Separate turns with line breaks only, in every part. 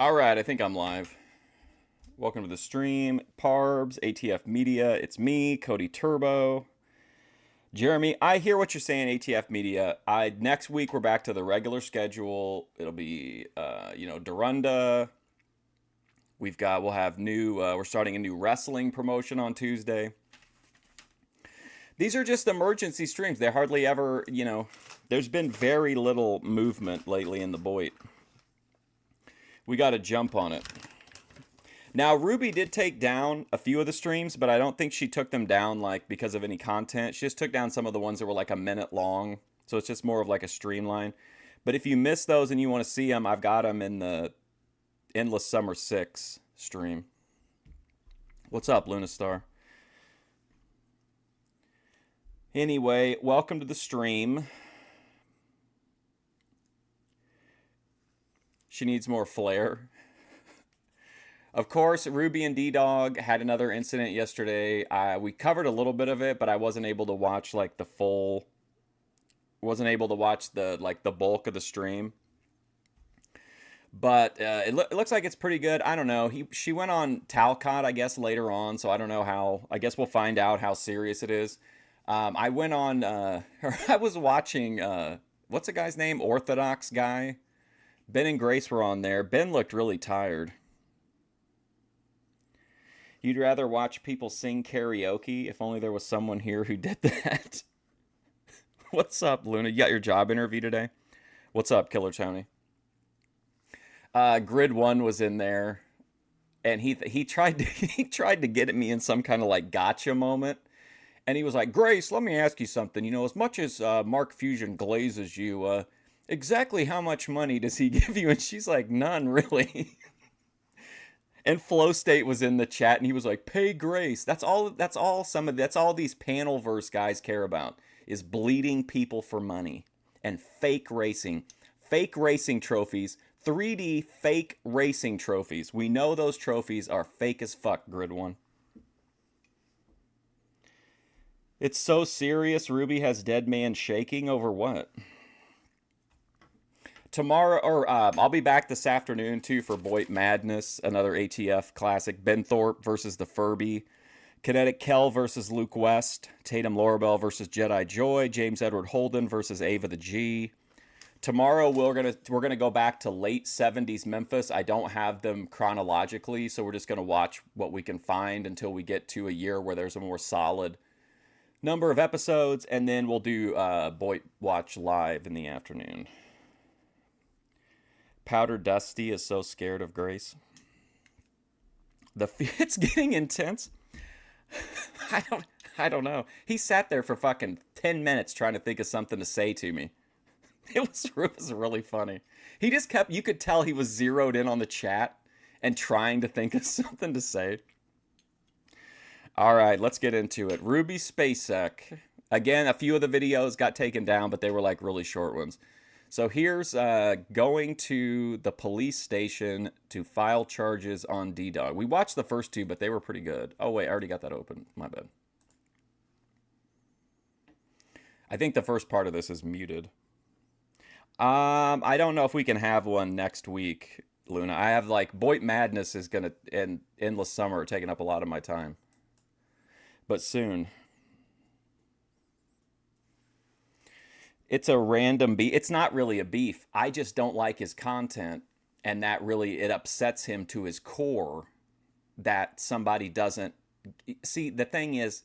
All right, I think I'm live. Welcome to the stream, Parbs, ATF Media. It's me, Cody Turbo, Jeremy. I hear what you're saying, ATF Media. I next week we're back to the regular schedule. It'll be, Dorunda. We'll have new. We're starting a new wrestling promotion on Tuesday. These are just emergency streams. They hardly ever, There's been very little movement lately in the Boit. We got to jump on it. Now, Ruby did take down a few of the streams, but I don't think she took them down like because of any content. She just took down some of the ones that were like a minute long. So it's just more of like a streamline. But if you miss those and you want to see them, I've got them in the Endless Summer 6 stream. What's up, Lunastar? Anyway, welcome to the stream. She needs more flair. Of course, Ruby and D-Dog had another incident yesterday. We covered a little bit of it, but I wasn't able to watch like the full. Wasn't able to watch the bulk of the stream. But it looks like it's pretty good. I don't know. She went on Talcott, I guess, later on. So I don't know how. I guess we'll find out how serious it is. I went on. I was watching. What's the guy's name? Orthodox guy. Ben and Grace were on there. Ben looked really tired. You'd rather watch people sing karaoke? If only there was someone here who did that. What's up, Luna? You got your job interview today? What's up, Killer Tony? Grid One was in there, and he tried to he tried to get at me in some kind of like gotcha moment, and he was like, "Grace, let me ask you something. As much as Mark Fusion glazes you, exactly how much money does he give you?" And she's like, "None, really." And Flow State was in the chat, and he was like, "Pay Grace." That's all. That's all. That's all these panel verse guys care about is bleeding people for money and fake racing trophies, 3D fake racing trophies. We know those trophies are fake as fuck. Grid One. It's so serious. Ruby has dead man shaking over what? Tomorrow, or I'll be back this afternoon too for Boit Madness, another ATF classic. Ben Thorpe versus the Furby, Kinetic Kel versus Luke West, Tatum Lorabelle versus Jedi Joy, James Edward Holden versus Ava the G. Tomorrow we're gonna go back to late '70s Memphis. I don't have them chronologically, so we're just gonna watch what we can find until we get to a year where there's a more solid number of episodes, and then we'll do BOTYWatch live in the afternoon. Powder Dusty is so scared of Grace. It's getting intense. I don't know. He sat there for fucking 10 minutes trying to think of something to say to me. It was really funny. He just kept, you could tell he was zeroed in on the chat and trying to think of something to say. All right, let's get into it. Ruby Spacek. Again, a few of the videos got taken down, but they were like really short ones. So here's going to the police station to file charges on D-Dog. We watched the first two, but they were pretty good. Oh, wait, I already got that open. My bad. I think the first part of this is muted. I don't know if we can have one next week, Luna. I have like Boit Madness is going to, and Endless Summer are taking up a lot of my time. But soon. It's a random beef. It's not really a beef. I just don't like his content, and that really it upsets him to his core that somebody doesn't see. The thing is,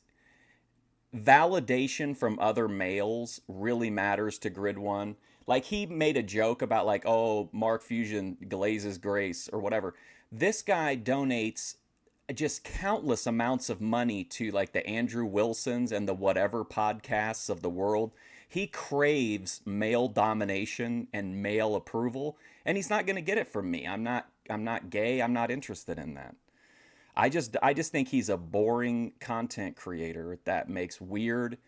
validation from other males really matters to Grid One. Like he made a joke about like, oh, Mark Fusion glazes Grace or whatever. This guy donates just countless amounts of money to like the Andrew Wilsons and the whatever podcasts of the world. He craves male domination and male approval, and he's not going to get it from me. I'm not gay. I'm not interested in that. I just think he's a boring content creator that makes weird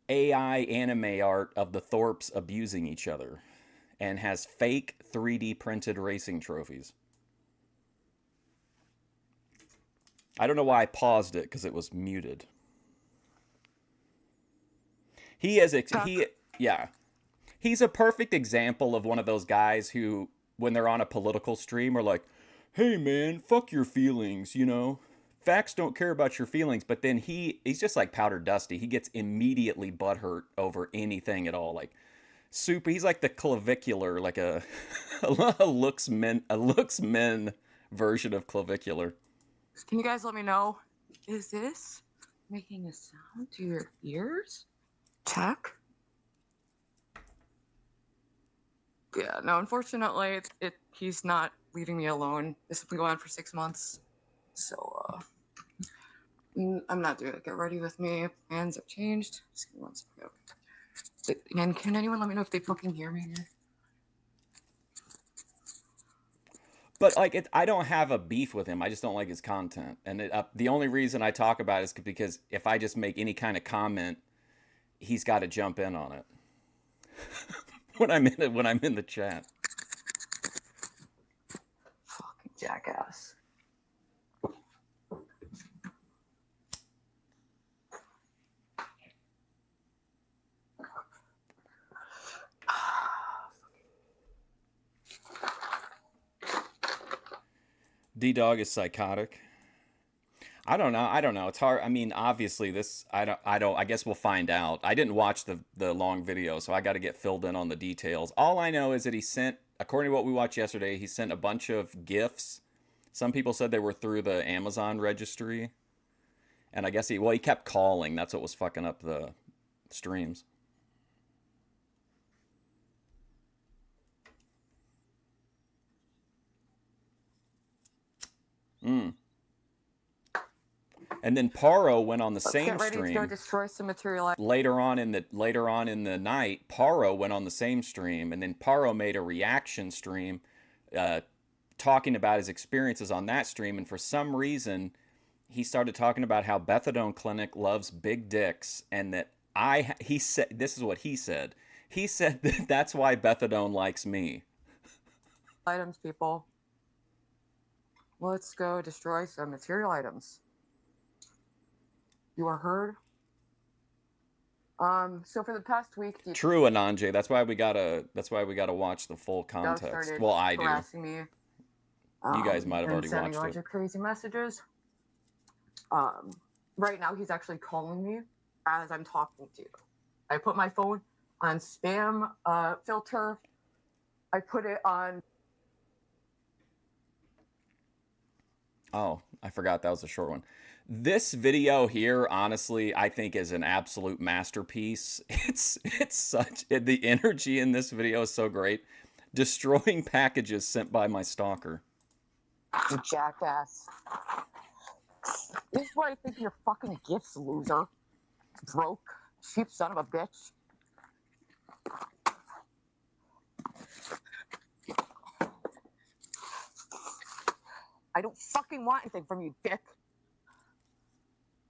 AI anime art of the Thorpes abusing each other and has fake 3D printed racing trophies. I don't know why I paused it because it was muted. He is yeah. He's a perfect example of one of those guys who when they're on a political stream are like, hey man, fuck your feelings, you know. Facts don't care about your feelings. But then he's just like Powder Dusty. He gets immediately butthurt over anything at all. Like super, he's like the clavicular, like a a looks men version of clavicular.
Can you guys let me know? Is this making a sound to your ears? Check. Yeah, no, unfortunately, he's not leaving me alone. This has been going on for 6 months. So, I'm not doing it. Get ready with me. Plans have changed. Just give me 1 second. And can anyone let me know if they fucking hear me here?
But like, I don't have a beef with him. I just don't like his content. And the only reason I talk about it is because if I just make any kind of comment, he's got to jump in on it when I'm in the chat.
Fucking jackass.
D-Dog is psychotic. I don't know. It's hard. I mean, obviously I guess we'll find out. I didn't watch the long video, so I got to get filled in on the details. All I know is that he sent, according to what we watched yesterday, he sent a bunch of gifts. Some people said they were through the Amazon registry. And I guess he kept calling. That's what was fucking up the streams. And then Paro went on the same stream.
To go destroy some material.
Later on in the night, Paro went on the same stream, and then Paro made a reaction stream, talking about his experiences on that stream. And for some reason, he started talking about how Methadone Clinic loves big dicks, and that he said this is what he said. He said that that's why Methadone likes me.
Items, people. Let's go destroy some material items. You are heard. So for the past week,
true, Ananje. That's why we gotta watch the full context. Well, I do.
Me,
you guys might have already watched
it. Of crazy messages. Right now he's actually calling me as I'm talking to you. I put my phone on spam filter. I put it on.
Oh, I forgot that was a short one. This video here, honestly, I think is an absolute masterpiece. It's such, the energy in this video is so great. Destroying packages sent by my stalker.
You jackass. This is what I think of your fucking gifts, loser. Broke, cheap son of a bitch. I don't fucking want anything from you, dick.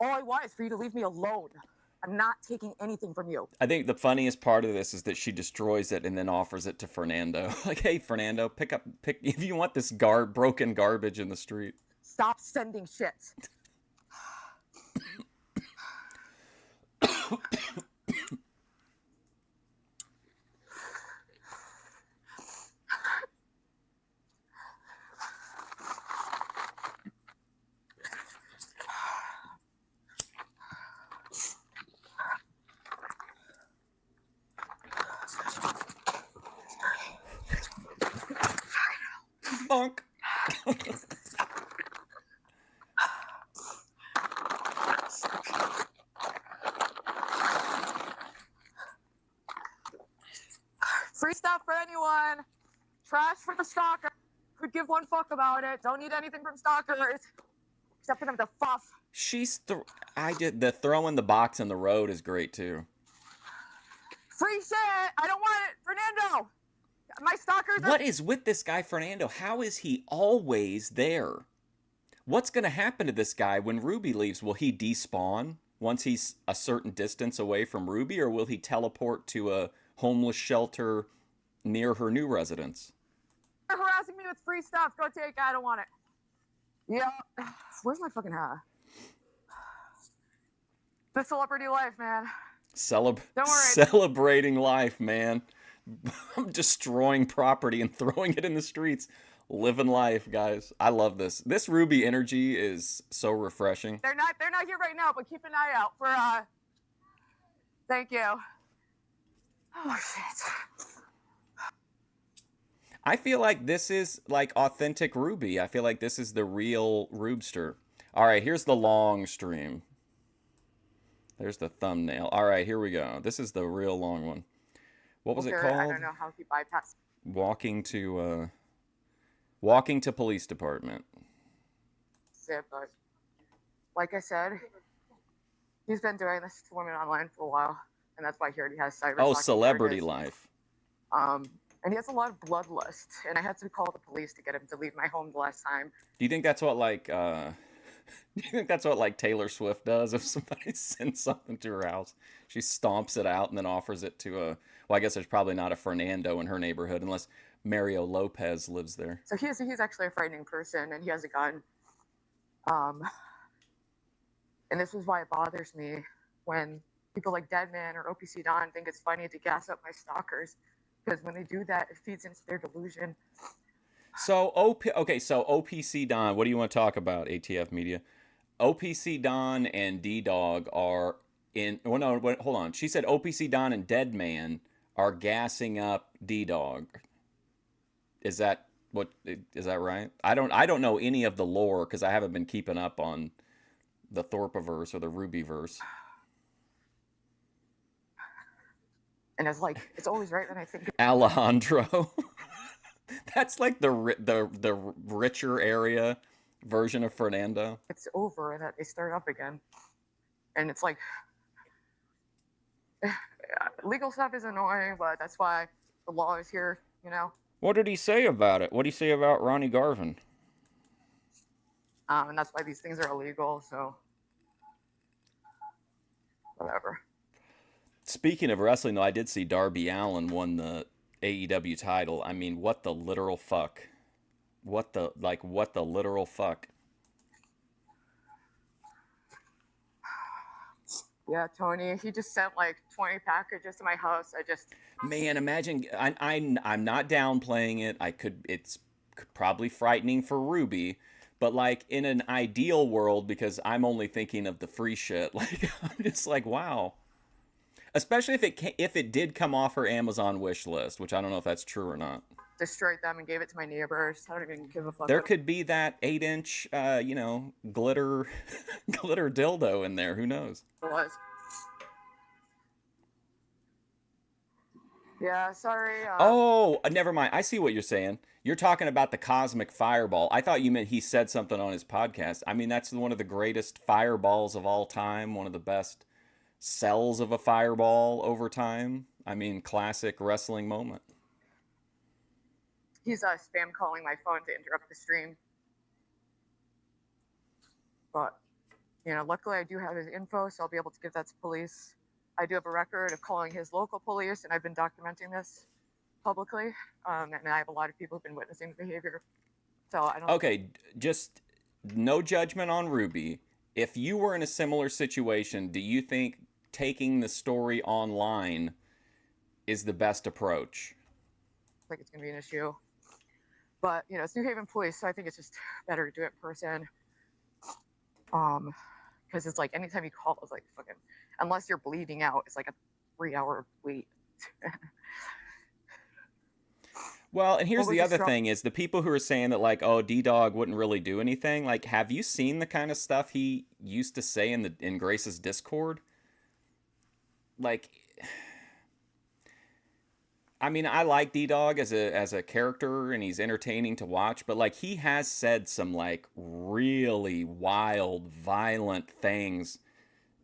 All I want is for you to leave me alone. I'm not taking anything from you.
I think the funniest part of this is that she destroys it and then offers it to Fernando. Like, hey, Fernando, pick if you want this broken garbage in the street.
Stop sending shit.
Funk.
Free stuff for anyone. Trash for the stalker. Could give one fuck about it. Don't need anything from stalkers. Except for them to fuff.
I did the throwing the box in the road is great too.
Free shit. I don't want it, Fernando. My stalkers.
What is with this guy, Fernando? How is he always there? What's going to happen to this guy when Ruby leaves? Will he despawn once he's a certain distance away from Ruby, or will he teleport to a homeless shelter near her new residence?
You're harassing me with free stuff. Go take it. I don't want it. Yeah. Where's my fucking hat? The celebrity life, man.
Celebrating life, man. destroying property and throwing it in the streets. Living life, guys. I love this. This Ruby energy is so refreshing.
They're not here right now, but keep an eye out for thank you. Oh shit.
I feel like this is like authentic Ruby. I feel like this is the real Rubster. All right, here's the long stream. There's the thumbnail. All right, here we go. This is the real long one. What was it called?
I don't know how he bypassed.
Walking to police department.
But like I said, he's been doing this to women online for a while, and that's why he already has cyber.
Oh, celebrity life.
And he has a lot of bloodlust, and I had to call the police to get him to leave my home the last time.
Do you think that's what like do you think that's what like Taylor Swift does if somebody sends something to her house? She stomps it out and then offers it to a well, I guess there's probably not a Fernando in her neighborhood unless Mario Lopez lives there.
So he's actually a frightening person, and he has a gun. And this is why it bothers me when people like Deadman or OPC Don think it's funny to gas up my stalkers, because when they do that, it feeds into their delusion.
So OPC Don, what do you want to talk about, ATF Media? OPC Don and D-Dog are in... Well, no, hold on. She said OPC Don and Deadman are gassing up D-Dog. Is that right? I don't know any of the lore because I haven't been keeping up on the Thorpiverse or the Rubyverse.
And it's always right when I think
Alejandro. That's like the richer area version of Fernando.
It's over and that they start up again. And it's like legal stuff is annoying, but that's why the law is here, you know.
What did he say about it? What did he say about Ronnie Garvin?
And that's why these things are illegal, so whatever.
Speaking of wrestling, though, I did see Darby Allin won the AEW title. I mean, what the literal fuck? What the literal fuck?
Yeah, Tony, he just sent like 20 packages to my house.
Man, imagine, I'm not downplaying it. It's probably frightening for Ruby, but like in an ideal world, because I'm only thinking of the free shit, like I'm just like, wow. Especially if it did come off her Amazon wish list, which I don't know if that's true or not.
Destroyed them and gave it to my neighbors. I don't even give a fuck.
There could be that 8-inch, glitter dildo in there. Who knows?
It was. Yeah, sorry.
Oh, never mind. I see what you're saying. You're talking about the cosmic fireball. I thought you meant he said something on his podcast. I mean, that's one of the greatest fireballs of all time. One of the best cells of a fireball over time. I mean, classic wrestling moment.
He's spam calling my phone to interrupt the stream. But, luckily I do have his info, so I'll be able to give that to police. I do have a record of calling his local police, and I've been documenting this publicly. And I have a lot of people who've been witnessing the behavior. So I don't...
Okay, just no judgment on Ruby. If you were in a similar situation, do you think taking the story online is the best approach?
I think it's going to be an issue. But, it's New Haven police, so I think it's just better to do it in person. Because it's like anytime you call, it's like fucking, unless you're bleeding out, it's like a 3-hour wait.
Well, and here's the other thing is the people who are saying that like, oh, D-Dog wouldn't really do anything. Like, have you seen the kind of stuff he used to say in Grace's Discord? Like, I mean, I like D-Dog as a character, and he's entertaining to watch, but like he has said some like really wild, violent things,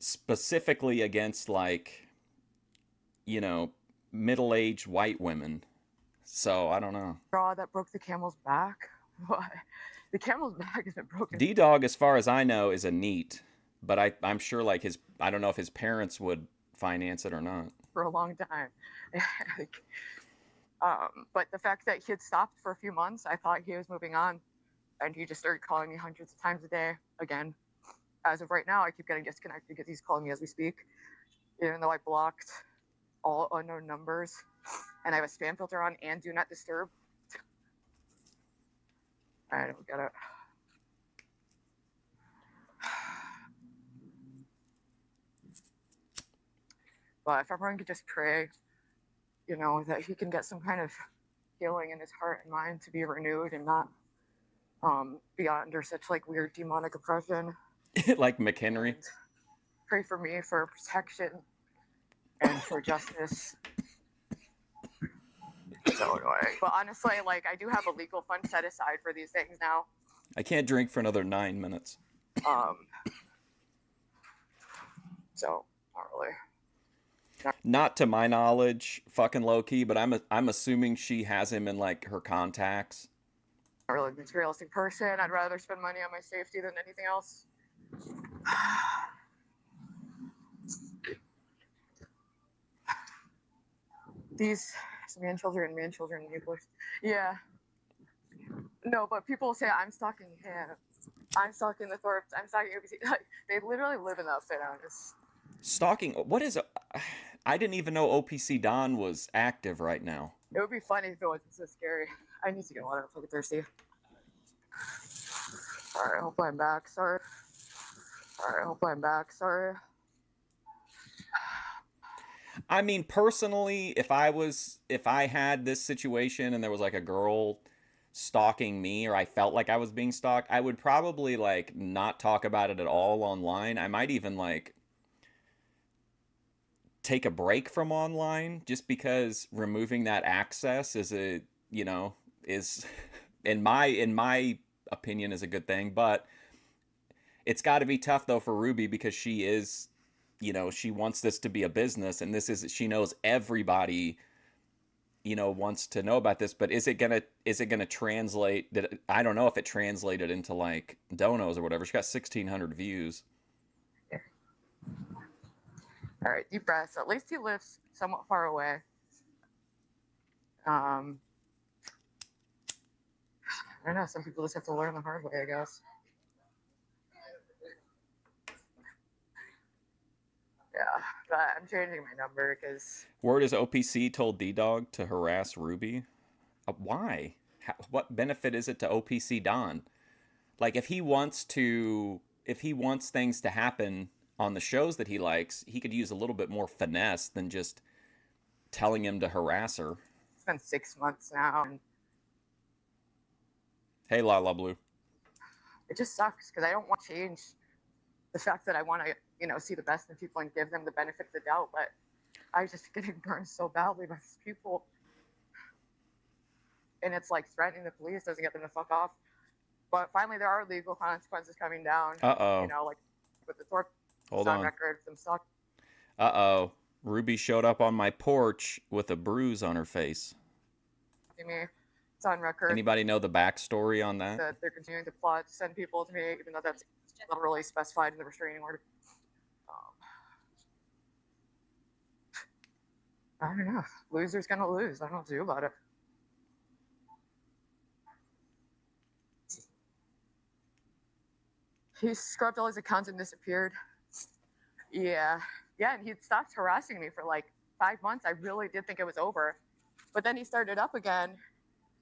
specifically against like, middle-aged white women. So I don't know.
Straw that broke the camel's back. What? The camel's back isn't broken.
D-Dog, as far as I know, is a NEET, but I'm sure like I don't know if his parents would finance it or not.
For a long time. But the fact that he had stopped for a few months, I thought he was moving on, and he just started calling me hundreds of times a day again. As of right now, I keep getting disconnected because he's calling me as we speak, even though I blocked all unknown numbers. and I have a spam filter on and do not disturb. I don't get it. But if everyone could just pray, you know, that he can get some kind of healing in his heart and mind to be renewed and not be under such like weird demonic oppression.
Like McHenry.
And pray for me for protection and for justice. So annoying. But honestly, like, I do have a legal fund set aside for these things now.
I can't drink for another 9 minutes.
So not really.
Not to my knowledge, fucking low key, but I'm assuming she has him in like her contacts.
Not really a materialistic person. I'd rather spend money on my safety than anything else. These man-children, English. Yeah. No, but people say I'm stalking him. I'm stalking the Thorpes. I'm stalking OPC. Like, they literally live in the upside down.
Stalking. What is? I didn't even know OPC Don was active right now.
It would be funny if it wasn't so scary. I need to get water. I'm fucking thirsty. Alright, hopefully I'm back. Sorry. Alright, hopefully I'm back. Sorry.
I mean, personally, if I had this situation and there was like a girl stalking me, or I felt like I was being stalked, I would probably like not talk about it at all online. I might even like take a break from online, just because removing that access is is in my opinion is a good thing. But it's got to be tough though for Ruby, because she is, she wants this to be a business, and she knows everybody, wants to know about this. But is it gonna translate? I don't know if it translated into like donos or whatever. She got 1,600 views.
All right, deep breaths. At least he lives somewhat far away. I don't know. Some people just have to learn the hard way, I guess. Yeah, but I'm changing my number because...
Word is OPC told D-Dog to harass Ruby. Why? What benefit is it to OPC Don? Like, if he wants things to happen on the shows that he likes, he could use a little bit more finesse than just telling him to harass her.
It's been 6 months now. And
hey, Lala Blue.
it just sucks because I don't want to change the fact that I want to, see the best in people and give them the benefit of the doubt. But I just getting burned so badly by these people. And it's like threatening the police doesn't get them to fuck off. But finally, there are legal consequences coming down.
Uh-oh.
Like with the Thorpe.
Hold
on
on.
record from stock.
Uh-oh. Ruby showed up on my porch with a bruise on her face.
It's on record.
Anybody know the backstory on that?
That they're continuing to plot to send people to me, even though that's not really specified in the restraining order. I don't know. Loser's gonna lose. I don't know what to do about it. He scrubbed all his accounts and disappeared. Yeah, and he'd stopped harassing me for like 5 months. I really did think it was over. But then he started up again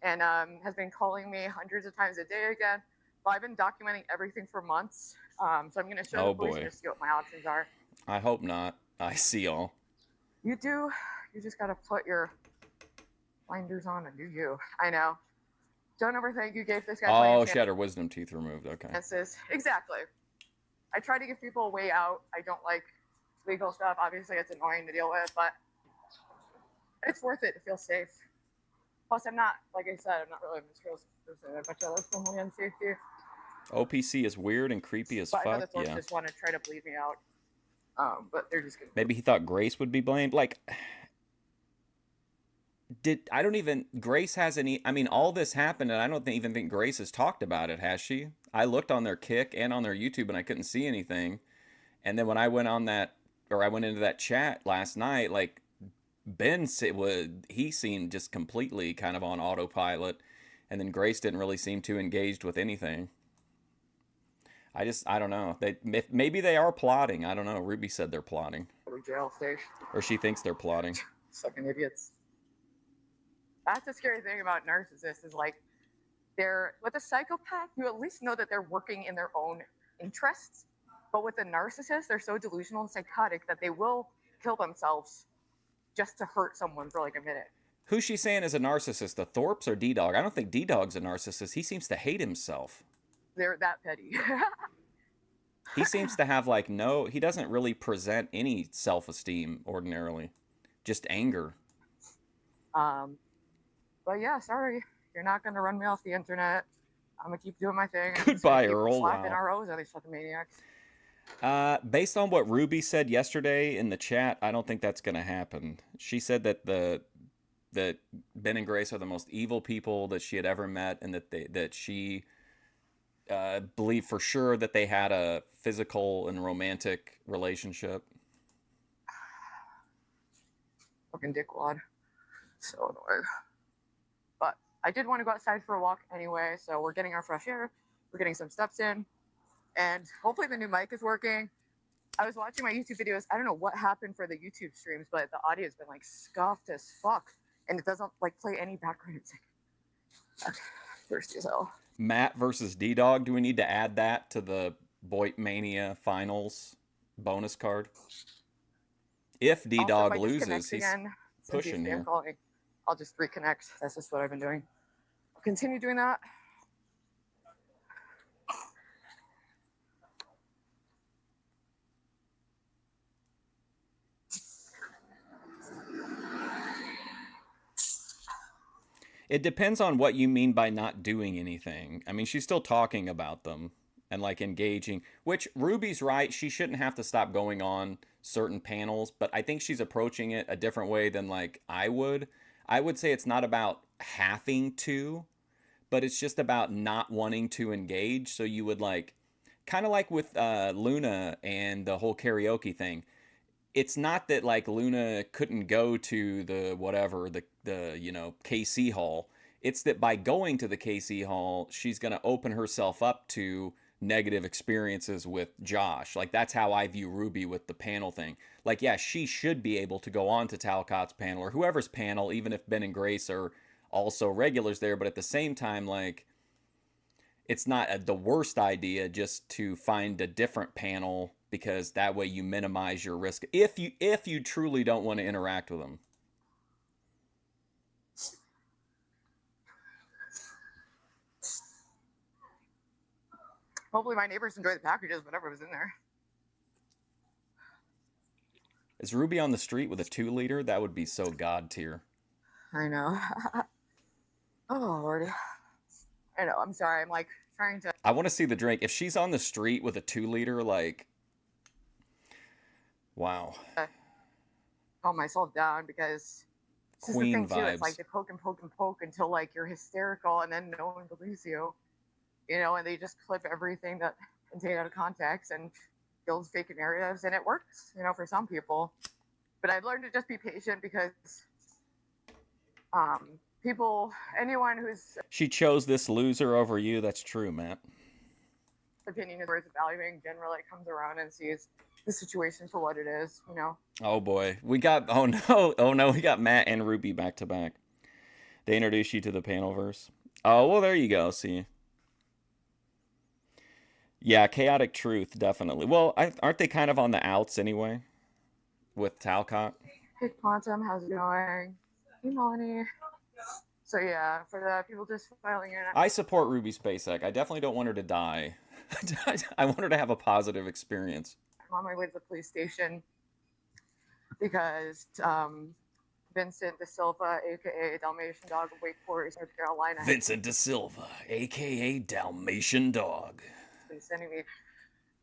and has been calling me hundreds of times a day again. Well, I've been documenting everything for months. So I'm going to show the police and see what my options are.
I hope not. I see all.
You do. You just got to put your blinders on and do you. I know. Don't overthink. You gave this guy
Oh, she had her wisdom teeth removed. Okay.
Exactly. I try to give people a way out. I don't like legal stuff. Obviously, it's annoying to deal with, but it's worth it to feel safe. Plus, I'm not, like I said, I'm not really a materialistic person. I bet you live somewhere on safety.
OPC is weird and creepy as
but
fuck.
I know the Thorpes just want to try to bleed me out. But they're just gonna...
Maybe he thought Grace would be blamed. Like, Grace has any... I mean, all this happened, and I don't even think Grace has talked about it, has she? I looked on their Kick and on their YouTube, and I couldn't see anything. And then when I went into that chat last night, like, he seemed just completely kind of on autopilot, and then Grace didn't really seem too engaged with anything. I don't know. Maybe they are plotting. I don't know. Ruby said they're plotting.
Jail station.
Or she thinks they're plotting.
Fucking idiots. That's the scary thing about narcissists is like they're with a psychopath, you at least know that they're working in their own interests. But with a narcissist, they're so delusional and psychotic that they will kill themselves just to hurt someone for like a minute.
Who's she saying is a narcissist? The Thorpes or D-Dog? I don't think D-Dog's a narcissist. He seems to hate himself.
They're that petty.
He seems to have like he doesn't really present any self-esteem ordinarily. Just anger.
But yeah, sorry. You're not gonna run me off the internet. I'm gonna keep doing my thing.
Goodbye, Earl.
Slapping
Wow.
ROs at these fucking maniacs.
Based on what Ruby said yesterday in the chat, I don't think that's gonna happen. She said that that Ben and Grace are the most evil people that she had ever met, and that she believed for sure that they had a physical and romantic relationship.
Fucking dickwad. So annoying. But I did want to go outside for a walk anyway, so we're getting our fresh air. We're getting some steps in. And hopefully the new mic is working. I was watching my YouTube videos. I don't know what happened for the YouTube streams, but the audio's been like scuffed as fuck. And it doesn't like play any background music. Okay. Thirsty as hell.
Matt versus D-Dog. Do we need to add that to the Boytmania finals bonus card? If D-Dog loses, he's pushing here.
I'll just reconnect. That's just what I've been doing. I'll continue doing that.
It depends on what you mean by not doing anything. I mean, she's still talking about them and like engaging, which Ruby's right. She shouldn't have to stop going on certain panels, but I think she's approaching it a different way than like I would. I would say it's not about having to, but it's just about not wanting to engage. So you would like, kind of like with Luna and the whole karaoke thing. It's not that like Luna couldn't go to the whatever the KC Hall. It's that by going to the KC Hall, she's going to open herself up to negative experiences with Josh. Like that's how I view Ruby with the panel thing. Like yeah, she should be able to go on to Talcott's panel or whoever's panel, even if Ben and Grace are also regulars there. But at the same time, like it's not the worst idea just to find a different panel, because that way you minimize your risk if you truly don't want to interact with them.
Hopefully my neighbors enjoy the packages, whatever was in there.
Is Ruby on the street with a 2-liter? That would be so god tier.
I know. Oh, Lordy. I know, I'm sorry. I'm like trying to...
I want to see the drink. If she's on the street with a 2-liter, like... Wow.
Calm myself down because...
Queen vibes.
It's like they poke and poke and poke until like you're hysterical and then no one believes you. You know, and they just clip everything that and take it out of context and build fake narratives, and it works, you know, for some people. But I've learned to just be patient because anyone who's...
She chose this loser over you. That's true, Matt.
Opinion is worth valuing generally comes around and sees the situation for what it is, you know.
Oh boy, we got we got Matt and Ruby back to back. They introduced you to the panelverse. Oh well, there you go. See. Yeah, Chaotic Truth, definitely. Well, aren't they kind of on the outs anyway? With Talcott?
Hey, Quantum, how's it going? Hey, Melanie. So, yeah, for the people just filing in...
I support Ruby Spacek. I definitely don't want her to die. I want her to have a positive experience.
I'm on my way to the police station because Vincent De Silva, a.k.a. Dalmatian Dog of Wake Forest, North Carolina...
Vincent De Silva, a.k.a. Dalmatian Dog.
Been sending me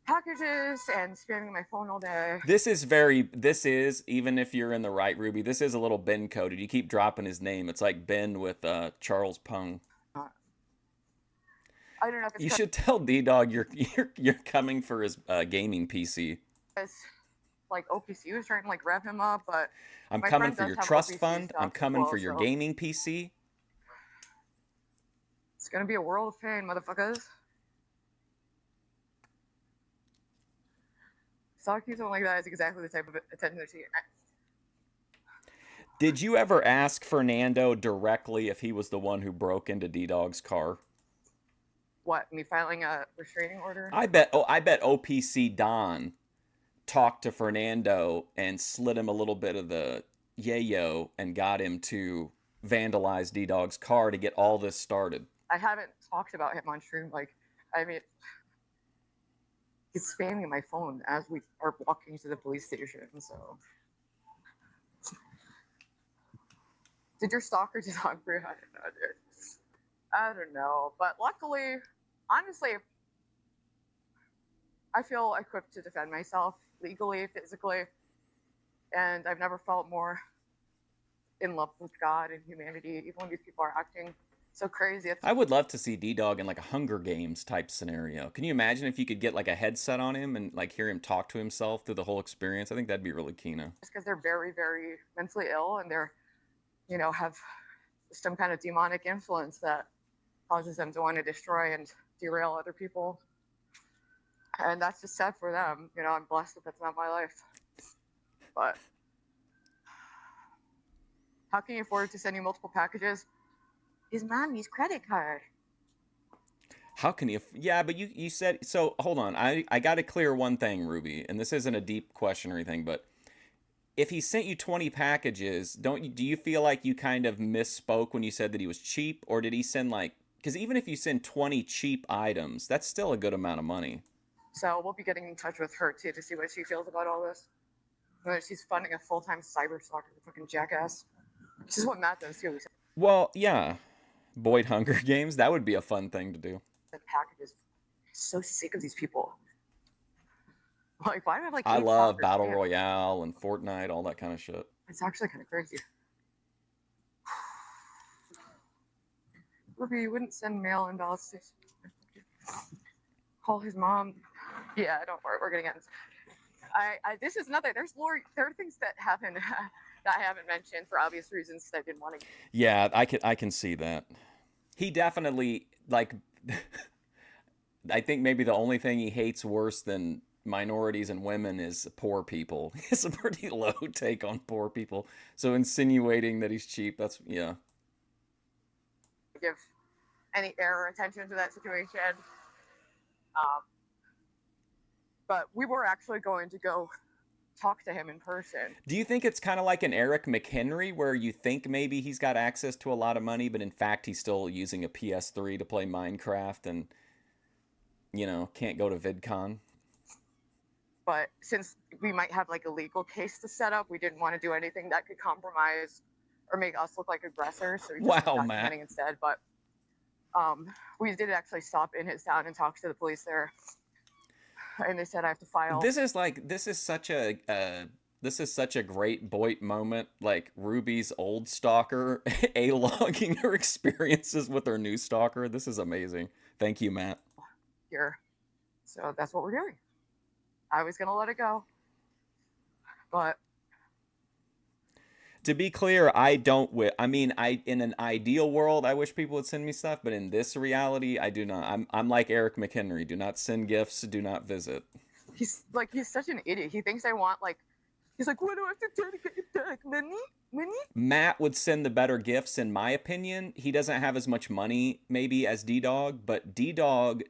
packages and spamming my phone all day.
This is, even if you're in the right, Ruby, this is a little Ben coded. You keep dropping his name. It's like Ben with Charles Pung.
I don't know if it's...
You should tell D-Dog you're coming for his gaming PC.
Like OPC was trying to like rev him up, but
I'm coming for your trust fund. I'm coming for your gaming PC.
It's gonna be a world of pain, motherfuckers. Stalking someone like that is exactly the type of attention that she...
Did you ever ask Fernando directly if he was the one who broke into D-Dog's car?
What, me filing a restraining order?
I bet OPC Don talked to Fernando and slid him a little bit of the yayo and got him to vandalize D-Dog's car to get all this started.
I haven't talked about him on stream. Like, I mean, he's spamming my phone as we are walking to the police station. So, did your stalker just hungry? I don't know, dude. I don't know. But luckily, honestly, I feel equipped to defend myself legally, physically, and I've never felt more in love with God and humanity, even when these people are acting so crazy.
I would love to see D-Dog in like a Hunger Games type scenario. Can you imagine if you could get like a headset on him and like hear him talk to himself through the whole experience? I think that'd be really keen.
Just because they're very, very mentally ill and they're, have some kind of demonic influence that causes them to want to destroy and derail other people. And that's just sad for them. I'm blessed that that's not my life. But how can you afford to send you multiple packages? His mommy's credit card.
How can you? Yeah, but you said so. Hold on, I got to clear one thing, Ruby, and this isn't a deep question or anything, but if he sent you 20 packages, do you feel like you kind of misspoke when you said that he was cheap, or did he send like? Because even if you send 20 cheap items, that's still a good amount of money.
So we'll be getting in touch with her too to see what she feels about all this. She's funding a full-time cyber stalker, fucking jackass. This is what Matt does too.
Well, yeah. Boyd Hunger Games, that would be a fun thing to do.
The packages. So sick of these people. Like, why do I have like?
I love Battle Royale and Fortnite, all that kind of shit.
It's actually kind of crazy. Ruby, you wouldn't send mail in ballots. Call his mom. Yeah, don't worry, we're gonna get this. This is another. There are things that happen that I haven't mentioned for obvious reasons that I didn't want to.
Yeah, I can see that. He definitely like. I think maybe the only thing he hates worse than minorities and women is poor people. He has a pretty low take on poor people. So insinuating that he's cheap, that's yeah.
Give any air or attention to that situation. But we were actually going to go talk to him in person.
Do you think it's kind of like an Eric McHenry where you think maybe he's got access to a lot of money, but in fact he's still using a PS3 to play Minecraft and, can't go to VidCon?
But since we might have like a legal case to set up, we didn't want to do anything that could compromise or make us look like aggressors. So we just
Matt.
Instead. But we did actually stop in his town and talk to the police there. And they said I have to file.
This is such a great Boyd moment. Like Ruby's old stalker, A-logging her experiences with her new stalker. This is amazing. Thank you, Matt.
Here, so that's what we're doing. I was gonna let it go, but
to be clear, in an ideal world, I wish people would send me stuff, but in this reality, I do not. I'm like Eric McHenry. Do not send gifts. Do not visit.
He's such an idiot. He thinks I want he's like, what do I have to do to get it back? Money?
Matt would send the better gifts, in my opinion. He doesn't have as much money, maybe, as D-Dog, but D-Dog,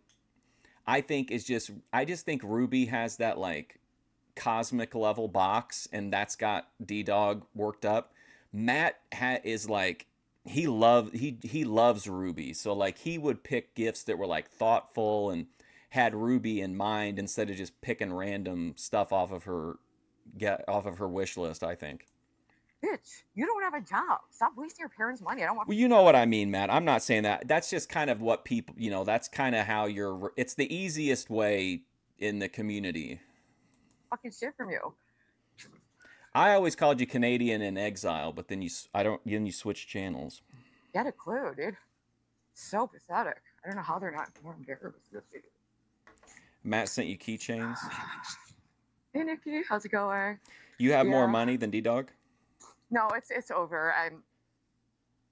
I just think Ruby has that, like, cosmic level box, and that's got D-Dog worked up. Matt is like, he loves Ruby, so like he would pick gifts that were like thoughtful and had Ruby in mind instead of just picking random stuff off of her wish list. I think.
Bitch, you don't have a job. Stop wasting your parents' money. I don't want.
Well, you know what I mean, Matt. I'm not saying that. That's just kind of what people, that's kind of how it's the easiest way in the community.
Fucking shit from you.
I always called you Canadian in exile, but then you switched channels.
Get a clue, dude. So pathetic. I don't know how they're not more embarrassed.
Matt sent you keychains.
Hey Nikki, how's it going?
You have more money than D-Dog?
No, it's over.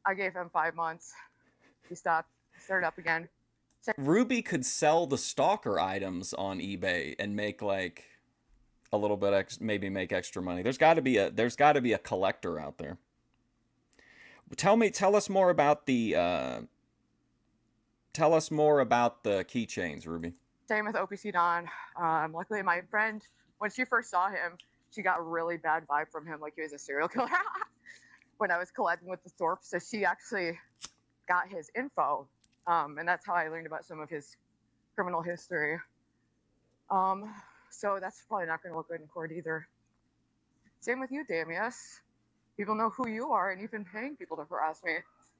I gave him 5 months. He stopped. Started up again.
Ruby could sell the stalker items on eBay and make like a little bit maybe make extra money. There's got to be a collector out there. Tell us more about the keychains, Ruby.
Same with OPC Don. Luckily, my friend, when she first saw him, she got a really bad vibe from him, like he was a serial killer. When I was collecting with the Thorpe, so she actually got his info, and that's how I learned about some of his criminal history. So that's probably not going to look good in court either. Same with you, Damius. People know who you are, and you've been paying people to harass me.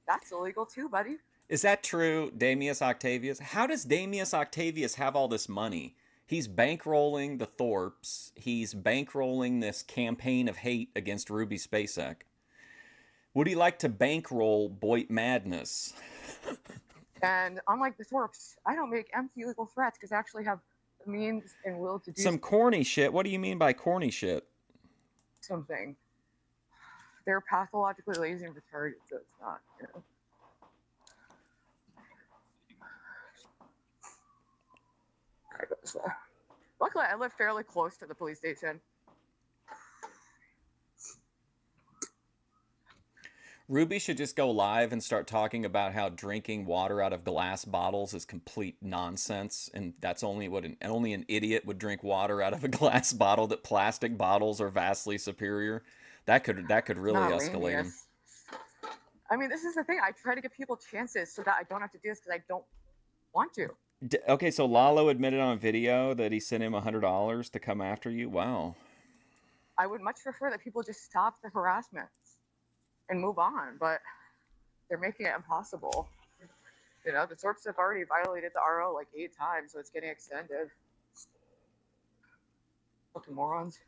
That's illegal too, buddy.
Is that true, Damius Octavius? How does Damius Octavius have all this money? He's bankrolling the Thorpes. He's bankrolling this campaign of hate against Ruby Spacek. Would he like to bankroll Boyd Madness?
And unlike the Thorpes, I don't make empty legal threats because I actually have the means and will to do
Some corny shit. What do you mean by corny shit?
something. They're pathologically lazy and retarded, so it's not, you know. Luckily, I live fairly close to the police station.
Ruby should just go live and start talking about how drinking water out of glass bottles is complete nonsense, and that's only what only an idiot would drink water out of a glass bottle. That plastic bottles are vastly superior. That could really escalate him.
I mean, this is the thing. I try to give people chances so that I don't have to do this because I don't want to.
Okay, so Lalo admitted on video that he sent him $100 to come after you. Wow.
I would much prefer that people just stop the harassment and move on, but they're making it impossible. You know, the Thorpes have already violated the RO like 8 times, so it's getting extended. Fucking morons.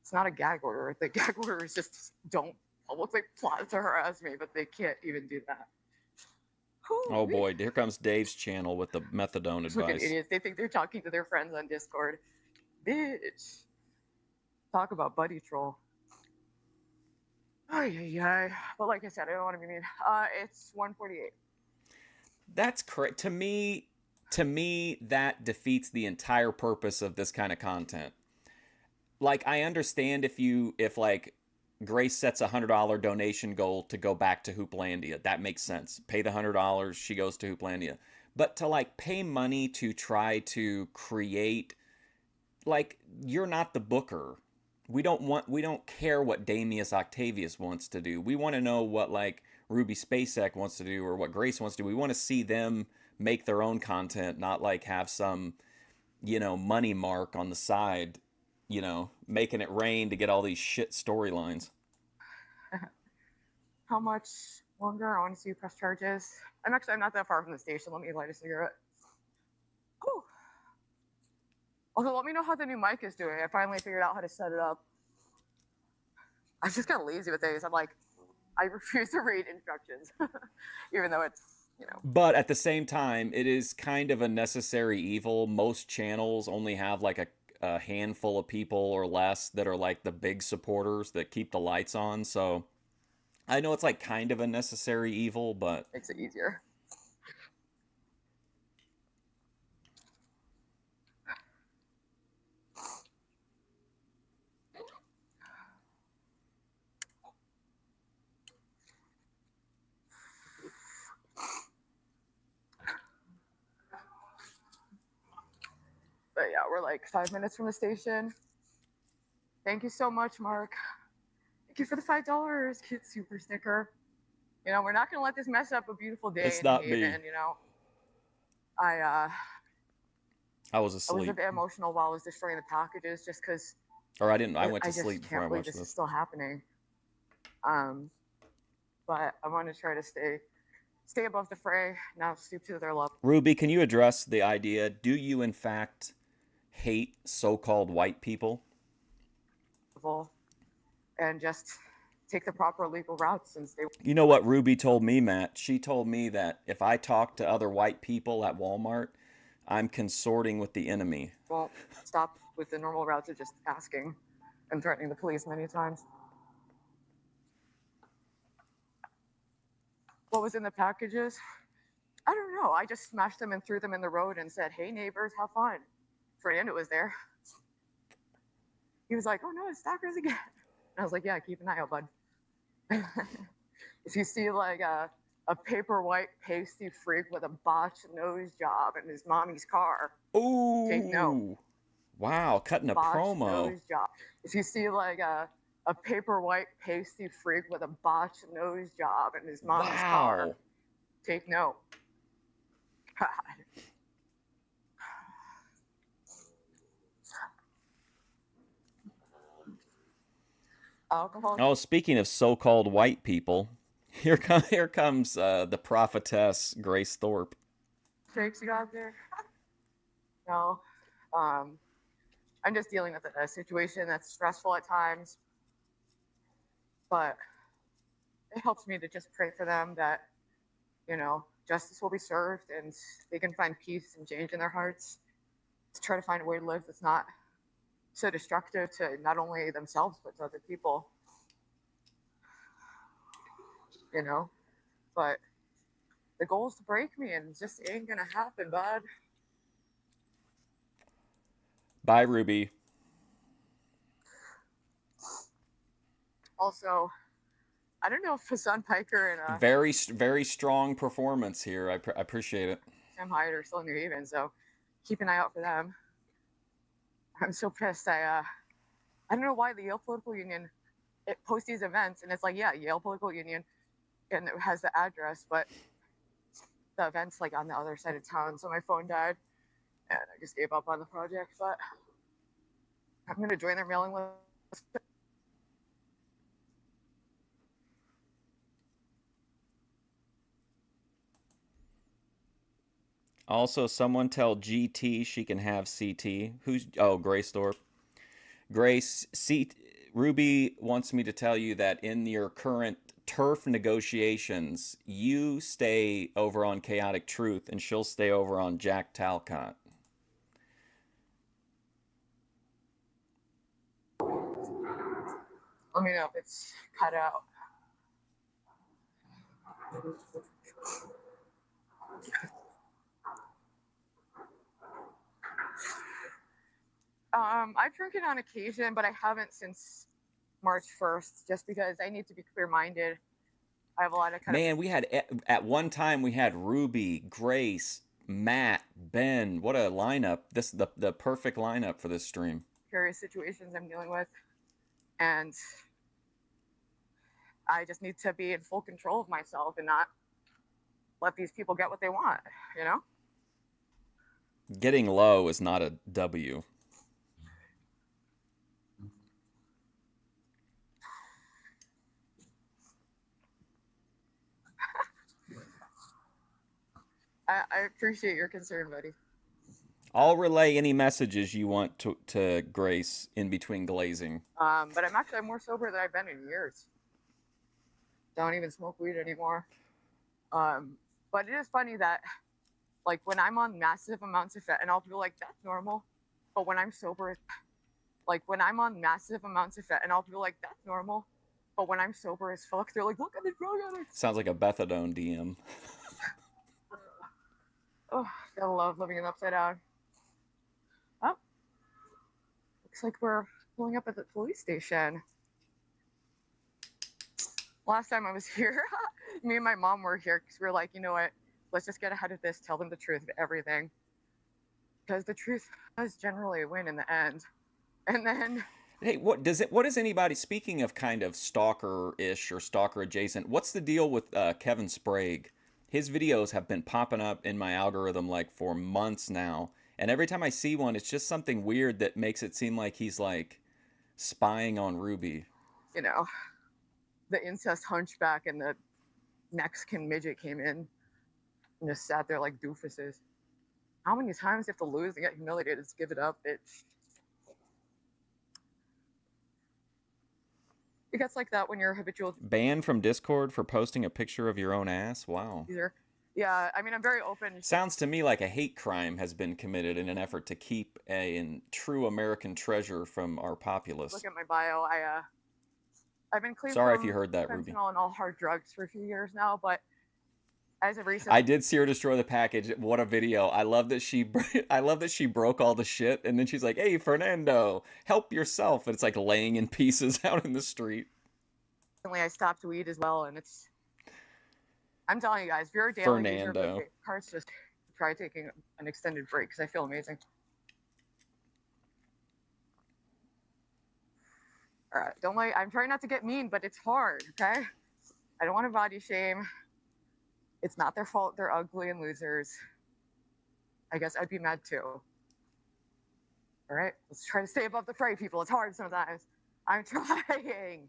It's not a gag order. The gag order is just don't publicly plot to harass me, but they can't even do that.
Oh boy, here comes Dave's channel with the methadone advice.
Fucking idiots. They think they're talking to their friends on Discord. Bitch. Talk about buddy troll. Ay. But like I said, I don't want to be mean. It's 148.
That's correct. To me, that defeats the entire purpose of this kind of content. Like, I understand if like Grace sets $100 donation goal to go back to Hooplandia. That makes sense. Pay the $100, she goes to Hooplandia. But to like pay money to try to create, like, you're not the booker. We don't care what Damius Octavius wants to do. We want to know what like Ruby Spacek wants to do or what Grace wants to do. We want to see them make their own content, not like have some, money mark on the side, making it rain to get all these shit storylines.
How much longer? I want to see you press charges. I'm not that far from the station. Let me light a cigarette. Oh. Also, let me know how the new mic is doing. I finally figured out how to set it up. I just got lazy with these. I'm like, I refuse to read instructions, even though it's,
But at the same time, it is kind of a necessary evil. Most channels only have like a handful of people or less that are like the big supporters that keep the lights on. So I know it's like kind of a necessary evil, but
makes it easier. But yeah, we're like 5 minutes from the station. Thank you so much, Mark. Thank you for the $5. Kid super sticker. We're not gonna let this mess up a beautiful day.
It's not me.
I
was asleep.
I was a bit emotional while I was destroying the packages, just because.
Or I didn't. I went to sleep before I watched
this
this.
is still happening. But I want to try to stay above the fray. Now stoop to their level.
Ruby, can you address the idea? Do you in fact hate so-called white people?
And just take the proper legal routes since they.
You know what Ruby told me, Matt? She told me that if I talk to other white people at Walmart, I'm consorting with the enemy.
Well, stop with the normal routes of just asking and threatening the police many times. What was in the packages? I don't know. I just smashed them and threw them in the road and said, "Hey, neighbors, have fun." Fernando was there. He was like, "Oh no, it's stalkers again." And I was like, "Yeah, keep an eye out, bud." If you see like a paper white pasty freak with a botched nose job in his mommy's car, take note.
Ooh. Wow, cutting a
Botched
promo.
nose job. If you see like a paper white pasty freak with a botched nose job in his mommy's car,
Wow.
take note. God. Alcohol.
Oh, speaking of so-called white people, here comes the prophetess Grace Thorpe.
Shakes you got there? No. I'm just dealing with a situation that's stressful at times, but it helps me to just pray for them that, you know, justice will be served and they can find peace and change in their hearts to try to find a way to live that's not so destructive to not only themselves but to other people, you know. But the goal is to break me, and it just ain't gonna happen, bud.
Bye, Ruby.
Also, I don't know if Hassan Piker and
Very strong performance here. I appreciate it.
Sam Hyde are still in New Haven, so keep an eye out for them. I'm so pissed. I don't know why the Yale Political Union it posts these events, and it's like, yeah, Yale Political Union, and it has the address, but the event's like on the other side of town. So my phone died, and I just gave up on the project. But I'm gonna join their mailing list.
Also, someone tell GT she can have CT. Grace Thorpe. Grace, Ruby wants me to tell you that in your current turf negotiations, you stay over on Chaotic Truth and she'll stay over on Jack Talcott.
Let me know if it's cut out. I've drinking on occasion, but I haven't since March 1st, just because I need to be clear-minded. I have a lot of
Man, we had at one time we had Ruby, Grace, Matt, Ben. What a lineup! This the perfect lineup for this stream.
Various situations I'm dealing with, and I just need to be in full control of myself and not let these people get what they want, you know?
Getting low is not a W.
I appreciate your concern, buddy.
I'll relay any messages you want to Grace in between glazing.
But I'm more sober than I've been in years. Don't even smoke weed anymore. But it is funny that, like, when I'm on massive amounts of fentanyl, people are like, that's normal. But when I'm sober, like, when I'm on massive amounts of fentanyl, people are like, that's normal. But when I'm sober as fuck, they're like, look at the drug addict.
Sounds like a methadone DM.
Oh, gotta love living in upside down. Oh, looks like we're pulling up at the police station. Last time I was here, me and my mom were here because we were like, you know what? Let's just get ahead of this, tell them the truth of everything. Because the truth does generally win in the end. And then...
Hey, what is anybody, speaking of kind of stalker-ish or stalker adjacent, what's the deal with Kevin Sprague? His videos have been popping up in my algorithm like for months now. And every time I see one, it's just something weird that makes it seem like he's like spying on Ruby.
You know, the incest hunchback and the Mexican midget came in and just sat there like doofuses. How many times you have to lose and get humiliated? Just give it up, bitch. It gets like that when you're habitual.
Banned from Discord for posting a picture of your own ass? Wow.
Yeah, I mean, I'm very open.
Sounds to me like a hate crime has been committed in an effort to keep a true American treasure from our populace.
Look at my bio. I've been clean.
Sorry if you heard that, Ruby.
And all hard drugs for a few years now, but as of recent,
I did see her destroy the package. What a video! I love that she broke all the shit, and then she's like, "Hey, Fernando, help yourself!" And it's like laying in pieces out in the street.
Recently, I stopped weed as well, and it's I'm telling you guys, if you're a daily user of the
Fernando.
cards, just try taking an extended break because I feel amazing. All right, don't like. I'm trying not to get mean, but it's hard. Okay, I don't want to body shame. It's not their fault. They're ugly and losers. I guess I'd be mad too. All right, let's try to stay above the fray, people. It's hard sometimes. I'm trying.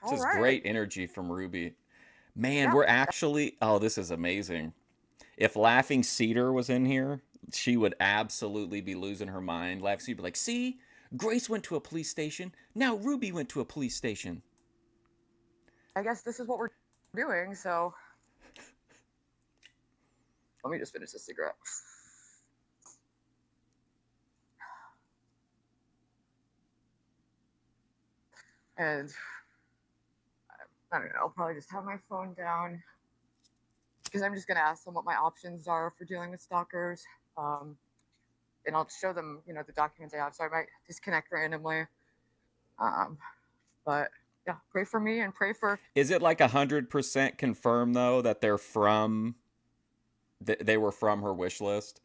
This is great energy from Ruby. Man,
Yeah.
we're actually... Oh, this is amazing. If Laughing Cedar was in here, she would absolutely be losing her mind. Laughing Cedar would be like, see? Grace went to a police station. Now Ruby went to a police station.
I guess this is what we're doing, so... Let me just finish this cigarette. And I don't know, I'll probably just have my phone down because I'm just going to ask them what my options are for dealing with stalkers. And I'll show them, you know, the documents I have. So I might disconnect randomly. But yeah, pray for me and pray for...
Is it like 100% confirmed, though, that they're from... They were from her wish list?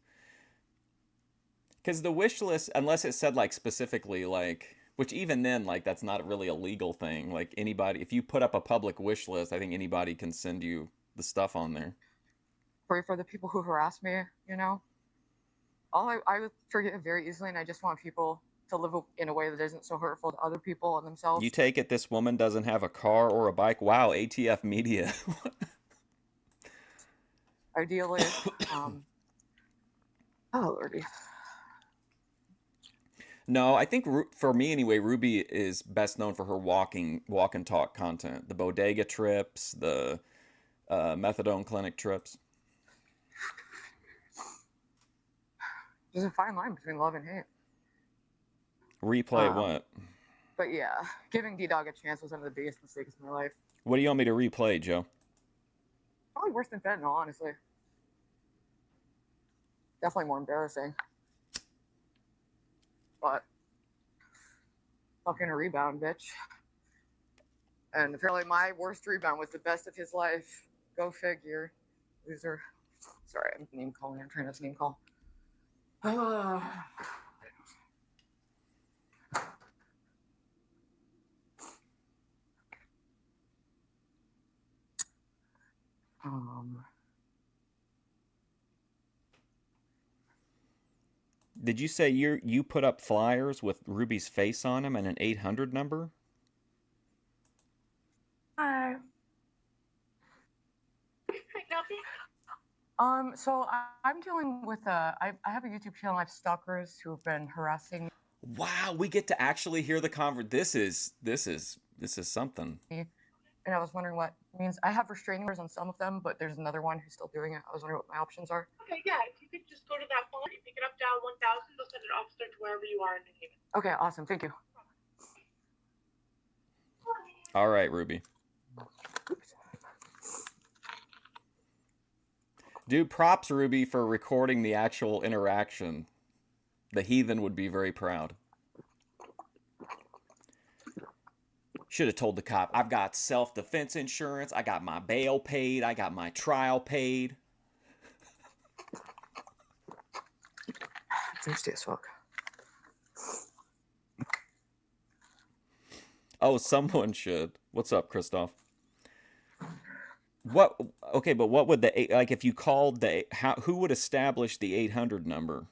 Because the wish list, unless it said, like, specifically, like... Which even then, like, that's not really a legal thing. Like, anybody... If you put up a public wish list, I think anybody can send you the stuff on there.
Pray for the people who harass me, you know? I would forgive very easily, and I just want people to live in a way that isn't so hurtful to other people and themselves.
You take it this woman doesn't have a car or a bike? Wow, ATF Media.
Ideally. Oh, Lordy.
No, I think for me anyway, Ruby is best known for her walk and talk content. The bodega trips, the methadone clinic trips.
There's a fine line between love and hate.
Replay what?
But yeah, giving D-Dog a chance was one of the biggest mistakes in my life.
What do you want me to replay, Joe?
Probably worse than fentanyl, honestly. Definitely more embarrassing. But fucking a rebound, bitch. And apparently my worst rebound was the best of his life. Go figure. Loser. Sorry, I'm name calling. I'm trying not to name call.
Did you say you put up flyers with Ruby's face on them and an 800 number?
Hi. So I'm dealing with I have a YouTube channel. I have stalkers who have been harassing me.
Wow, we get to actually hear the This is something.
And I was wondering what it means. I have restraining orders on some of them, but there's another one who's still doing it. I was wondering what my options are.
Okay, yeah. If you could just go to that phone, you pick it up, dial 1000, they'll send an officer to wherever you are in New Haven.
Okay, awesome. Thank you.
All right, Ruby. Dude, props, Ruby, for recording the actual interaction. The heathen would be very proud. Should have told the cop, I've got self-defense insurance, I got my bail paid, I got my trial paid.
Thirsty as fuck.
Oh, someone should. What's up, Christoph? What? Okay, but what would the like if you called the who would establish the 800 number?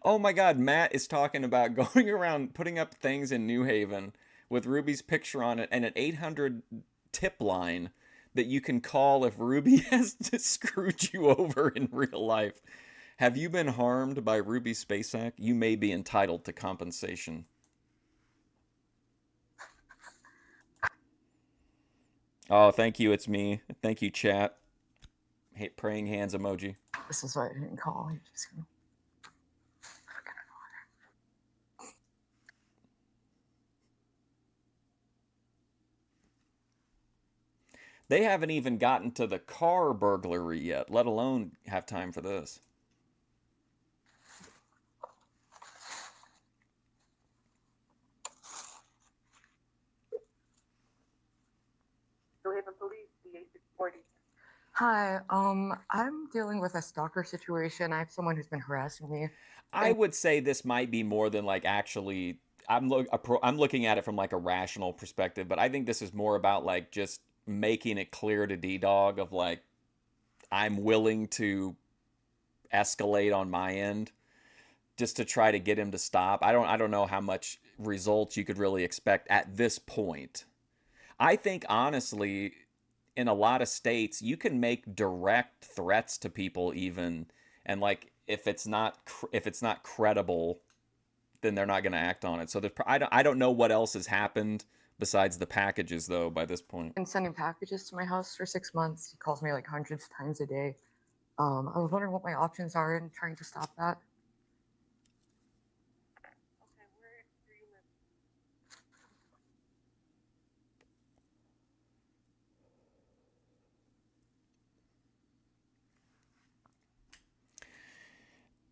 Oh my God, Matt is talking about going around putting up things in New Haven with Ruby's picture on it and an 800 tip line that you can call if Ruby has screwed you over in real life. Have you been harmed by Ruby Spacek? You may be entitled to compensation. Oh, thank you. It's me. Thank you, chat. Hate praying hands emoji.
This is why I didn't call. I just...
They haven't even gotten to the car burglary yet, let alone have time for this.
New Haven Police, DA640.
Hi, I'm dealing with a stalker situation. I have someone who's been harassing me.
I would say this might be more than like actually. I'm looking at it from like a rational perspective, but I think this is more about like just making it clear to D Dog of like I'm willing to escalate on my end just to try to get him to stop. I don't know how much results you could really expect at this point. I think honestly in a lot of states you can make direct threats to people even, and like if it's not credible, then they're not going to act on it. So I don't know what else has happened besides the packages though by this point.
Been sending packages to my house for 6 months. He calls me like hundreds of times a day. I was wondering what my options are in trying to stop that.
Okay, where do you live?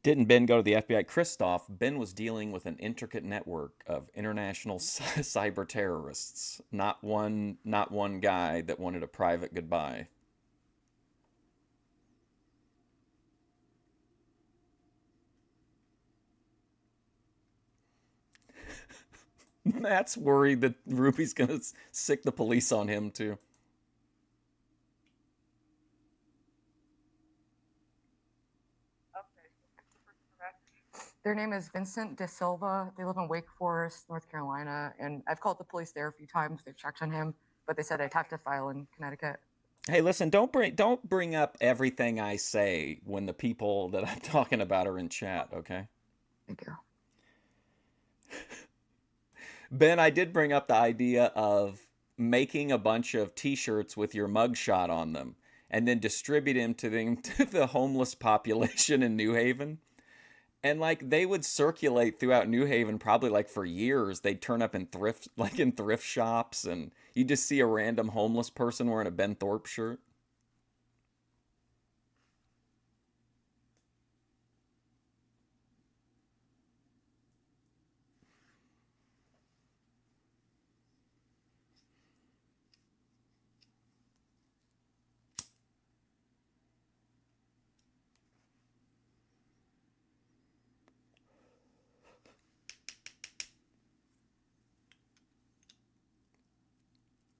Didn't Ben go to the FBI? Christoph, Ben was dealing with an intricate network of international cyber terrorists. Not one guy that wanted a private goodbye. Matt's worried that Ruby's gonna sick the police on him too.
Okay, who's the person harassing you?
Their name is Vincent De Silva. They live in Wake Forest, North Carolina, and I've called the police there a few times. They've checked on him, but they said I'd have to file in Connecticut.
Hey, listen, don't bring up everything I say when the people that I'm talking about are in chat, okay?
Thank you.
Ben, I did bring up the idea of making a bunch of t-shirts with your mugshot on them and then distribute them to the homeless population in New Haven. And like they would circulate throughout New Haven probably like for years. They'd turn up in thrift shops, and you just see a random homeless person wearing a Ben Thorpe shirt.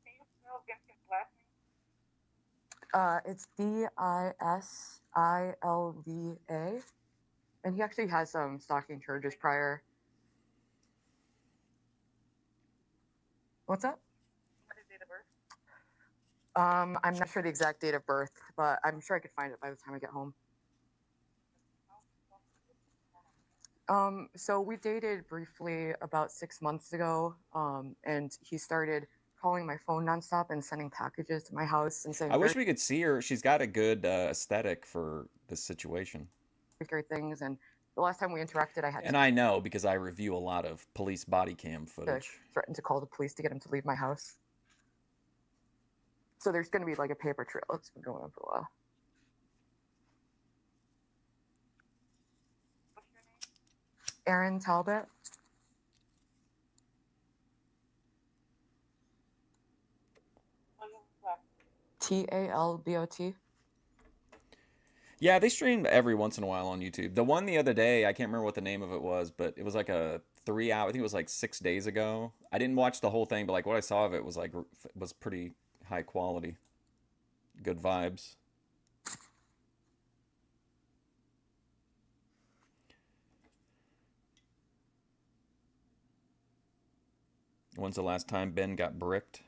Can you spell Vincent's last name?
It's Disilva, and he actually has some stalking charges prior. What's up?
What is date of birth?
I'm not sure the exact date of birth, but I'm sure I could find it by the time I get home. So we dated briefly about 6 months ago, and he started calling my phone nonstop and sending packages to my house and saying
I wish
very
we could see her. She's got a good aesthetic for this situation.
scary things. And the last time we interacted, I had
And I know because I review a lot of police body cam
to
footage.
threaten to call the police to get him to leave my house. So there's going to be like a paper trail. It's been going on for a while.
What's your name?
Aaron Talbot.
What is his last
Talbot.
Yeah, they stream every once in a while on YouTube. The one the other day, I can't remember what the name of it was, but it was like a 3 hour. I think it was like 6 days ago. I didn't watch the whole thing, but like what I saw of it was like was pretty high quality, good vibes. When's the last time Ben got bricked?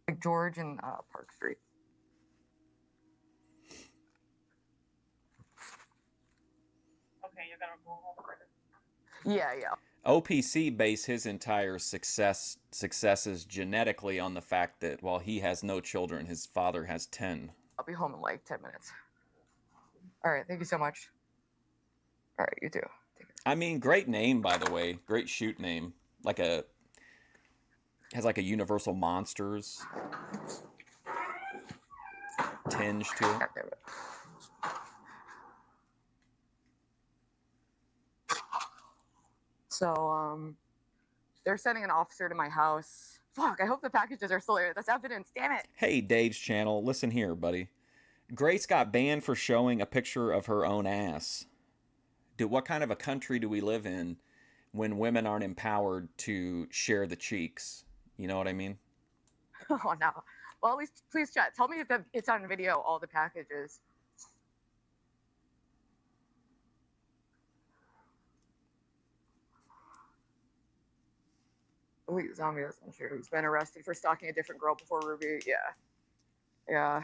Like George and Park Street.
Okay, you're gonna go home for this.
Yeah.
OPC base his entire successes genetically on the fact that while he has no children, his father has 10.
I'll be home in like 10 minutes. All right. Thank you so much. All right. You too.
I mean, great name by the way. Great shoot name. Like a Has like a Universal Monsters tinge to it.
God damn it. So, they're sending an officer to my house. Fuck, I hope the packages are still there. That's evidence, damn it.
Hey, Dave's channel, listen here, buddy. Grace got banned for showing a picture of her own ass. Dude, what kind of a country do we live in when women aren't empowered to share the cheeks? You know what I mean?
Oh, no. Well, at least, please chat. Tell me if it's on video, all the packages. Elite zombie, that's not true. He's been arrested for stalking a different girl before Ruby. Yeah. Yeah.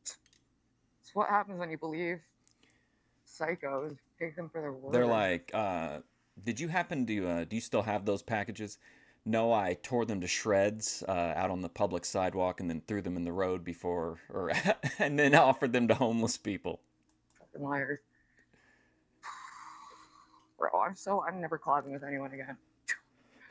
It's what happens when you believe psychos. Take them for their word.
They're like, did you happen to, do you still have those packages? No, I tore them to shreds out on the public sidewalk and then threw them in the road before, or and then offered them to homeless people.
Fucking liars. Bro, I'm never collabing with anyone again.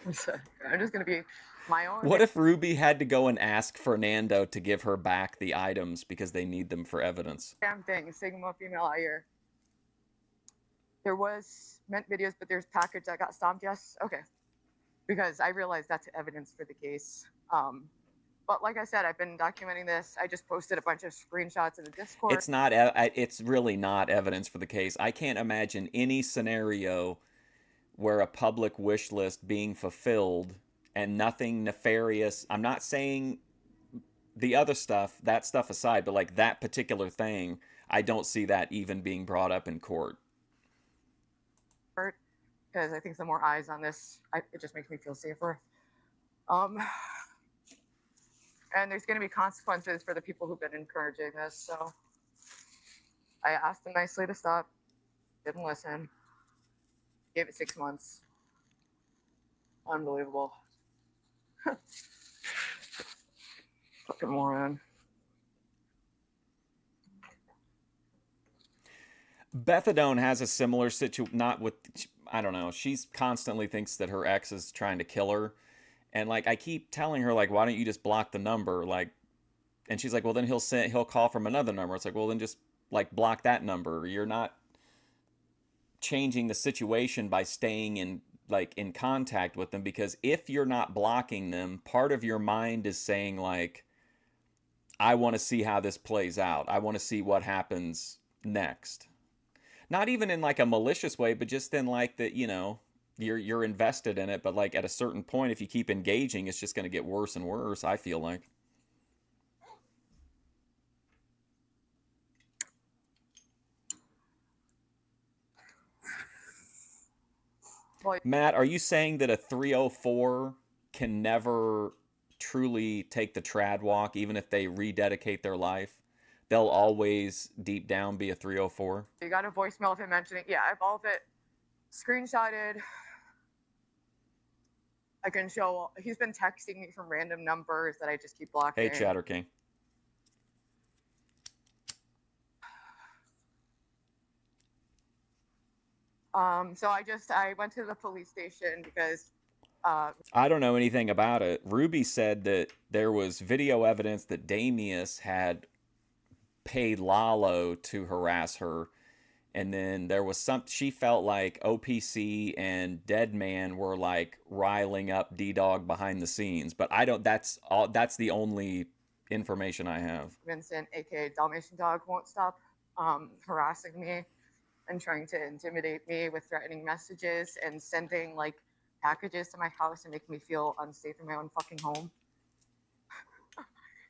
I'm just gonna be my own.
What if Ruby had to go and ask Fernando to give her back the items because they need them for evidence?
Damn thing, Sigma female out here. There was meant videos, but there's package that got stomped. Yes, okay, because I realized that's evidence for the case. But like I said, I've been documenting this. I just posted a bunch of screenshots in the Discord.
It's not. It's really not evidence for the case. I can't imagine any scenario where a public wish list being fulfilled and nothing nefarious. I'm not saying the other stuff, that stuff aside, but like that particular thing, I don't see that even being brought up in court.
Because I think the more eyes on this, it just makes me feel safer. And there's going to be consequences for the people who've been encouraging this. So I asked them nicely to stop. Didn't listen. Gave it 6 months. Unbelievable. Fucking moron.
Bethadone has a similar situation, not with, I don't know, she's constantly thinks that her ex is trying to kill her. And like, I keep telling her, like, why don't you just block the number? Like, and she's like, well, then he'll call from another number. It's like, well, then just like block that number. You're not changing the situation by staying in contact with them, because if you're not blocking them, part of your mind is saying like, I want to see how this plays out. I want to see what happens next. Not even in like a malicious way, but just in like that, you know, you're invested in it, but like at a certain point, if you keep engaging, it's just going to get worse and worse, I feel like. Matt, are you saying that a 304 can never truly take the trad walk, even if they rededicate their life? They'll always deep down be a 304?
You got a voicemail of him mentioning, yeah, I have all of it screenshotted. I can show, he's been texting me from random numbers that I just keep blocking.
Hey, Chatter King.
So I went to the police station because
I don't know anything about it. Ruby said that there was video evidence that Damius had paid Lalo to harass her, and then there was she felt like OPC and Deadman were like riling up D-Dog behind the scenes, but that's the only information I have.
Vincent, aka Dalmatian Dog, won't stop harassing me and trying to intimidate me with threatening messages and sending like packages to my house and making me feel unsafe in my own fucking home.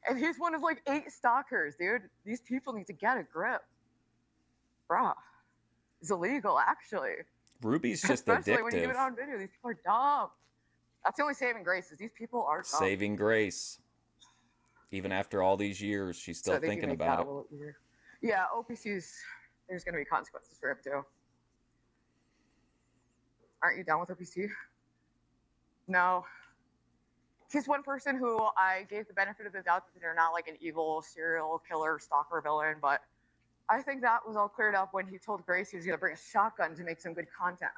And he's one of like 8 stalkers, dude. These people need to get a grip. Bruh. It's illegal, actually.
Ruby's just
Especially
addictive.
When you do it on video. These people are dumb. That's the only saving grace, is these people are dumb.
Saving grace. Even after all these years, she's still thinking about it.
Yeah, OPC's, there's going to be consequences for him, too. Aren't you down with OPC? No. He's one person who I gave the benefit of the doubt that they're not like an evil serial killer, stalker, villain, but I think that was all cleared up when he told Grace he was going to bring a shotgun to make some good content.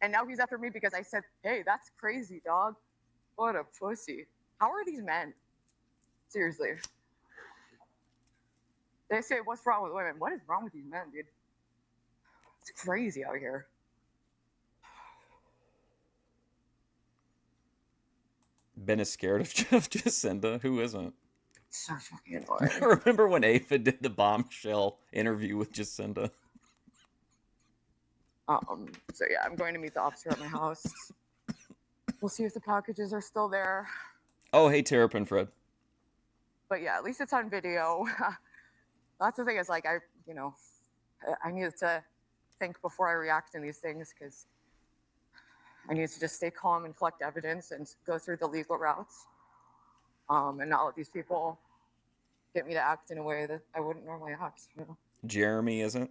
And now he's after me because I said, hey, that's crazy, dog. What a pussy. How are these men? Seriously. They say, what's wrong with women? What is wrong with these men, dude? It's crazy out here.
Ben is scared of Jacinda. Who isn't?
So fucking annoying.
Remember when Ava did the bombshell interview with Jacinda?
So yeah, I'm going to meet the officer at my house. We'll see if the packages are still there.
Oh, hey, Terrapin Fred.
But yeah, at least it's on video. That's the thing is, like, I needed to think before I react in these things because I need to just stay calm and collect evidence and go through the legal routes, and not let these people get me to act in a way that I wouldn't normally act.
Jeremy isn't.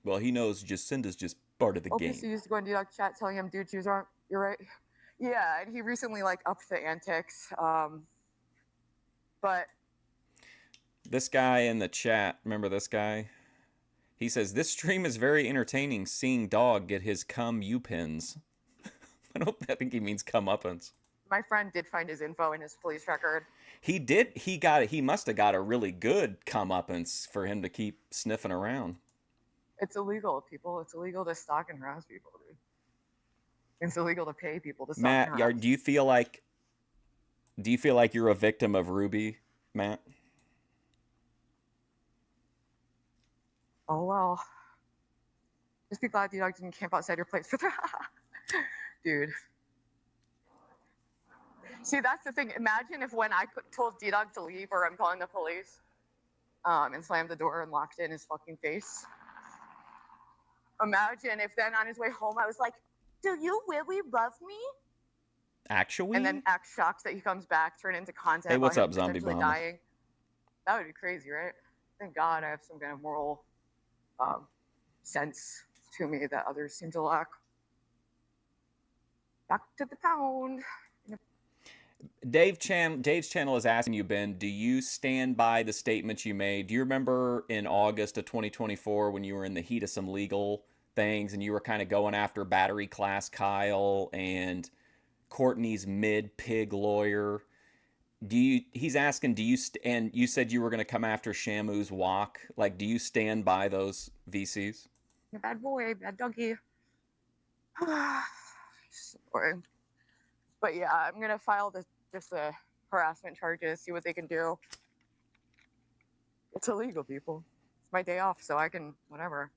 Well, he knows Jacinda's just part of the game.
OPC used to go into dog chat telling him, dude, shoes aren't, you're right. Yeah, and he recently, like, upped the antics. But
this guy in the chat, remember this guy? He says, this stream is very entertaining seeing Dog get his cum U-pins. I think he means comeuppance.
My friend did find his info in his police record.
He did. He must have got a really good comeuppance for him to keep sniffing around.
It's illegal, people. It's illegal to stalk and harass people, dude. It's illegal to pay people to stalk and harass.
Matt, do you feel like you're a victim of Ruby, Matt?
Oh, well. Just be glad D-Dog didn't camp outside your place for that. Dude. See, that's the thing. Imagine if when I told D-Dog to leave or I'm calling the police and slammed the door and locked it in his fucking face. Imagine if then on his way home I was like, do you really love me?
Actually?
And then act shocked that he comes back, turn into content.
Hey, what's
about
up,
him
Zombie
potentially
Bomber?
dying. That would be crazy, right? Thank God I have some kind of moral sense to me that others seem to lack. Back to the pound.
Dave's channel is asking you, Ben, do you stand by the statements you made? Do you remember in August of 2024 when you were in the heat of some legal things and you were kind of going after battery class Kyle and Courtney's mid-pig lawyer? He's asking, and you said you were going to come after Shamu's walk. Like, do you stand by those VCs?
Bad boy, bad doggy. So boring. But yeah, I'm gonna file the harassment charges, see what they can do. It's illegal, people. It's my day off, so I can whatever.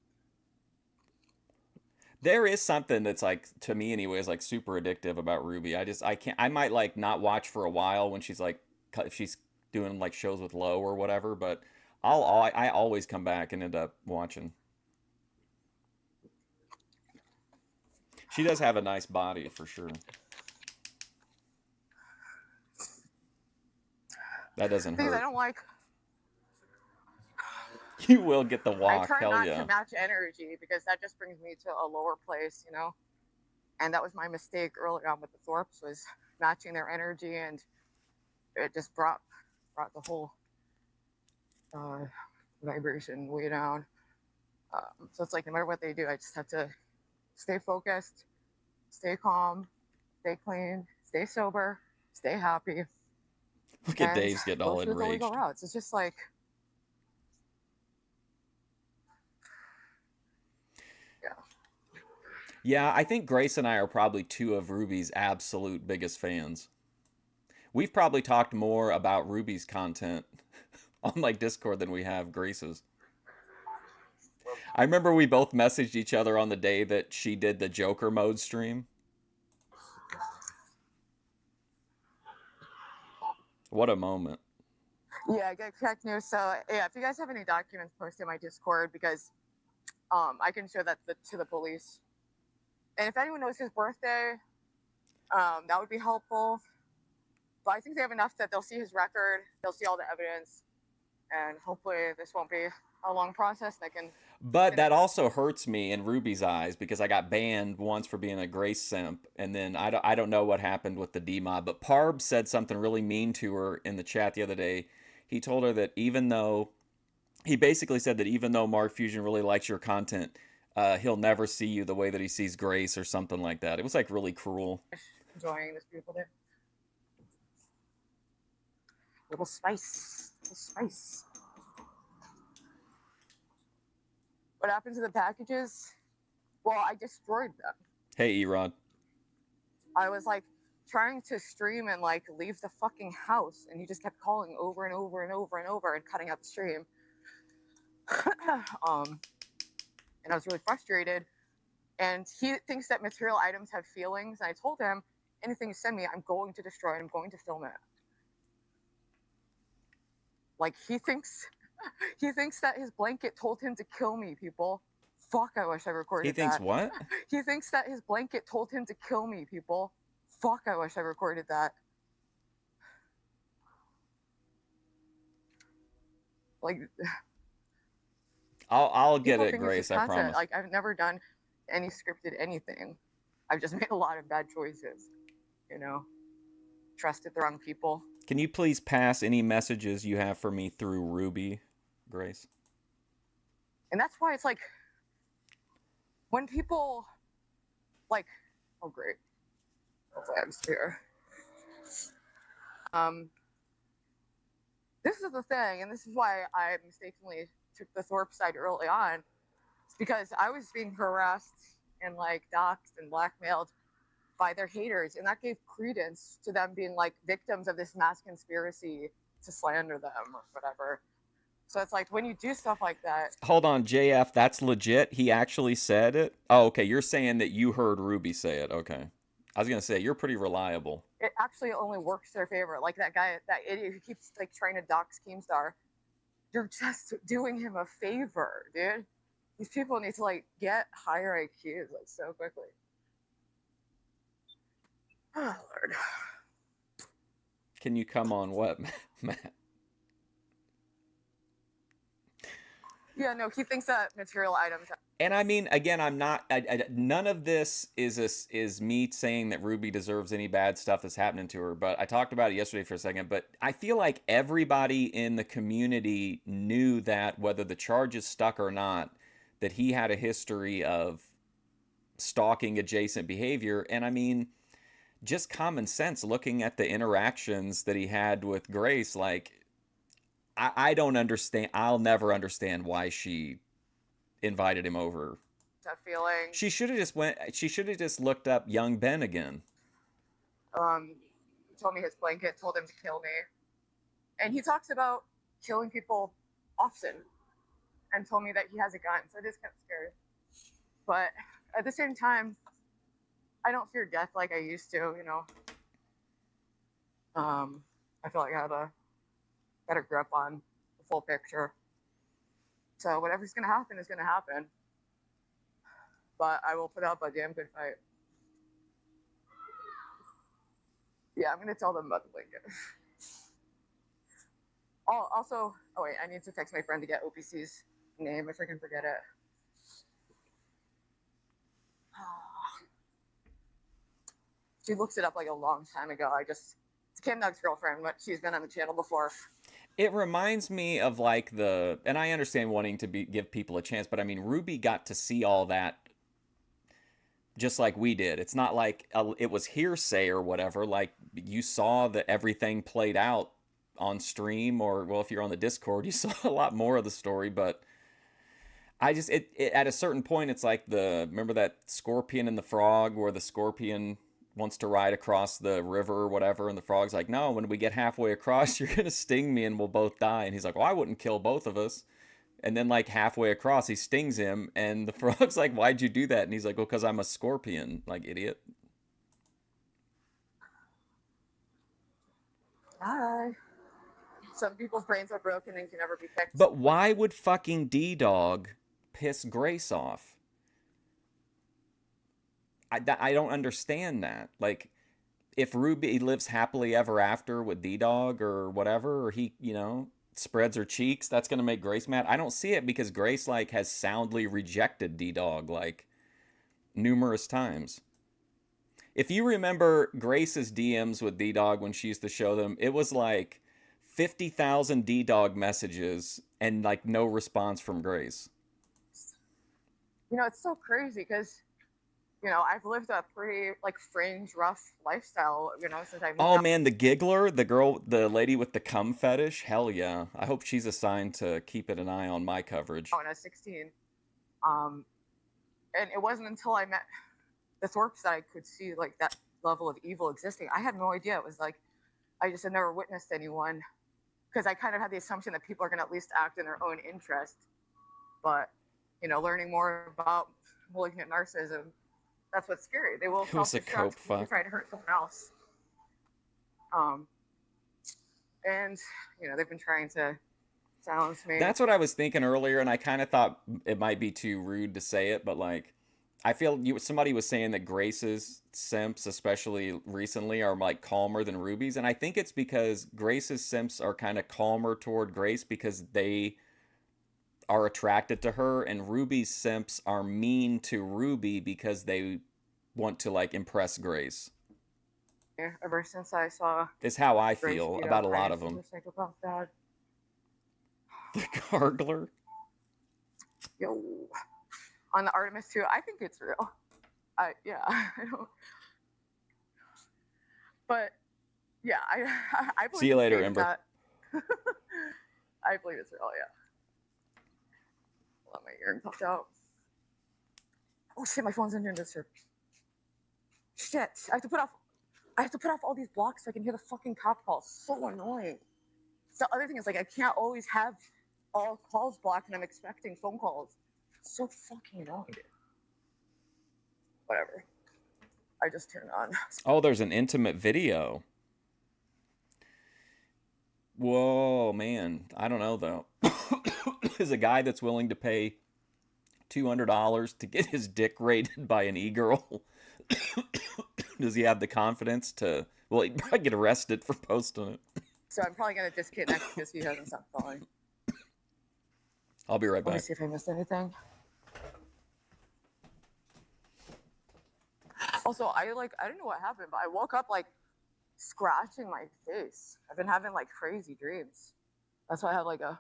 There is something that's like, to me anyways, like super addictive about Ruby. I might like not watch for a while when she's like, if she's doing like shows with Low or whatever, but I always come back and end up watching. She does have a nice body for sure. That doesn't
Things
hurt.
I don't like.
You will get the walk,
I try
hell
not
yeah.
to match energy because that just brings me to a lower place, you know. And that was my mistake early on with the Thorpes, was matching their energy, and it just brought the whole vibration way down. So it's like no matter what they do, I just have to stay focused, stay calm, stay clean, stay sober, stay happy.
Look at Dave's getting all
go through the
enraged.
legal routes. It's just like, yeah.
Yeah, I think Grace and I are probably two of Ruby's absolute biggest fans. We've probably talked more about Ruby's content on like Discord than we have Grace's. I remember we both messaged each other on the day that she did the Joker mode stream. What a moment.
Yeah, good correct news. So yeah, if you guys have any documents, post in my Discord because I can show that to the police. And if anyone knows his birthday, that would be helpful. But I think they have enough that they'll see his record, they'll see all the evidence, and hopefully this won't be a long process. They can.
But that also hurts me in Ruby's eyes because I got banned once for being a Grace simp, and then I don't know what happened with the DMOD, but Parb said something really mean to her in the chat the other day. He told her that he basically said that even though Mark Fusion really likes your content, he'll never see you the way that he sees Grace or something like that. It was like really cruel.
Enjoying this beautiful day. Little spice. Little spice. What happened to the packages? Well, I destroyed them.
Hey, Erod.
I was like trying to stream and like leave the fucking house, and he just kept calling over and over and over and over and cutting out the stream. And I was really frustrated. And he thinks that material items have feelings. And I told him, anything you send me, I'm going to destroy and I'm going to film it. Like he thinks that his blanket told him to kill me, people. Fuck, I wish I recorded that.
He thinks what?
He thinks that his blanket told him to kill me, people. Fuck, I wish I recorded that. Like,
I'll get
people
it,
think it's
Grace,
just
I
content.
promise.
Like, I've never done any scripted anything. I've just made a lot of bad choices, you know? Trusted the wrong people.
Can you please pass any messages you have for me through Ruby, Grace?
And that's why it's like, when people, like, oh great, hopefully I'm here. This is the thing, and this is why I mistakenly took the Thorpe side early on. It's because I was being harassed and like doxxed and blackmailed by their haters, and that gave credence to them being like victims of this mass conspiracy to slander them or whatever. So it's like when you do stuff like that.
Hold on, JF, that's legit? He actually said it? Oh, okay, you're saying that you heard Ruby say it. Okay. I was going to say, you're pretty reliable.
It actually only works their favor. Like that guy, that idiot who keeps like trying to dox Keemstar. You're just doing him a favor, dude. These people need to like get higher IQs like so quickly. Oh, Lord.
Can you come on what, Matt?
Yeah, no, he thinks that material items.
And I mean, again, I'm not. None of this is me saying that Ruby deserves any bad stuff that's happening to her. But I talked about it yesterday for a second. But I feel like everybody in the community knew that whether the charges stuck or not, that he had a history of stalking adjacent behavior. And I mean, just common sense, looking at the interactions that he had with Grace, like I don't understand. I'll never understand why she invited him over.
That feeling.
She should have just went. She should have just looked up young Ben again.
Told me his blanket told him to kill me, and he talks about killing people often, and told me that he has a gun. So it is kind of scary, but at the same time, I don't fear death like I used to. You know. I feel like I have a better grip on the full picture. So whatever's going to happen is going to happen. But I will put up a damn good fight. Yeah, I'm going to tell them about the blanket. Oh, also, oh wait, I need to text my friend to get OPC's name if I can forget it. She looked it up like a long time ago. It's Cam Nug's girlfriend, but she's been on the channel before.
It reminds me of like and I understand wanting to give people a chance, but I mean, Ruby got to see all that just like we did. It's not like it was hearsay or whatever. Like you saw that everything played out on stream, or well, if you're on the Discord, you saw a lot more of the story. But I just, at a certain point, it's like remember that Scorpion and the Frog, where the Scorpion wants to ride across the river or whatever, and the Frog's like, no, when we get halfway across, you're gonna sting me and we'll both die. And he's like, well, I wouldn't kill both of us. And then like halfway across, he stings him, and the Frog's like, why'd you do that? And he's like, well, because I'm a scorpion, like idiot.
Hi. Some people's brains are broken and can never be fixed.
But why would fucking D-Dog piss Grace off? I don't understand that. Like, if Ruby lives happily ever after with D-Dog or whatever, or he, spreads her cheeks, that's going to make Grace mad. I don't see it, because Grace, like, has soundly rejected D-Dog, like, numerous times. If you remember Grace's DMs with D-Dog when she used to show them, it was like 50,000 D-Dog messages and, like, no response from Grace.
It's so crazy, because... I've lived a pretty like strange, rough lifestyle, since I moved
Oh
out.
man, the giggler, the lady with the cum fetish. Hell yeah! I hope she's assigned to keep an eye on my coverage.
When I was 16. And it wasn't until I met the Thorpes that I could see like that level of evil existing. I had no idea. It was like I just had never witnessed anyone, because I kind of had the assumption that people are going to at least act in their own interest. But learning more about malignant narcissism, that's what's scary. They will
It was a cope
self-destruct to
fuck.
try to hurt someone else. And they've been trying to silence me.
That's what I was thinking earlier, and I kind of thought it might be too rude to say it, but like, I feel somebody was saying that Grace's simps, especially recently, are like calmer than Ruby's, and I think it's because Grace's simps are kind of calmer toward Grace because they are attracted to her, and Ruby's simps are mean to Ruby because they want to like impress Grace.
Ever since I saw
Is how I
Grace
feel
beat
about
up
a lot
my
of them.
super psychopath dad.
The gargler.
Yo, on the Artemis too. I think it's real. I don't. But yeah, I believe
See you
in
later,
stating
Ember.
that. I believe it's real. Yeah. Let my earring popped out. Oh shit! My phone's under this. Shit! I have to put off all these blocks so I can hear the fucking cop calls. So annoying. The other thing is like I can't always have all calls blocked and I'm expecting phone calls. So fucking annoying. Whatever. I just turned on.
Oh, there's an intimate video. Whoa, man. I don't know, though. There's a guy that's willing to pay $200 to get his dick raided by an e-girl. Does he have the confidence to... Well, he'd probably get arrested for posting it.
So I'm probably going to disconnect because he hasn't stopped calling.
I'll be right
Let me
back.
see if I missed anything. Also, I don't know what happened, but I woke up like scratching my face. I've been having like crazy dreams. That's why I have like a...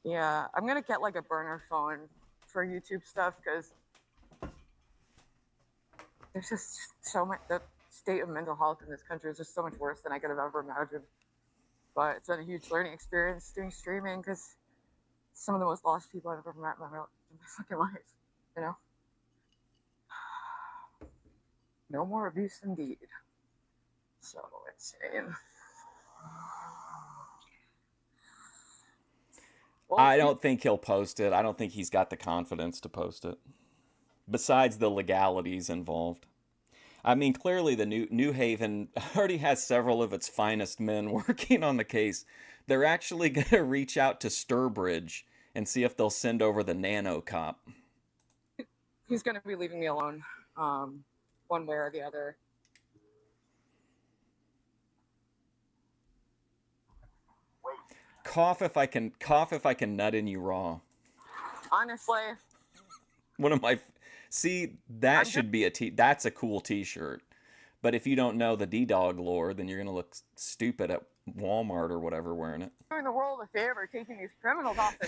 Yeah, I'm going to get like a burner phone for YouTube stuff because there's just so much... The state of mental health in this country is just so much worse than I could have ever imagined. But it's been a huge learning experience doing streaming because some of the most lost people I've ever met in my fucking life, No more abuse indeed. So insane. Well,
I don't think he'll post it. I don't think he's got the confidence to post it. Besides the legalities involved. I mean, clearly the New Haven already has several of its finest men working on the case. They're actually going to reach out to Sturbridge and see if they'll send over the nano cop.
He's going to be leaving me alone, one way or the other.
Cough if I can nut in you raw.
Honestly,
One of my... See, that should be that's a cool t-shirt. But if you don't know the D-Dog lore, then you're going to look stupid at Walmart or whatever wearing it.
doing the world a favor, taking these criminals off the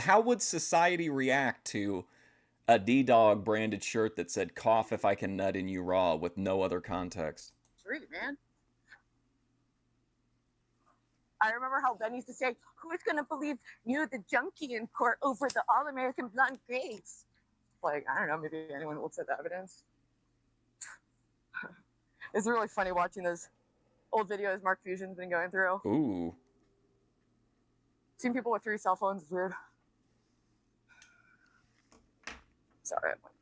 How would society react to a D-Dog branded shirt that said "Cough if I can nut in you raw" with no other context?
street, man. I remember how Ben used to say, "Who's gonna believe you, the junkie, in court over the all-American blonde Grace?" Like, I don't know, maybe anyone looks at the evidence. It's really funny watching those old videos Mark Fusion's been going through.
Ooh.
Seeing people with 3 cell phones is weird. Sorry, I'm like,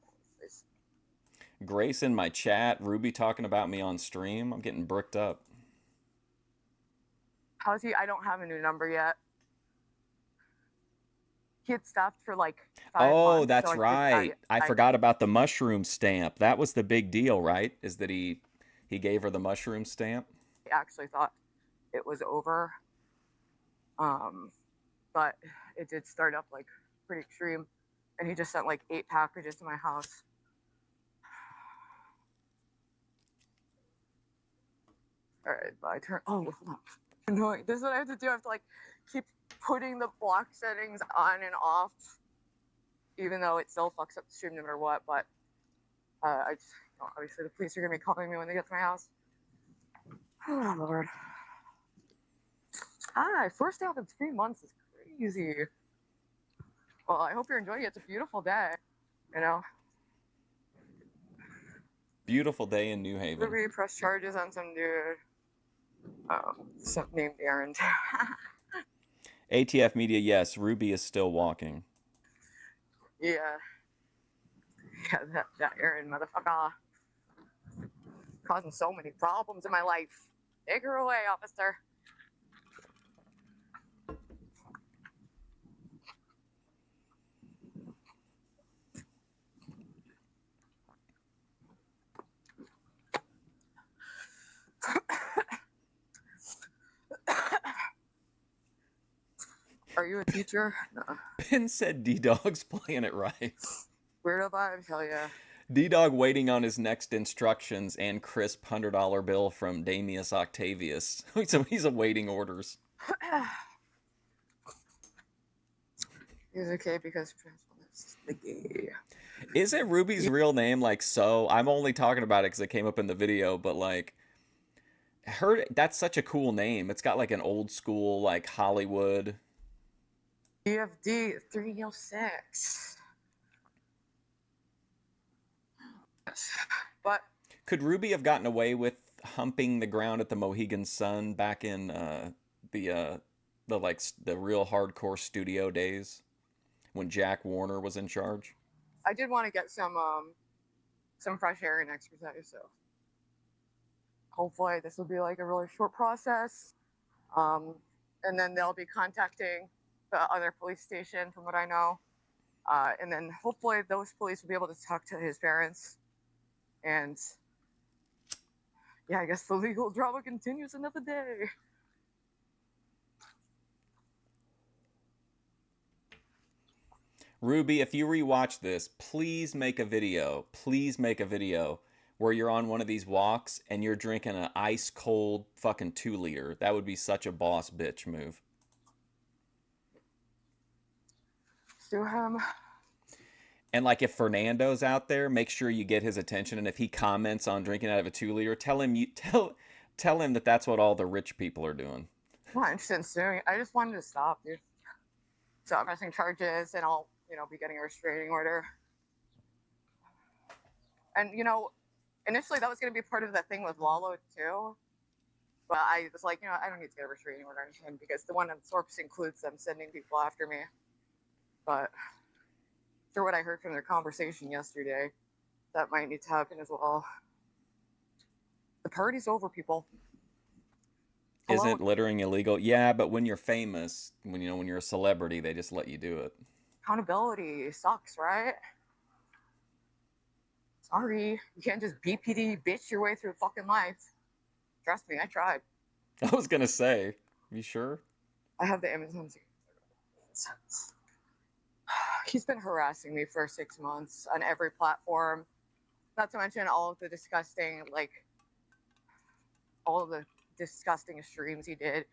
Grace in my chat, Ruby talking about me on stream. I'm getting bricked up.
how's he? I don't have a new number yet. He had stopped for like 5 months.
Oh, that's
so
right. I forgot about the mushroom stamp. That was the big deal, right? Is that he gave her the mushroom stamp?
I actually thought it was over. But it did start up like pretty extreme. And he just sent like 8 packages to my house. All right, bye. Oh, hold on. annoying. This is what I have to do. I have to like keep putting the block settings on and off, even though it still fucks up the stream no matter what. But I just, obviously the police are gonna be calling me when they get to my house. Oh Lord. Hi, first out in 3 months is crazy. Well, I hope you're enjoying it. It's a beautiful day, you know.
Beautiful day in New Haven.
Ruby pressed charges on some dude named Aaron.
ATF Media, yes, Ruby is still walking.
Yeah, that Aaron motherfucker causing so many problems in my life. Take her away, officer. Are you a teacher? No.
Ben said D-Dog's playing it right.
Weirdo vibes, hell yeah.
D-Dog waiting on his next instructions and crisp $100 bill from Damius Octavius. So he's awaiting orders.
He's okay because is the gay.
Isn't Ruby's real name like so? I'm only talking about it because it came up in the video, but like, that's such a cool name. It's got like an old school, like Hollywood.
EFD 306. But
could Ruby have gotten away with humping the ground at the Mohegan Sun back in the real hardcore studio days when Jack Warner was in charge?
I did want to get some fresh air and exercise, so hopefully this will be like a really short process. And then they'll be contacting the other police station, from what I know. And then hopefully those police will be able to talk to his parents. And yeah, I guess the legal drama continues another day.
Ruby, if you rewatch this, please make a video. Please make a video where you're on one of these walks and you're drinking an ice cold fucking 2-liter. That would be such a boss bitch move.
Sue him.
And like if Fernando's out there, make sure you get his attention. And if he comments on drinking out of a 2-liter, tell him that that's what all the rich people are doing.
I'm not interested in suing. I just wanted to stop, dude. So I'm pressing charges, and I'll be getting a restraining order. And initially that was going to be part of the thing with Lalo too. But I was like, I don't need to get a restraining order or anything because the one on Sorps includes them sending people after me. But through what I heard from their conversation yesterday, that might need to happen as well. The party's over, people. Hello?
Isn't littering illegal? Yeah, but when you're famous, when you're a celebrity, they just let you do it.
Accountability sucks, right? Sorry, you can't just BPD bitch your way through fucking life. Trust me, I tried.
I was gonna say, you sure?
I have the Amazon. He's been harassing me for 6 months on every platform. Not to mention all of the disgusting streams he did.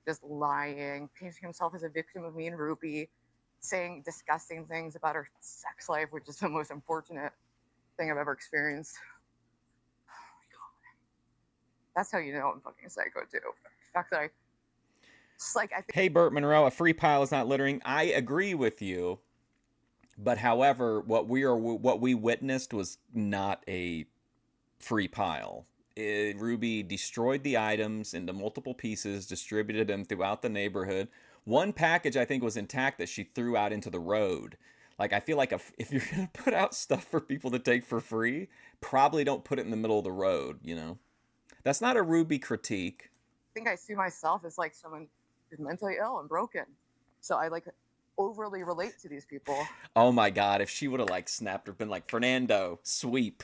Just lying, painting himself as a victim of me and Ruby, saying disgusting things about her sex life, which is the most unfortunate thing I've ever experienced. Oh my God. That's how you know I'm fucking a psycho too. The fact that
Hey, Burt Monroe, a free pile is not littering. I agree with you. But however, what we witnessed was not a free pile. Ruby destroyed the items into multiple pieces, distributed them throughout the neighborhood. One package, I think, was intact that she threw out into the road. Like, I feel like if you're going to put out stuff for people to take for free, probably don't put it in the middle of the road, That's not a Ruby critique.
I think I see myself as like someone who's mentally ill and broken. So I overly relate to these people.
Oh my God, if she would have snapped or been like, Fernando, sweep.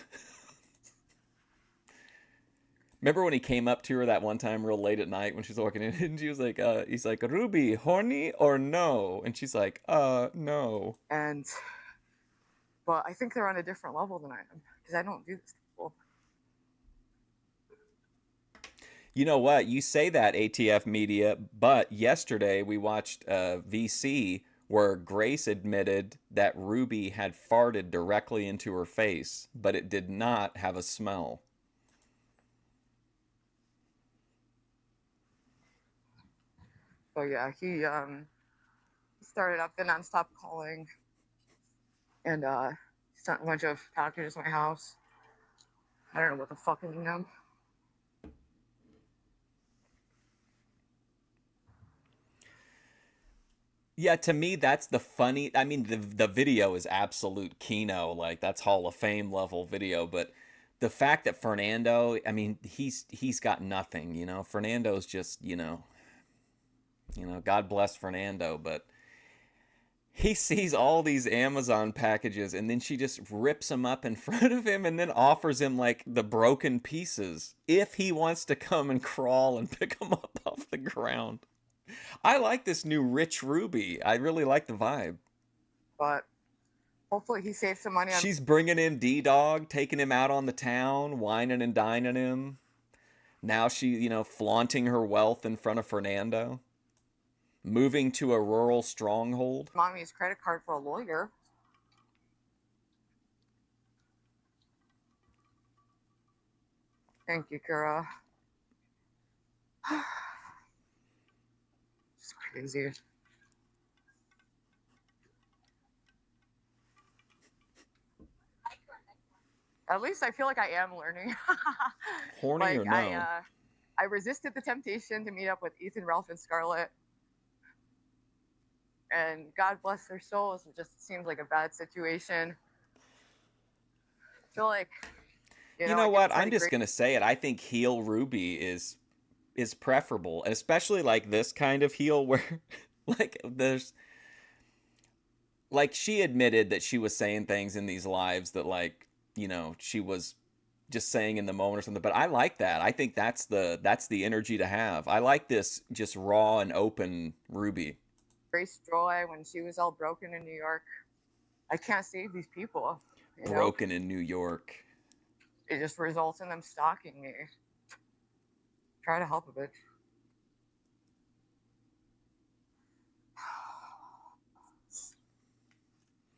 Remember when he came up to her that one time real late at night when she was walking in and she was like, he's like, Ruby, horny or no? And she's like, no.
But I think they're on a different level than I am because I don't do this to people.
You know what? You say that, ATF media, but yesterday we watched VC where Grace admitted that Ruby had farted directly into her face, but it did not have a smell.
So yeah, he started up the nonstop calling and sent a bunch of packages to my house. I don't know what the fuck is in them.
Yeah, to me that's the funny. I mean, the video is absolute Kino, like that's Hall of Fame level video. But the fact that Fernando, I mean, he's got nothing. You know, Fernando's just God bless Fernando, but he sees all these Amazon packages and then she just rips them up in front of him and then offers him like the broken pieces if he wants to come and crawl and pick them up off the ground. I like this new Rich Ruby. I really like the vibe.
But hopefully he saves some money on.
She's bringing in D-Dog, taking him out on the town, whining and dining him. Now she, flaunting her wealth in front of Fernando. Moving to a rural stronghold.
Mommy's credit card for a lawyer. Thank you, Kira. It's crazy. At least I feel like I am learning.
Horny
like
or no?
I resisted the temptation to meet up with Ethan, Ralph, and Scarlett. And God bless their souls. It just seems like a bad situation. I feel like
you know what? I'm just gonna say it. I think heel Ruby is preferable, especially like this kind of heel where, like, she admitted that she was saying things in these lives that, like, she was just saying in the moment or something. But I like that. I think that's the energy to have. I like this just raw and open Ruby.
Grace Joy when she was all broken in New York. I can't save these people.
Broken in New York.
It just results in them stalking me. Try to help a bit.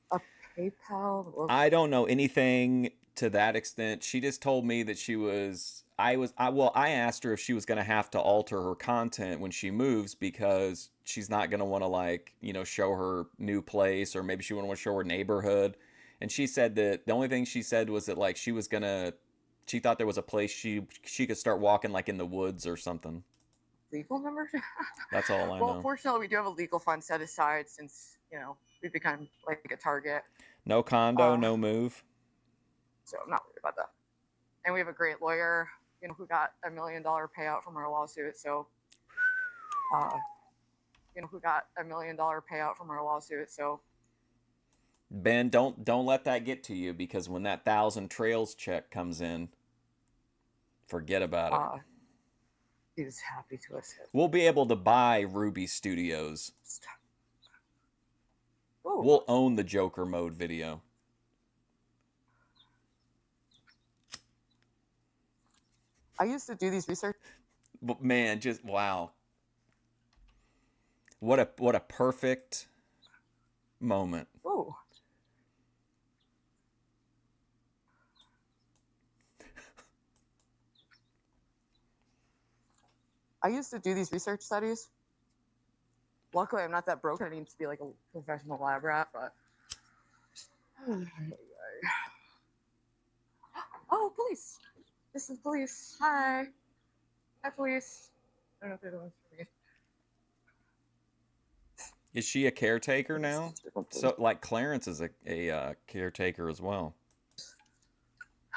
A PayPal.
I don't know anything to that extent. She just told me that she was. I asked her if she was going to have to alter her content when she moves because she's not going to want to show her new place, or maybe she wouldn't want to show her neighborhood. And she said that the only thing she said was that she thought there was a place she could start walking like in the woods or something.
Legal membership?
That's all I know.
Well, fortunately, we do have a legal fund set aside since, we've become like a target.
No condo, no move.
So I'm not worried about that. And we have a great lawyer, who got $1 million payout from our lawsuit. So,
Ben, don't let that get to you, because when that 1,000 trails check comes in, forget about it.
He's happy to assist.
We'll be able to buy Ruby Studios.
Ooh.
We'll own the Joker mode video.
I used to do these research.
But man, just wow. What a perfect moment.
Ooh. I used to do these research studies. Luckily, I'm not that broke. I need to be like a professional lab rat, but. Oh, police! This is police. Hi. Hi, police. I don't know if they're the ones for me.
Is she a caretaker now? So, like, Clarence is a caretaker as well.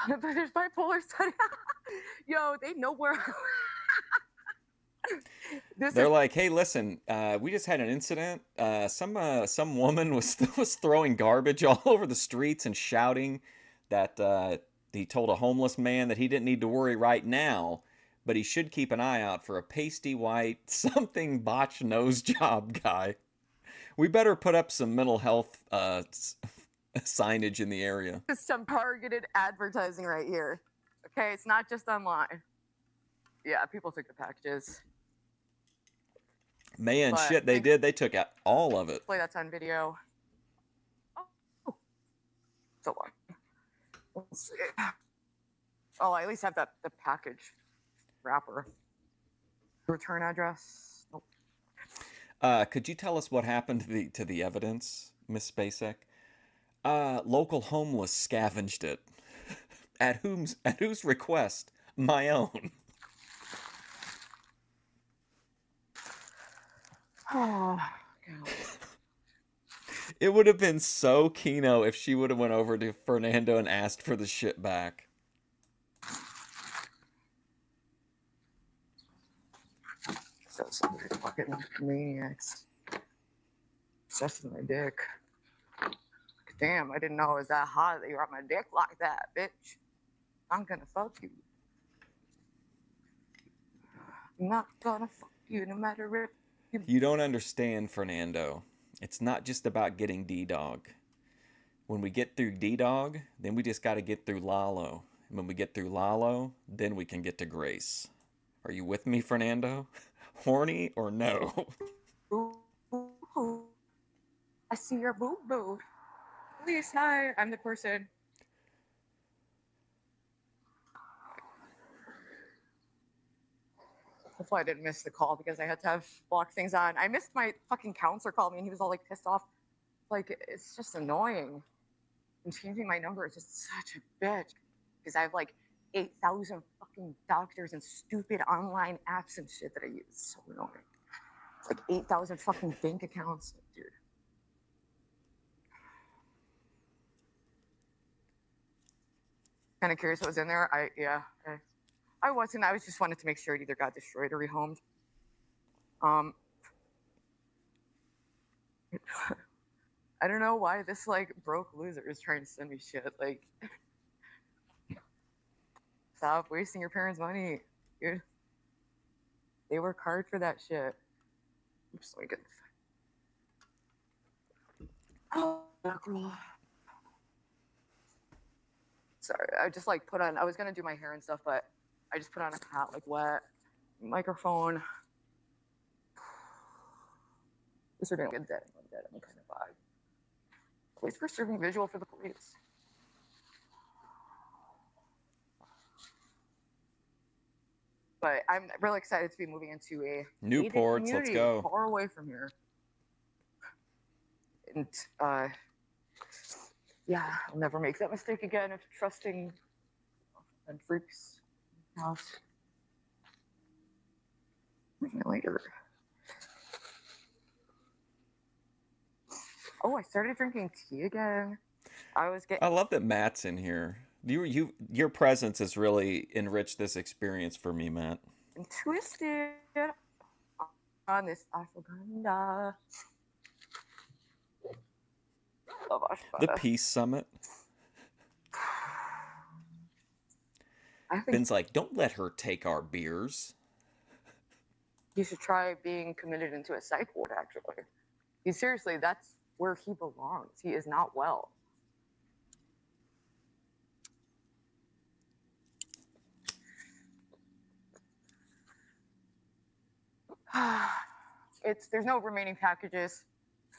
But there's bipolar study. Yo, they know where.
They're like, hey, listen, we just had an incident. Some woman was throwing garbage all over the streets and shouting that he told a homeless man that he didn't need to worry right now, but he should keep an eye out for a pasty white something botched nose job guy. We better put up some mental health signage in the area.
Some targeted advertising right here. Okay, it's not just online. Yeah, people took the packages.
Man,
But
shit, they did. They took out all of it.
play that's on video. Oh, so long. Let's see. Oh, I at least have the package wrapper. Return address. Nope.
Could you tell us what happened to the evidence, Miss Spacek? Local homeless scavenged it. At whose request? My own.
Oh, God.
It would have been so Kino if she would have went over to Fernando and asked for the shit back.
So some fucking maniacs. Obsessed with my dick. Damn, I didn't know it was that hot that you were on my dick like that, bitch. I'm gonna fuck you. I'm not gonna fuck you no matter if
You don't understand, Fernando. It's not just about getting D-Dog. When we get through D-Dog, then we just got to get through Lalo. And when we get through Lalo, then we can get to Grace. Are you with me, Fernando? Horny or no?
Boo, boo, boo. I see your boo boo. Please, hi. I'm the person. Hopefully I didn't miss the call because I had to have blocked things on. I missed my fucking counselor called me and he was all like pissed off. Like, it's just annoying. And changing my number is just such a bitch. Because I have like 8,000 fucking doctors and stupid online apps and shit that I use. It's so annoying. It's like 8,000 fucking bank accounts, dude. Kind of curious what was in there. I wasn't. I was just wanted to make sure it either got destroyed or rehomed. I don't know why this like broke loser is trying to send me shit. Like, stop wasting your parents' money, dude. They work hard for that shit. Oops, let me get. Oh, girl. Sorry, I just like put on. I was gonna do my hair and stuff, but I just put on a hat like wet. Microphone. This are gonna get dead. I'm dead. I'm kind of vibe. Police preserving visual for the police. But I'm really excited to be moving into a
Newports,
gated
let's
community
go.
far away from here. And yeah, I'll never make that mistake again of trusting and freaks house. Later. Oh, I started drinking tea again. I
love that Matt's in here. Your presence has really enriched this experience for me, Matt.
Twisted on this ashwagandha. Love ashwagandha.
The Peace Summit. Ben's like, don't let her take our beers.
You should try being committed into a psych ward, actually. Seriously, that's where he belongs. He is not well. There's no remaining packages.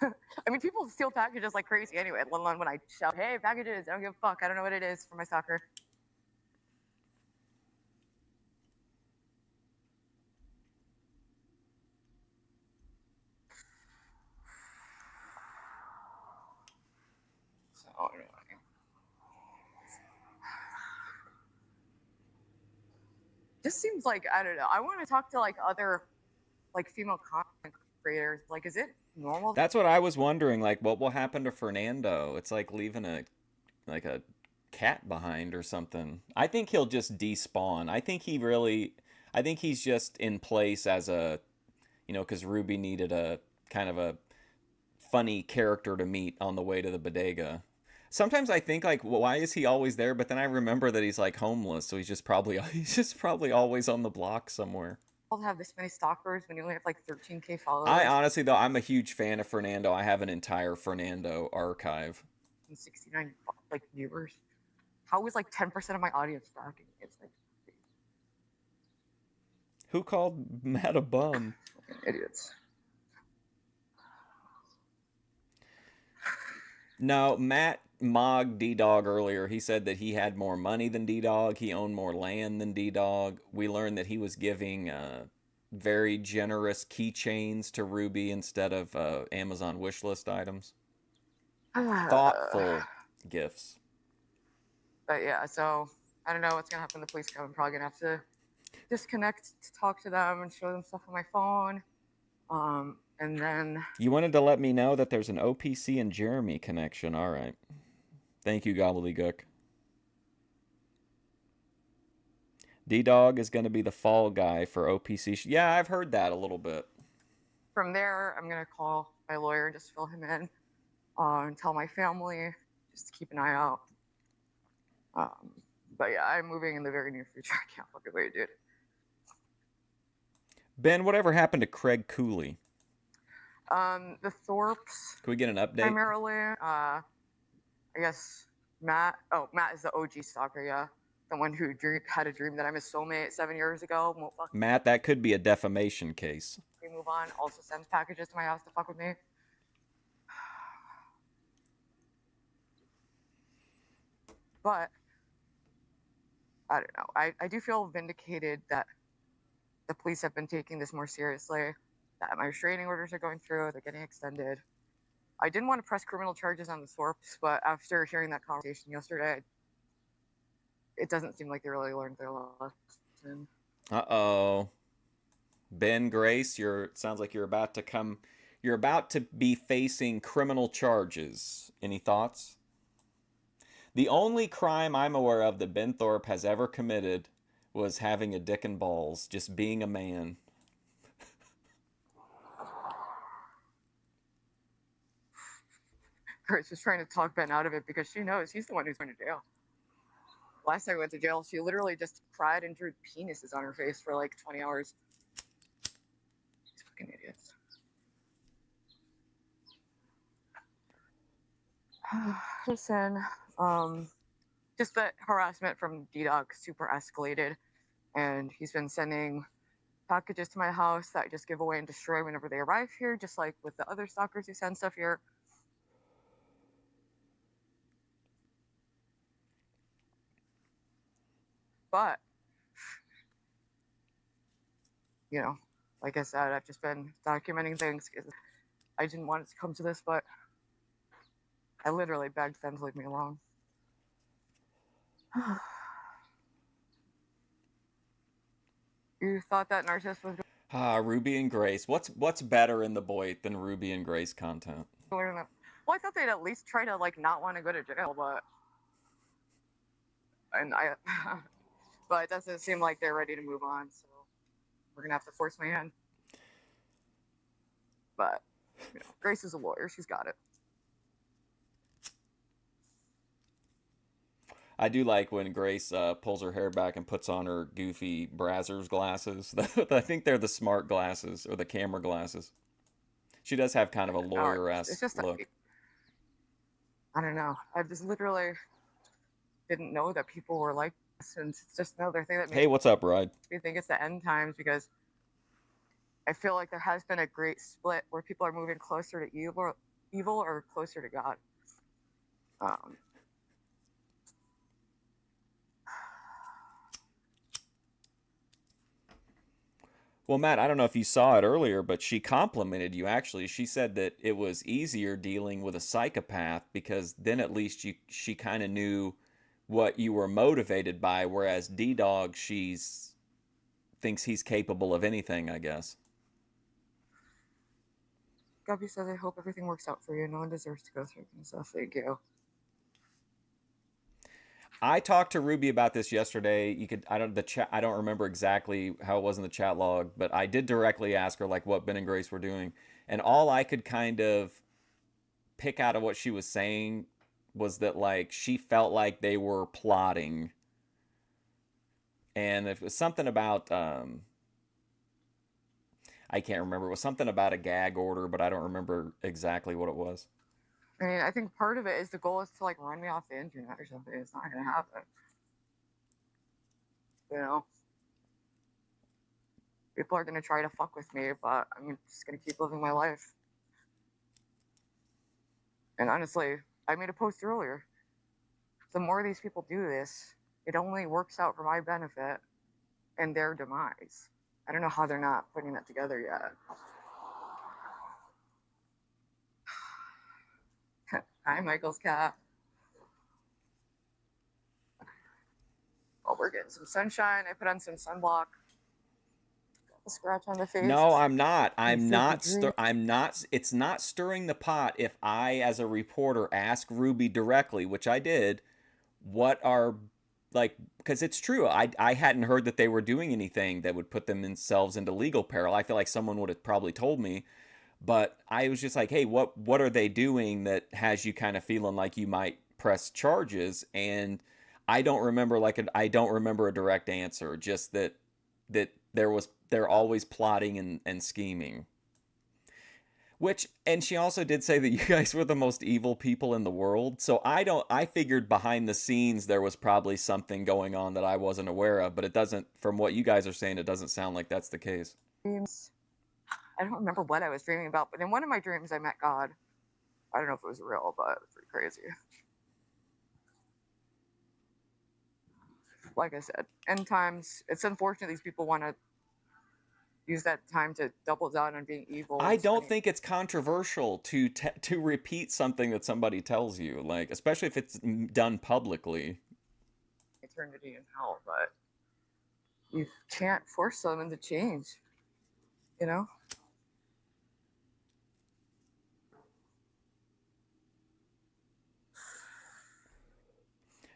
I mean, people steal packages like crazy anyway, let alone when I shout, hey, packages, I don't give a fuck. I don't know what it is for my soccer. So annoying. Just seems like, I don't know. I want to talk to like other like female content creators. Like, is it normal?
That's what I was wondering. Like, what will happen to Fernando? It's like leaving a cat behind or something. I think he'll just despawn. I think he's just in place as a, because Ruby needed a kind of a funny character to meet on the way to the bodega. Sometimes I think like, well, why is he always there? But then I remember that he's like homeless, so he's just probably always on the block somewhere.
Have this many stalkers when you only have like 13K followers.
I honestly though, I'm a huge fan of Fernando. I have an entire Fernando archive.
And 69 like viewers. How is like 10% of my audience stalking? It's like
Who called Matt a bum?
Idiots.
No, Matt mogged D-Dog earlier. He said that he had more money than D-Dog. He owned more land than D-Dog. We learned that he was giving very generous keychains to Ruby instead of Amazon wishlist items. Thoughtful gifts.
But yeah, so I don't know what's gonna happen. The police come. I'm probably gonna have to disconnect to talk to them and show them stuff on my phone. And then
You wanted to let me know that there's an OPC and Jeremy connection. All right. Thank you, Gobbledygook. D-Dog is going to be the fall guy for OPC. Yeah, I've heard that a little bit.
from there, I'm gonna call my lawyer and just fill him in, and tell my family just to keep an eye out. But yeah, I'm moving in the very near future. I can't fucking wait, dude.
Ben, whatever happened to Craig Cooley?
The Thorpes
Can we get an update?
primarily. I guess Matt. Oh, Matt is the OG stalker. Yeah, the one who had a dream that I'm his soulmate 7 years ago. Won't fuck
Matt, that could be a defamation case.
me, move on. Also sends packages to my house to fuck with me. But I don't know. I do feel vindicated that the police have been taking this more seriously, that my restraining orders are going through, they're getting extended. I didn't want to press criminal charges on the Thorpes, but after hearing that conversation yesterday, it doesn't seem like they really learned their lesson.
Uh-oh. Ben Grace, sounds like you're about to be facing criminal charges. Any thoughts? The only crime I'm aware of that Ben Thorpe has ever committed was having a dick and balls, just being a man.
Grace was trying to talk Ben out of it because she knows he's the one who's going to jail. Last time I went to jail, she literally just cried and drew penises on her face for like 20 hours. These fucking idiots. Listen, just that harassment from D-Dog super escalated, and he's been sending packages to my house that I just give away and destroy whenever they arrive here, just like with the other stalkers who send stuff here. But, you know, like I said, I've just been documenting things because I didn't want it to come to this, but I literally begged them to leave me alone. You thought that Narcissus was
Ruby and Grace. What's better in the Boy than Ruby and Grace content?
going to learn that? Well, I thought they'd at least try to like not want to go to jail, but but it doesn't seem like they're ready to move on, so we're gonna have to force my hand. But you know, Grace is a lawyer; she's got it.
I do like when Grace pulls her hair back and puts on her goofy Brazzers glasses. I think they're the smart glasses or the camera glasses. She does have kind of a lawyer-esque look.
I don't know. I just literally didn't know that people were like this, and it's just another thing that makes
Hey, what's up, Ride?
me think it's the end times, because I feel like there has been a great split where people are moving closer to evil or closer to God.
Well, Matt, I don't know if you saw it earlier, but she complimented you, actually. She said that it was easier dealing with a psychopath because then at least she kind of knew what you were motivated by, whereas D-Dog, thinks he's capable of anything, I guess.
Gabby says, I hope everything works out for you. No one deserves to go through this. So thank you.
I talked to Ruby about this yesterday. I don't remember exactly how it was in the chat log, but I did directly ask her like what Ben and Grace were doing, and all I could kind of pick out of what she was saying was that like she felt like they were plotting, and it was something about I can't remember. It was something about a gag order, but I don't remember exactly what it was.
I mean, I think part of it is the goal is to like run me off the internet or something. It's not gonna happen. You know? People are gonna try to fuck with me, but I'm just gonna keep living my life. And honestly, I made a post earlier. The more these people do this, it only works out for my benefit and their demise. I don't know how they're not putting that together yet. Hi, Michael's cat. Oh, we're getting some sunshine. I put on some sunblock. Got a scratch on the face.
No, I'm not. It's not stirring the pot if I, as a reporter, ask Ruby directly, which I did, what are, like, because it's true. I hadn't heard that they were doing anything that would put themselves into legal peril. I feel like someone would have probably told me, but I was just like, hey, what are they doing that has you kind of feeling like you might press charges? And I don't remember I don't remember a direct answer, just that they're always plotting and scheming. And she also did say that you guys were the most evil people in the world. So I figured behind the scenes there was probably something going on that I wasn't aware of, but it doesn't, from what you guys are saying, it doesn't sound like that's the case.
I don't remember what I was dreaming about, but in one of my dreams I met God. I don't know if it was real, but it was pretty crazy. Like I said, end times, it's unfortunate these people want to use that time to double down on being evil.
I don't think it's controversial to repeat something that somebody tells you, like, especially if it's done publicly.
Eternity in hell, but you can't force them into change, you know?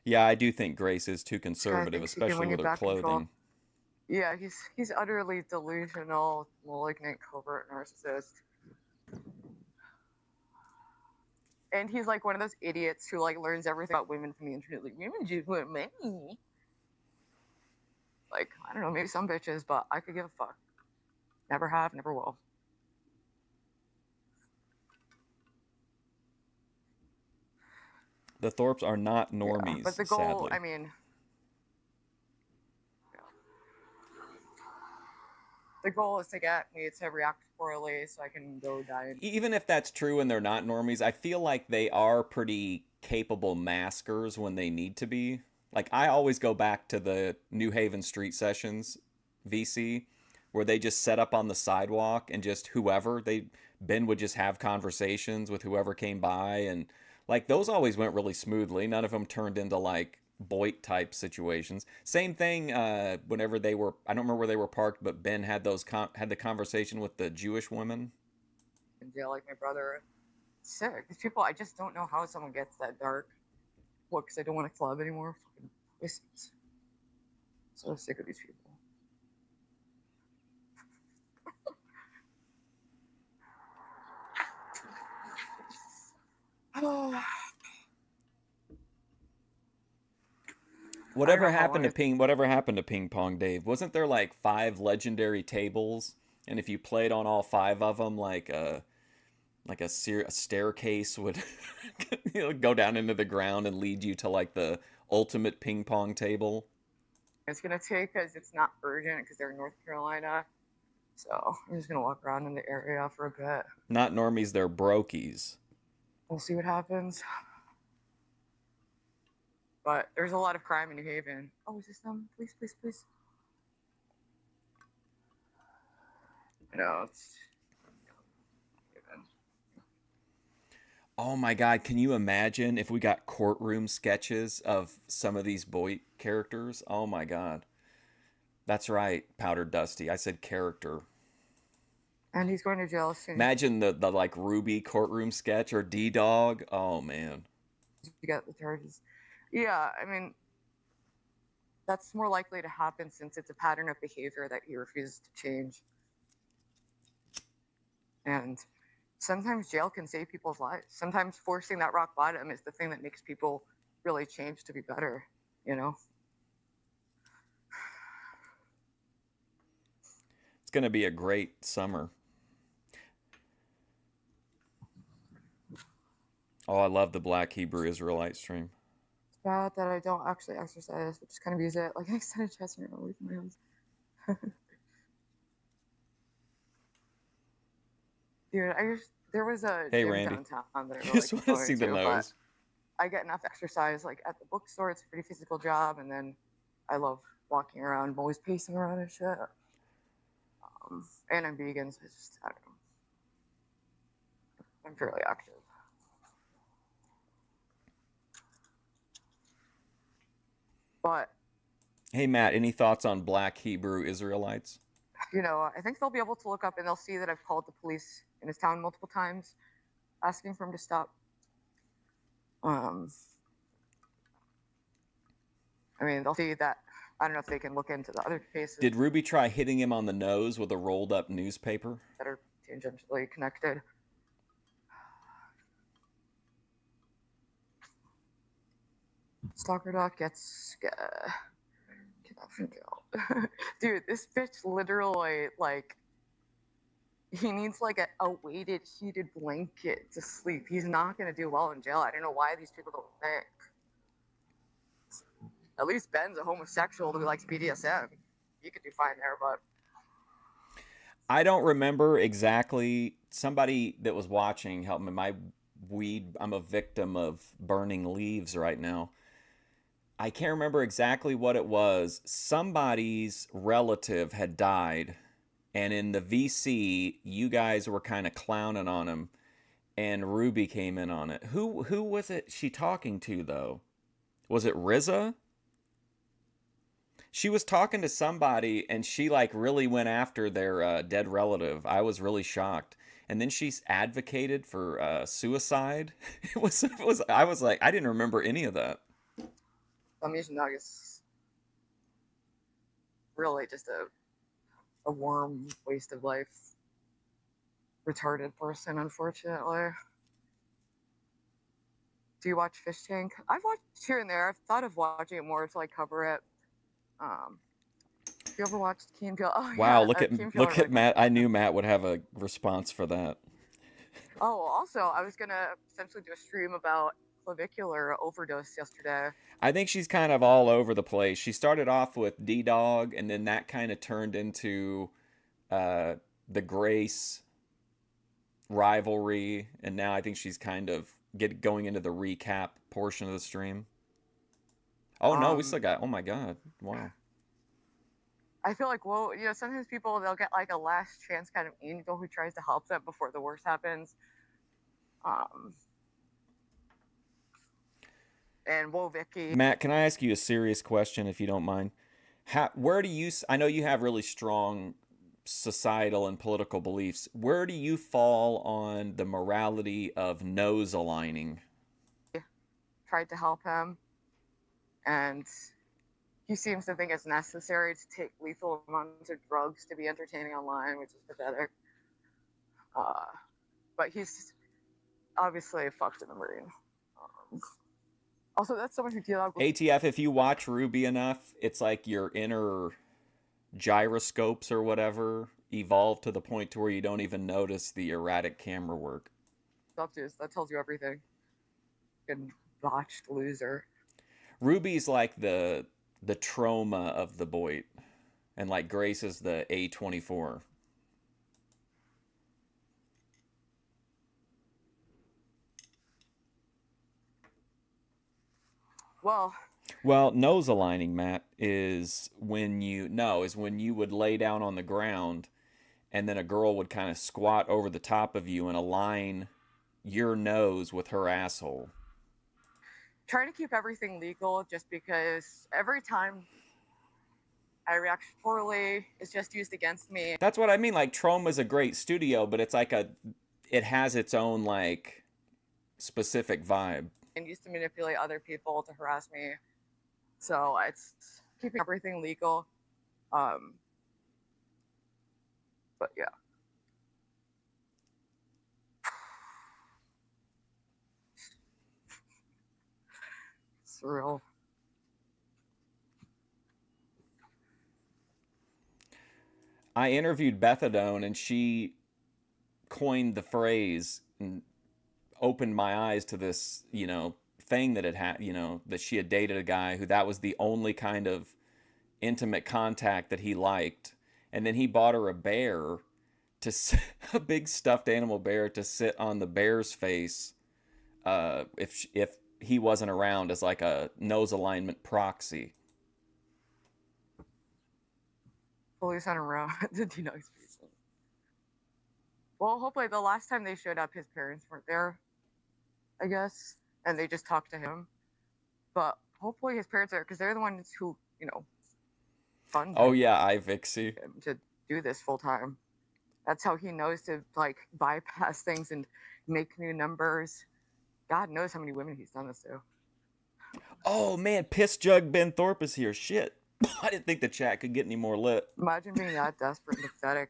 Yeah, I do think Grace is too conservative, especially with her clothing.
Yeah, he's utterly delusional, malignant, covert narcissist. And he's like one of those idiots who like learns everything about women from the internet. Like, women just want money. Like, I don't know, maybe some bitches, but I could give a fuck. Never have, never will.
The Thorpes are not normies,
but the goal,
sadly.
I mean, the goal is to get me to react poorly so I can go die.
Even if that's true and they're not normies, I feel like they are pretty capable maskers when they need to be. Like, I always go back to the New Haven Street Sessions VC, where they just set up on the sidewalk and just Ben would just have conversations with whoever came by, and like those always went really smoothly. None of them turned into like Boyd type situations. Same thing whenever I don't remember where they were parked, but Ben had the conversation with the Jewish woman.
In jail, like my brother. Sick. These people, I just don't know how someone gets that dark. What, because I don't want to club anymore? Fucking pussies. So sick of these people. Oh.
Whatever happened to ping pong, Dave? Wasn't there like 5 legendary tables, and if you played on all 5 of them, like a staircase would go down into the ground and lead you to like the ultimate ping pong table?
It's gonna take because it's not urgent because they're in North Carolina, so I'm just gonna walk around in the area for a bit.
Not normies, they're brokies.
We'll see what happens. But there's a lot of crime in New Haven. Oh, is this them? Please, please, please. It's...
Oh my God, can you imagine if we got courtroom sketches of some of these Boyd characters? Oh my God. That's right, Powdered Dusty. I said character.
And he's going to jail soon.
Imagine the like Ruby courtroom sketch or D-Dog. Oh man.
You got the charges. Yeah, I mean, that's more likely to happen since it's a pattern of behavior that he refuses to change. And sometimes jail can save people's lives. Sometimes forcing that rock bottom is the thing that makes people really change to be better, you know?
It's going to be a great summer. Oh, I love the Black Hebrew Israelite stream.
It's bad that I don't actually exercise, but just kind of use it like an extended chest and away from my house. Dude, there was a
Hey,
gym
Randy.
downtown that I really
Just
like
want to see
going
the
to, but
nose.
I get enough exercise like at the bookstore. It's a pretty physical job, and then I love walking around. I'm always pacing around and shit. And I'm vegan, so it's just I don't know. I'm fairly active. But
Hey, Matt, any thoughts on Black Hebrew Israelites?
I think they'll be able to look up and they'll see that I've called the police in his town multiple times, asking for him to stop. I mean, they'll see that. I don't know if they can look into the other cases
Did Ruby try hitting him on the nose with a rolled up newspaper?
that are tangentially connected. Stalker Doc gets killed. Dude, this bitch literally, like, he needs, like, a weighted, heated blanket to sleep. He's not going to do well in jail. I don't know why these people don't think. At least Ben's a homosexual who likes BDSM. He could do fine there, but...
I don't remember exactly. Somebody that was watching helped me. My weed, I'm a victim of burning leaves right now. I can't remember exactly what it was. Somebody's relative had died, and in the VC, you guys were kind of clowning on him, and Ruby came in on it. Who was it she talking to, though? Was it Riza? She was talking to somebody, and she, like, really went after their dead relative. I was really shocked. And then she's advocated for suicide. I was like, I didn't remember any of that.
Dalmatian Dog is really just a worm, waste of life, retarded person, unfortunately. Do you watch Fish Tank? I've watched here and there. I've thought of watching it more to, like, cover it. You ever watched Key and Peele? Oh,
Wow,
yeah,
look at Matt. I knew Matt would have a response for that.
Oh, also, I was gonna essentially do a stream about clavicular overdose yesterday.
I think she's kind of all over the place. She started off with D-Dog, and then that kind of turned into the Grace rivalry, and now I think she's kind of going into the recap portion of the stream. Oh no, we still got. Oh my god! Wow.
I feel like, well, sometimes people they'll get like a last chance kind of angel who tries to help them before the worst happens. And whoa, Vicky.
Matt, can I ask you a serious question, if you don't mind? Where do you? I know you have really strong societal and political beliefs. Where do you fall on the morality of nose aligning?
Tried to help him, and he seems to think it's necessary to take lethal amounts of drugs to be entertaining online, which is pathetic. But he's obviously fucked in the brain. Also, that's someone who deals with
ATF, if you watch Ruby enough, it's like your inner gyroscopes or whatever evolve to the point to where you don't even notice the erratic camera work.
substance. That tells you everything. Good botched loser.
Ruby's like the trauma of the Boyd, and like Grace is the A24. Well, nose aligning, Matt, is when you would lay down on the ground, and then a girl would kind of squat over the top of you and align your nose with her asshole.
Trying to keep everything legal just because every time I react poorly, it's just used against me.
That's what I mean. Like, Troma's a great studio, but it's like it has its own, like, specific vibe.
And used to manipulate other people to harass me. So it's keeping everything legal. But yeah. Surreal.
I interviewed Bethadone, and she coined the phrase and opened my eyes to this, thing that that she had dated a guy who that was the only kind of intimate contact that he liked. And then he bought her a bear a big stuffed animal bear to sit on the bear's face, if he wasn't around as like a nose alignment proxy.
Police on around the D-Dog's face. Well, hopefully the last time they showed up, his parents weren't there, I guess, and they just talked to him. But hopefully his parents are, because they're the ones who, fund
Oh yeah, Ivixie.
him to do this full time. That's how he knows to like bypass things and make new numbers. God knows how many women he's done this to.
Oh man, Piss Jug Ben Thorpe is here. Shit. I didn't think the chat could get any more lit.
Imagine being that desperate and pathetic.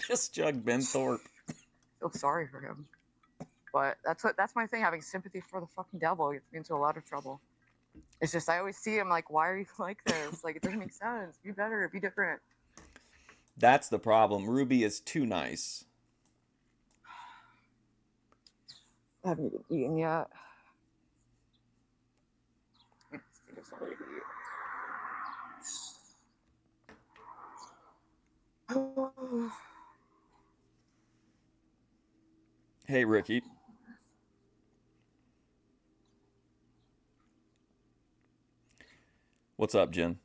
Piss Jug Ben Thorpe.
Feel sorry for him. But that's my thing, having sympathy for the fucking devil gets me into a lot of trouble. It's just I always see him like, why are you like this? Like, it doesn't make sense. Be better, be different.
That's the problem. Ruby is too nice.
I haven't even eaten yet.
Hey, Ricky. What's up, Jen?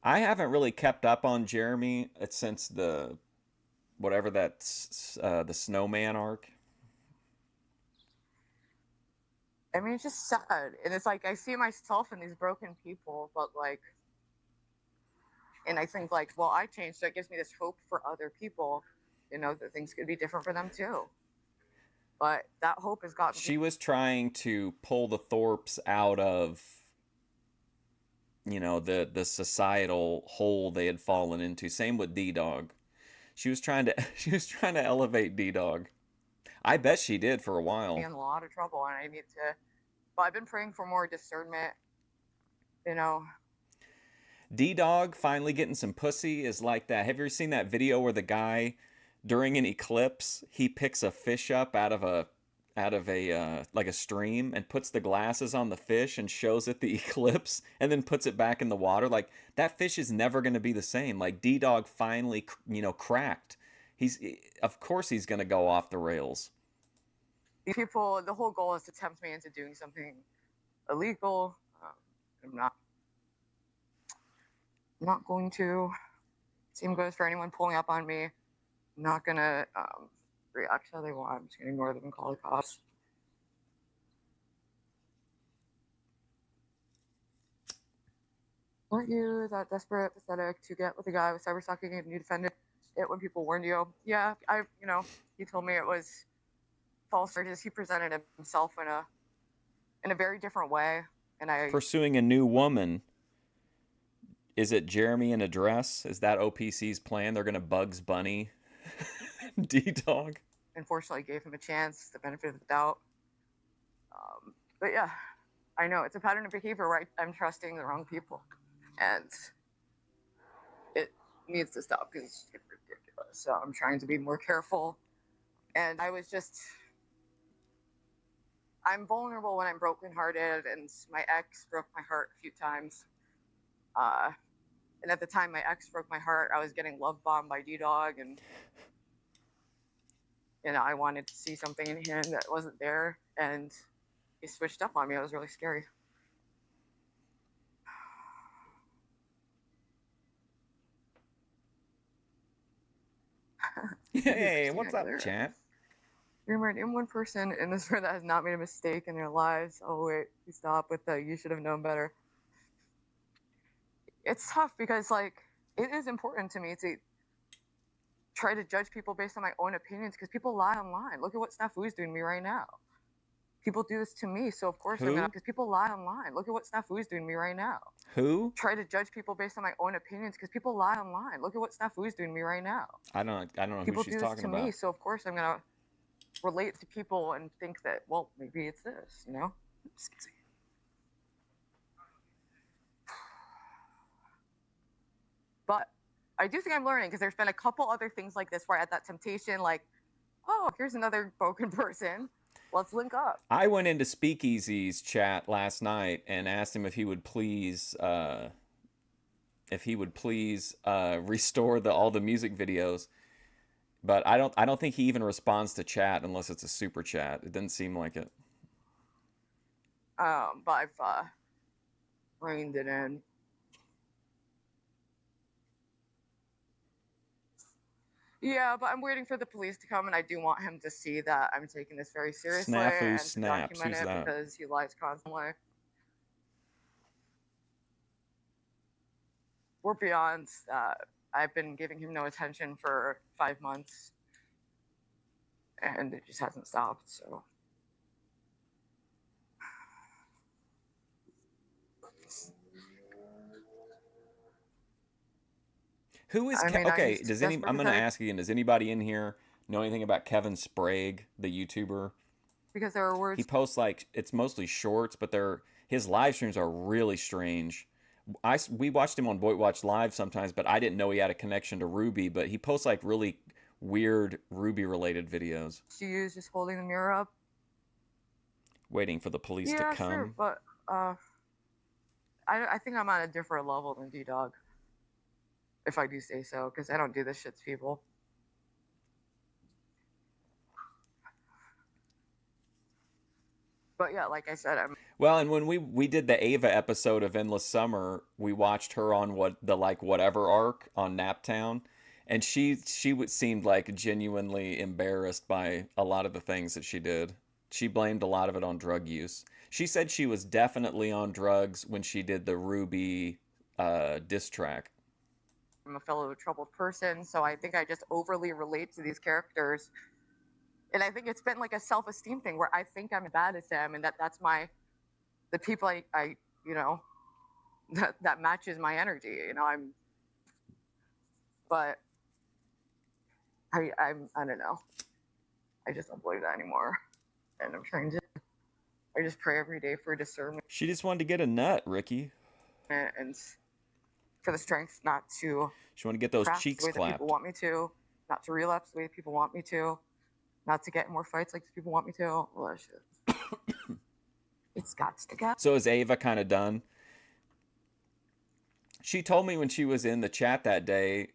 I haven't really kept up on Jeremy since whatever that's the snowman arc.
I mean, it's just sad. And it's like, I see myself in these broken people, but like, and I think like, well, I changed, so it gives me this hope for other people, that things could be different for them too. But that hope has gotten...
She was trying to pull the Thorpes out of, the societal hole they had fallen into. Same with D-Dog. She was trying to elevate D-Dog. I bet she did for a while.
In a lot of trouble, and I need to... But I've been praying for more discernment,
D-Dog finally getting some pussy is like that. Have you ever seen that video where the guy, during an eclipse, he picks a fish up out of a like a stream and puts the glasses on the fish and shows it the eclipse and then puts it back in the water? Like, that fish is never going to be the same. Like, D-Dog finally, cracked. Of course he's going to go off the rails.
These people, the whole goal is to tempt me into doing something illegal. I'm not going to. Same goes for anyone pulling up on me. I'm not gonna react how they want. I'm just gonna ignore them and call the cops. Weren't you that desperate, pathetic to get with a guy with cyber stalking and you defended it when people warned you? Yeah, he told me it was false charges. He presented himself in a very different way, and I
pursuing a new woman. Is it Jeremy in a dress? Is that OPC's plan? They're gonna Bugs Bunny D-Dog.
Unfortunately gave him a chance, the benefit of the doubt. But yeah, I know it's a pattern of behavior where I'm trusting the wrong people, and it needs to stop because it's ridiculous. So I'm trying to be more careful, and I'm vulnerable when I'm brokenhearted, and my ex broke my heart a few times. And at the time my ex broke my heart, I was getting love bombed by D-Dog, and I wanted to see something in him that wasn't there, and he switched up on me. It was really scary.
Hey, what's up, chat?
Remember, name one person in this room that has not made a mistake in their lives. Oh wait, you stop with the you should have known better. It's tough because like it is important to me to try to judge people based on my own opinions because people lie online. Look at what Snafu's doing to me right now. People do this to me, so of course I'm gonna, because people lie online. Look at what Snafu's doing to me right now.
Who?
Try to judge people based on my own opinions because people lie online. Look at what Snafu's doing to me right now.
I don't know
people
who she's
do
talking
this to
about.
me, so of course I'm gonna relate to people and think that, well, maybe it's this, Excuse me. But I do think I'm learning because there's been a couple other things like this where I had that temptation, like, oh, here's another broken person. Let's link up.
I went into Speakeasy's chat last night and asked him if he would please if he would please restore all the music videos. But I don't think he even responds to chat unless it's a super chat. It didn't seem like it.
But I've reined it in. Yeah, but I'm waiting for the police to come, and I do want him to see that I'm taking this very seriously
Snafu
and to
snaps.
document
Who's
it
that?
because he lies constantly. We're beyond that. I've been giving him no attention for 5 months, and it just hasn't stopped. So
Who is
I mean,
okay?
I'm
Does
desperate
I'm
to
gonna
tell you
ask again. Does anybody in here know anything about Kevin Sprague, the YouTuber?
because there are
He
words.
posts like it's mostly shorts, but his live streams are really strange. We watched him on BOTYWatch live sometimes, but I didn't know he had a connection to Ruby. But he posts like really weird Ruby related videos.
To use just holding the mirror up.
Waiting for the police to
Yeah,
come.
sure, but I think I'm on a different level than D-Dog, if I do say so, because I don't do this shit to people. But yeah, like I said,
Well, and when we did the Ava episode of Endless Summer, we watched her on the whatever arc on Naptown, and she seemed like genuinely embarrassed by a lot of the things that she did. She blamed a lot of it on drug use. She said she was definitely on drugs when she did the Ruby diss track.
I'm a fellow troubled person, so I think I just overly relate to these characters. And I think it's been like a self-esteem thing where I think I'm as bad as them, and that's the people I you know, that matches my energy. You know, but I don't know. I just don't believe that anymore, and I just pray every day for discernment.
She just wanted to get a nut, Ricky.
And for the strength not to
She wanted to get those
craft
cheeks
the way that
clapped.
people want me to, not to relapse the way people want me to, not to get in more fights like people want me to. All that shit. It's got to go.
So is Ava kind of done? She told me when she was in the chat that day,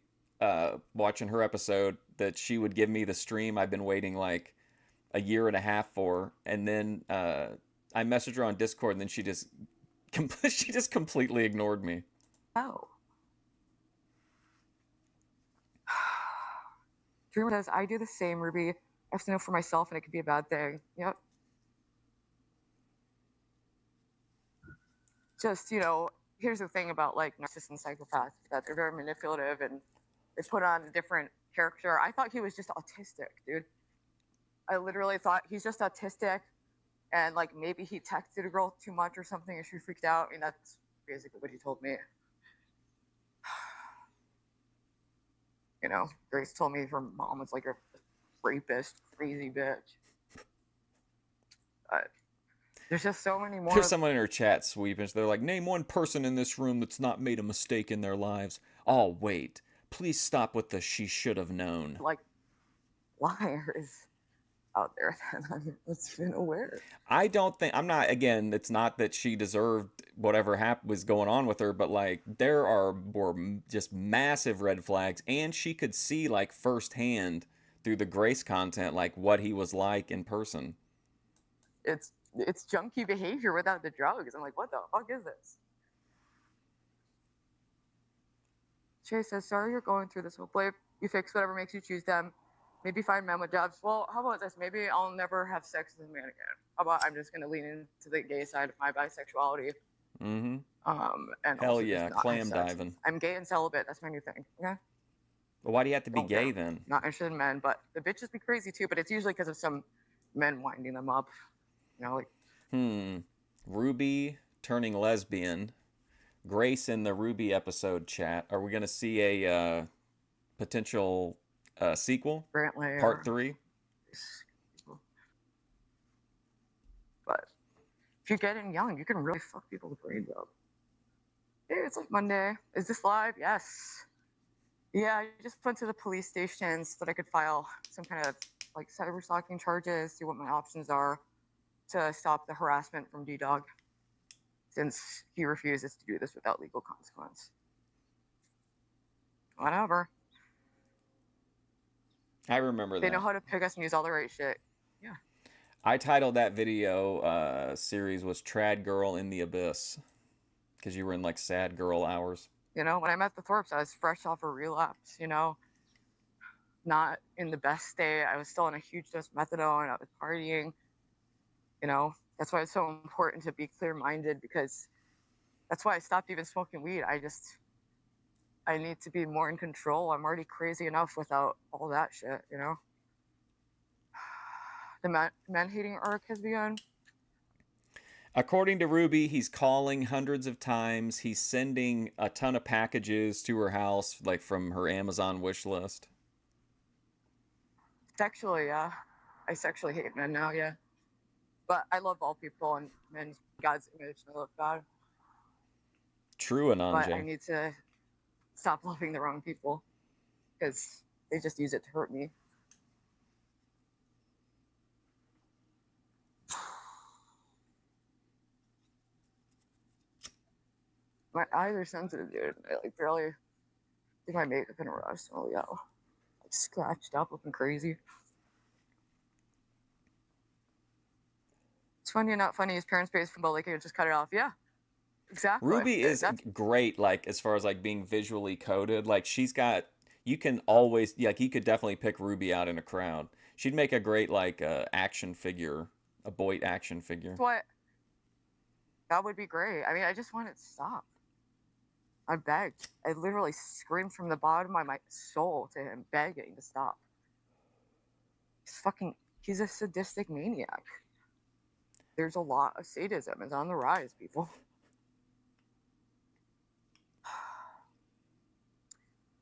watching her episode, that she would give me the stream I've been waiting like a year and a half for, and then I messaged her on Discord, and then she just completely ignored me.
Oh. Dreamer says, I do the same, Ruby. I have to know for myself, and it could be a bad thing. Yep. Just, here's the thing about like narcissists and psychopaths, that they're very manipulative and they put on a different character. I thought he was just autistic, dude. I literally thought he's just autistic, and like maybe he texted a girl too much or something and she freaked out. I mean, that's basically what he told me. Grace told me her mom was like a rapist, crazy bitch. But there's just so many more.
There's someone in her chat sweeping. They're like, name one person in this room that's not made a mistake in their lives. Oh, wait. Please stop with the she should have known.
Like, liars out there that I'm been aware.
Again, it's not that she deserved whatever was going on with her, but like there were just massive red flags, and she could see like firsthand through the Grace content like what he was like in person.
It's junky behavior without the drugs. I'm like, what the fuck is this? Chase says, sorry you're going through this. Hopefully you fix whatever makes you choose them. Maybe find men with jobs. Well, how about this? Maybe I'll never have sex with a man again. How about I'm just going to lean into the gay side of my bisexuality.
Mm-hmm.
And
hell
also
yeah,
just not
clam
have sex.
diving.
I'm gay and celibate. That's my new thing. Okay?
Well, why do you have to be
Don't
gay
care.
then?
Not interested in men, but the bitches be crazy too. But it's usually because of some men winding them up.
Ruby turning lesbian. Grace in the Ruby episode chat. Are we going to see a potential sequel?
Brantley.
Part 3?
But if you get in young, you can really fuck people's brains up. Hey, it's like Monday. Is this live? Yes. Yeah, I just went to the police station so that I could file some kind of like cyber stalking charges, see what my options are to stop the harassment from D-Dog, since he refuses to do this without legal consequence. whatever.
I remember
They know
that.
how to pick us and use all the right shit. Yeah.
I titled that video series was Trad Girl in the Abyss because you were in like sad girl hours.
You know, when I met the Thorpes, I was fresh off a relapse, you know, not in the best state. I was still on a huge dose of methadone. I was partying, you know. That's why it's so important to be clear-minded, because that's why I stopped even smoking weed. I need to be more in control. I'm already crazy enough without all that shit, you know. The man-hating arc has begun.
According to Ruby, he's calling hundreds of times. He's sending a ton of packages to her house, like from her Amazon wish list.
Sexually, yeah. I sexually hate men now, yeah. But I love all people, and men's God's image, and I love God.
True
But I
Ananje.
need to stop loving the wrong people, because they just use it to hurt me. My eyes are sensitive, dude. I like barely do my makeup in a rush. Oh yeah, like scratched up, looking crazy. It's funny or not funny. His parents' based from like, just cut it off. Yeah, exactly.
Ruby is
That's
great, like as far as like being visually coded. Like she's got, you can always like you could definitely pick Ruby out in a crowd. She'd make a great like action figure, a boy action figure.
what. That would be great. I mean, I just want it to stop. I begged. I literally screamed from the bottom of my soul to him, begging to stop. He's a sadistic maniac. There's a lot of sadism. It's on the rise, people.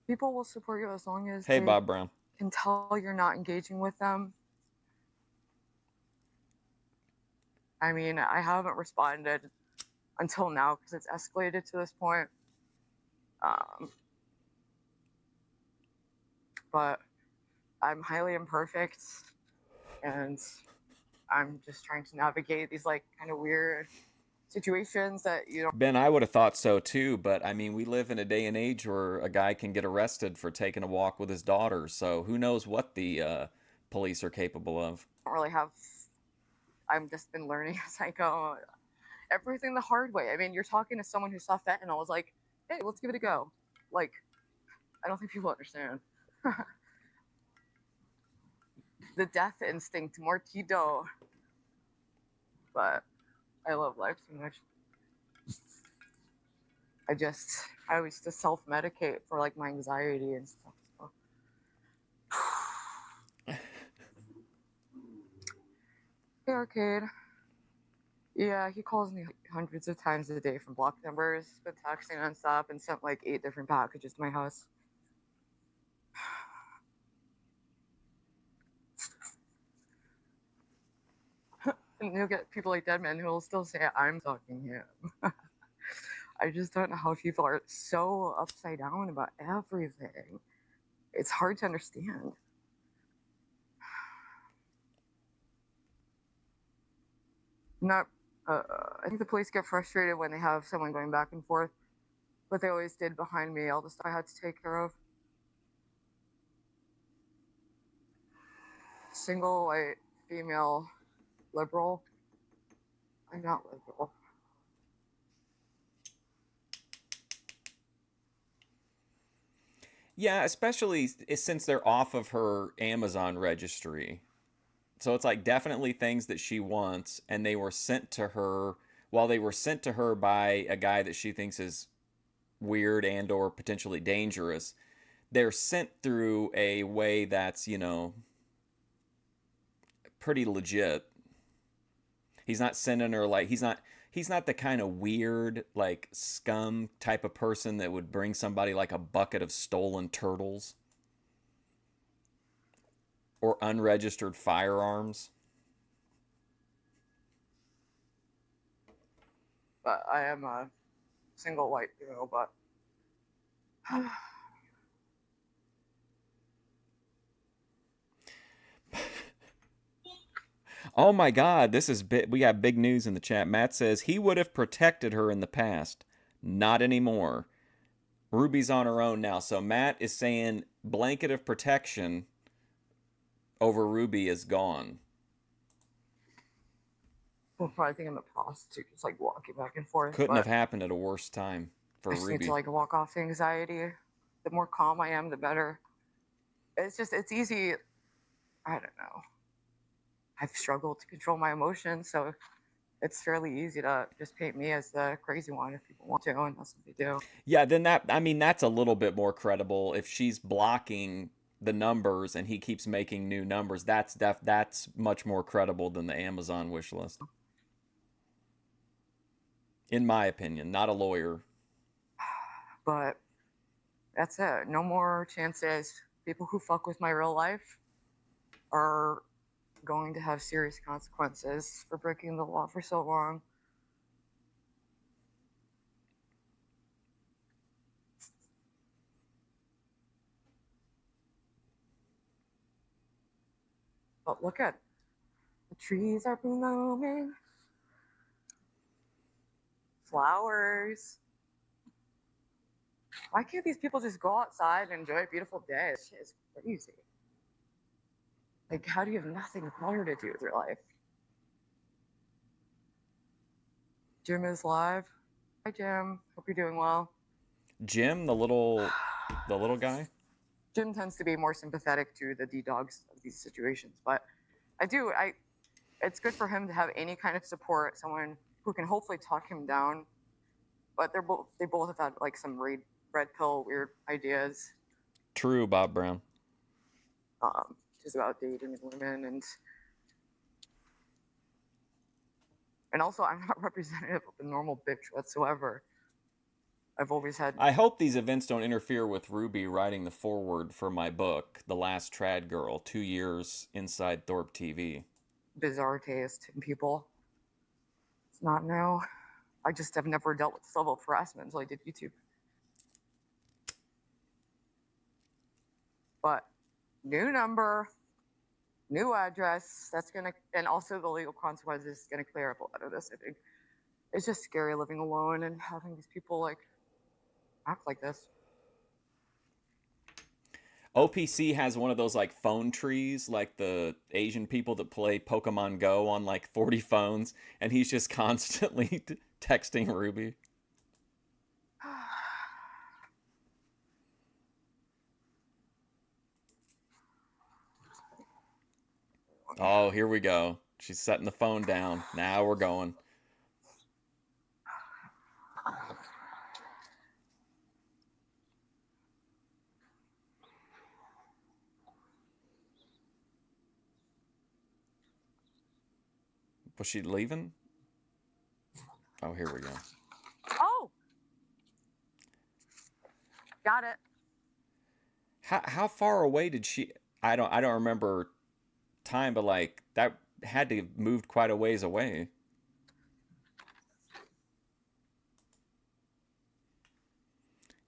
People will support you as long as
Hey,
they
Bob Brown.
can tell you're not engaging with them. I mean, I haven't responded until now because it's escalated to this point. But I'm highly imperfect, and I'm just trying to navigate these like kind of weird situations that you don't.
Ben, I would have thought so too, but I mean, we live in a day and age where a guy can get arrested for taking a walk with his daughter, so who knows what the police are capable of.
Really have. I've just been learning as I go. Everything the hard way. I mean, you're talking to someone who saw fentanyl, was like, hey, let's give it a go. Like, I don't think people understand. The death instinct, mortido. But I love life too much. I always just self-medicate for like my anxiety and stuff. So. Hey, Arcade. Yeah, he calls me hundreds of times a day from block numbers, been texting nonstop, and sent like 8 different packages to my house. And you'll get people like Deadman who will still say I'm talking him. I just don't know how people are so upside down about everything. It's hard to understand. Not, I think the police get frustrated when they have someone going back and forth, but they always did behind me all the stuff I had to take care of. Single white female liberal. I'm not liberal.
Yeah, especially since they're off of her Amazon registry. So it's like definitely things that she wants, and they were sent to her. While they were sent to her by a guy that she thinks is weird and or potentially dangerous, they're sent through a way that's, you know, pretty legit. He's not sending her like he's not the kind of weird like scum type of person that would bring somebody like a bucket of stolen turtles or unregistered firearms.
But I am a single white female, but
Oh my God, this is we got big news in the chat. Matt says he would have protected her in the past, not anymore. Ruby's on her own now. So Matt is saying blanket of protection over Ruby is gone.
We'll probably think I'm a prostitute, just like walking back and forth.
Couldn't
but
have happened at a worse time for
I just need
Ruby.
to like walk off the anxiety. The more calm I am, the better. It's easy. I don't know. I've struggled to control my emotions, so it's fairly easy to just paint me as the crazy one if people want to, and that's what they do.
Yeah, then that's a little bit more credible. If she's blocking the numbers and he keeps making new numbers, that's much more credible than the Amazon wish list. In my opinion, not a lawyer.
But that's it. No more chances. People who fuck with my real life are going to have serious consequences for breaking the law for so long. But look at the trees are blooming, flowers. Why can't these people just go outside and enjoy a beautiful day? This shit is crazy. Like, how do you have nothing better to do with your life? Jim is live. Hi, Jim. Hope you're doing well.
Jim, the little guy.
Jim tends to be more sympathetic to the D-dogs of these situations, but it's good for him to have any kind of support, someone who can hopefully talk him down. But they both have had like some red pill weird ideas.
True, Bob Brown.
Just about dating women and also I'm not representative of the normal bitch whatsoever. I've always had.
I hope these events don't interfere with Ruby writing the foreword for my book, The Last Trad Girl, 2 years inside Thorpe TV.
Bizarre taste in people. It's not new. I just have never dealt with this level of harassment until I did YouTube. But new number, new address, and also the legal consequences is gonna clear up a lot of this, I think. It's just scary living alone and having these people like act like this.
OPC has one of those like phone trees, like the Asian people that play Pokemon Go on like 40 phones, and he's just constantly texting Ruby. Oh, here we go. She's setting the phone down. Now we're going. Was she leaving? Oh, here we go.
Oh! Got it.
How far away did she? I don't remember time, but like that had to have moved quite a ways away.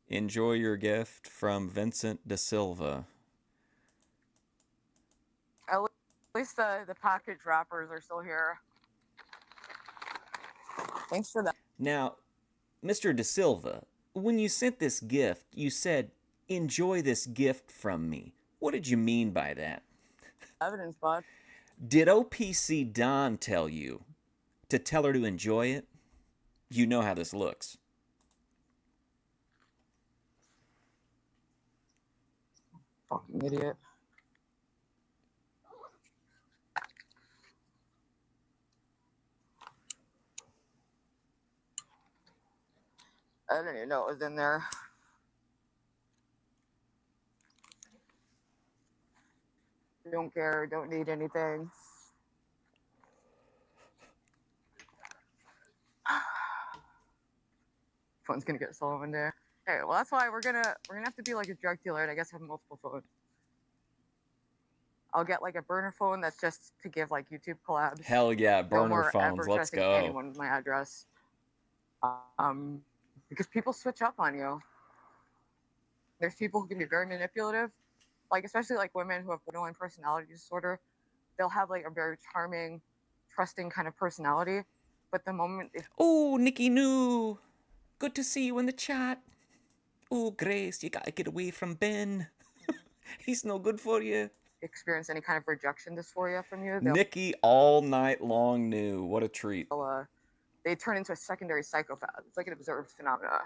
Enjoy your gift from Vincent De Silva.
At least the package wrappers are still here. Thanks for that.
Now, Mr. De Silva, when you sent this gift, you said, "Enjoy this gift from me." What did you mean by that?
Evidence, bud.
Did OPC Don tell you to tell her to enjoy it? You know how this looks.
Fucking idiot. I didn't even know it was in there. Don't care, don't need anything. Phone's gonna get stolen one day. Okay, well that's why we're gonna have to be like a drug dealer and I guess have multiple phones. I'll get like a burner phone that's just to give like YouTube collabs.
Hell yeah,
No
burner
more
phones.
ever
Let's
trusting
go.
anyone with my address. Because people switch up on you. There's people who can be very manipulative, like especially like women who have borderline personality disorder. They'll have like a very charming, trusting kind of personality, but the moment
Oh, Nikki New. Good to see you in the chat. Oh, Grace, you gotta get away from Ben. He's no good for you.
experience any kind of rejection dysphoria from you,
Nikki all night long knew. What a treat.
they turn into a secondary psychopath. It's like an observed phenomena.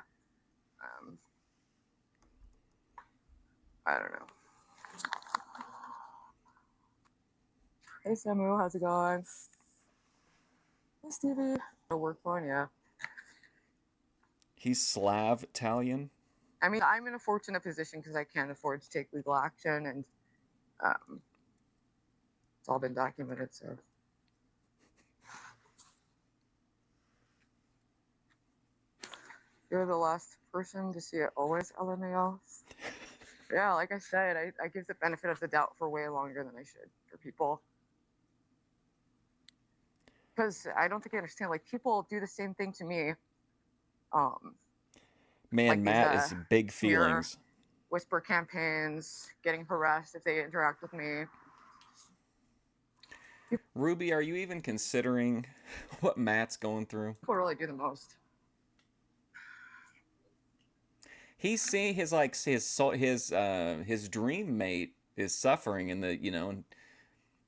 I don't know. Hey Samu, how's it going? Hey Stevie. A work phone, yeah.
He's Slav Italian.
I mean, I'm in a fortunate position because I can't afford to take legal action, and it's all been documented. So, you're the last person to see it always, LMAO. Yeah, like I said, I give the benefit of the doubt for way longer than I should for people. Because I don't think I understand. Like, people do the same thing to me.
Man,
like
Matt
these,
is big feelings.
Whisper campaigns, getting harassed if they interact with me.
Ruby, are you even considering what Matt's going through?
People really do the most.
He's seeing his dream mate is suffering, and and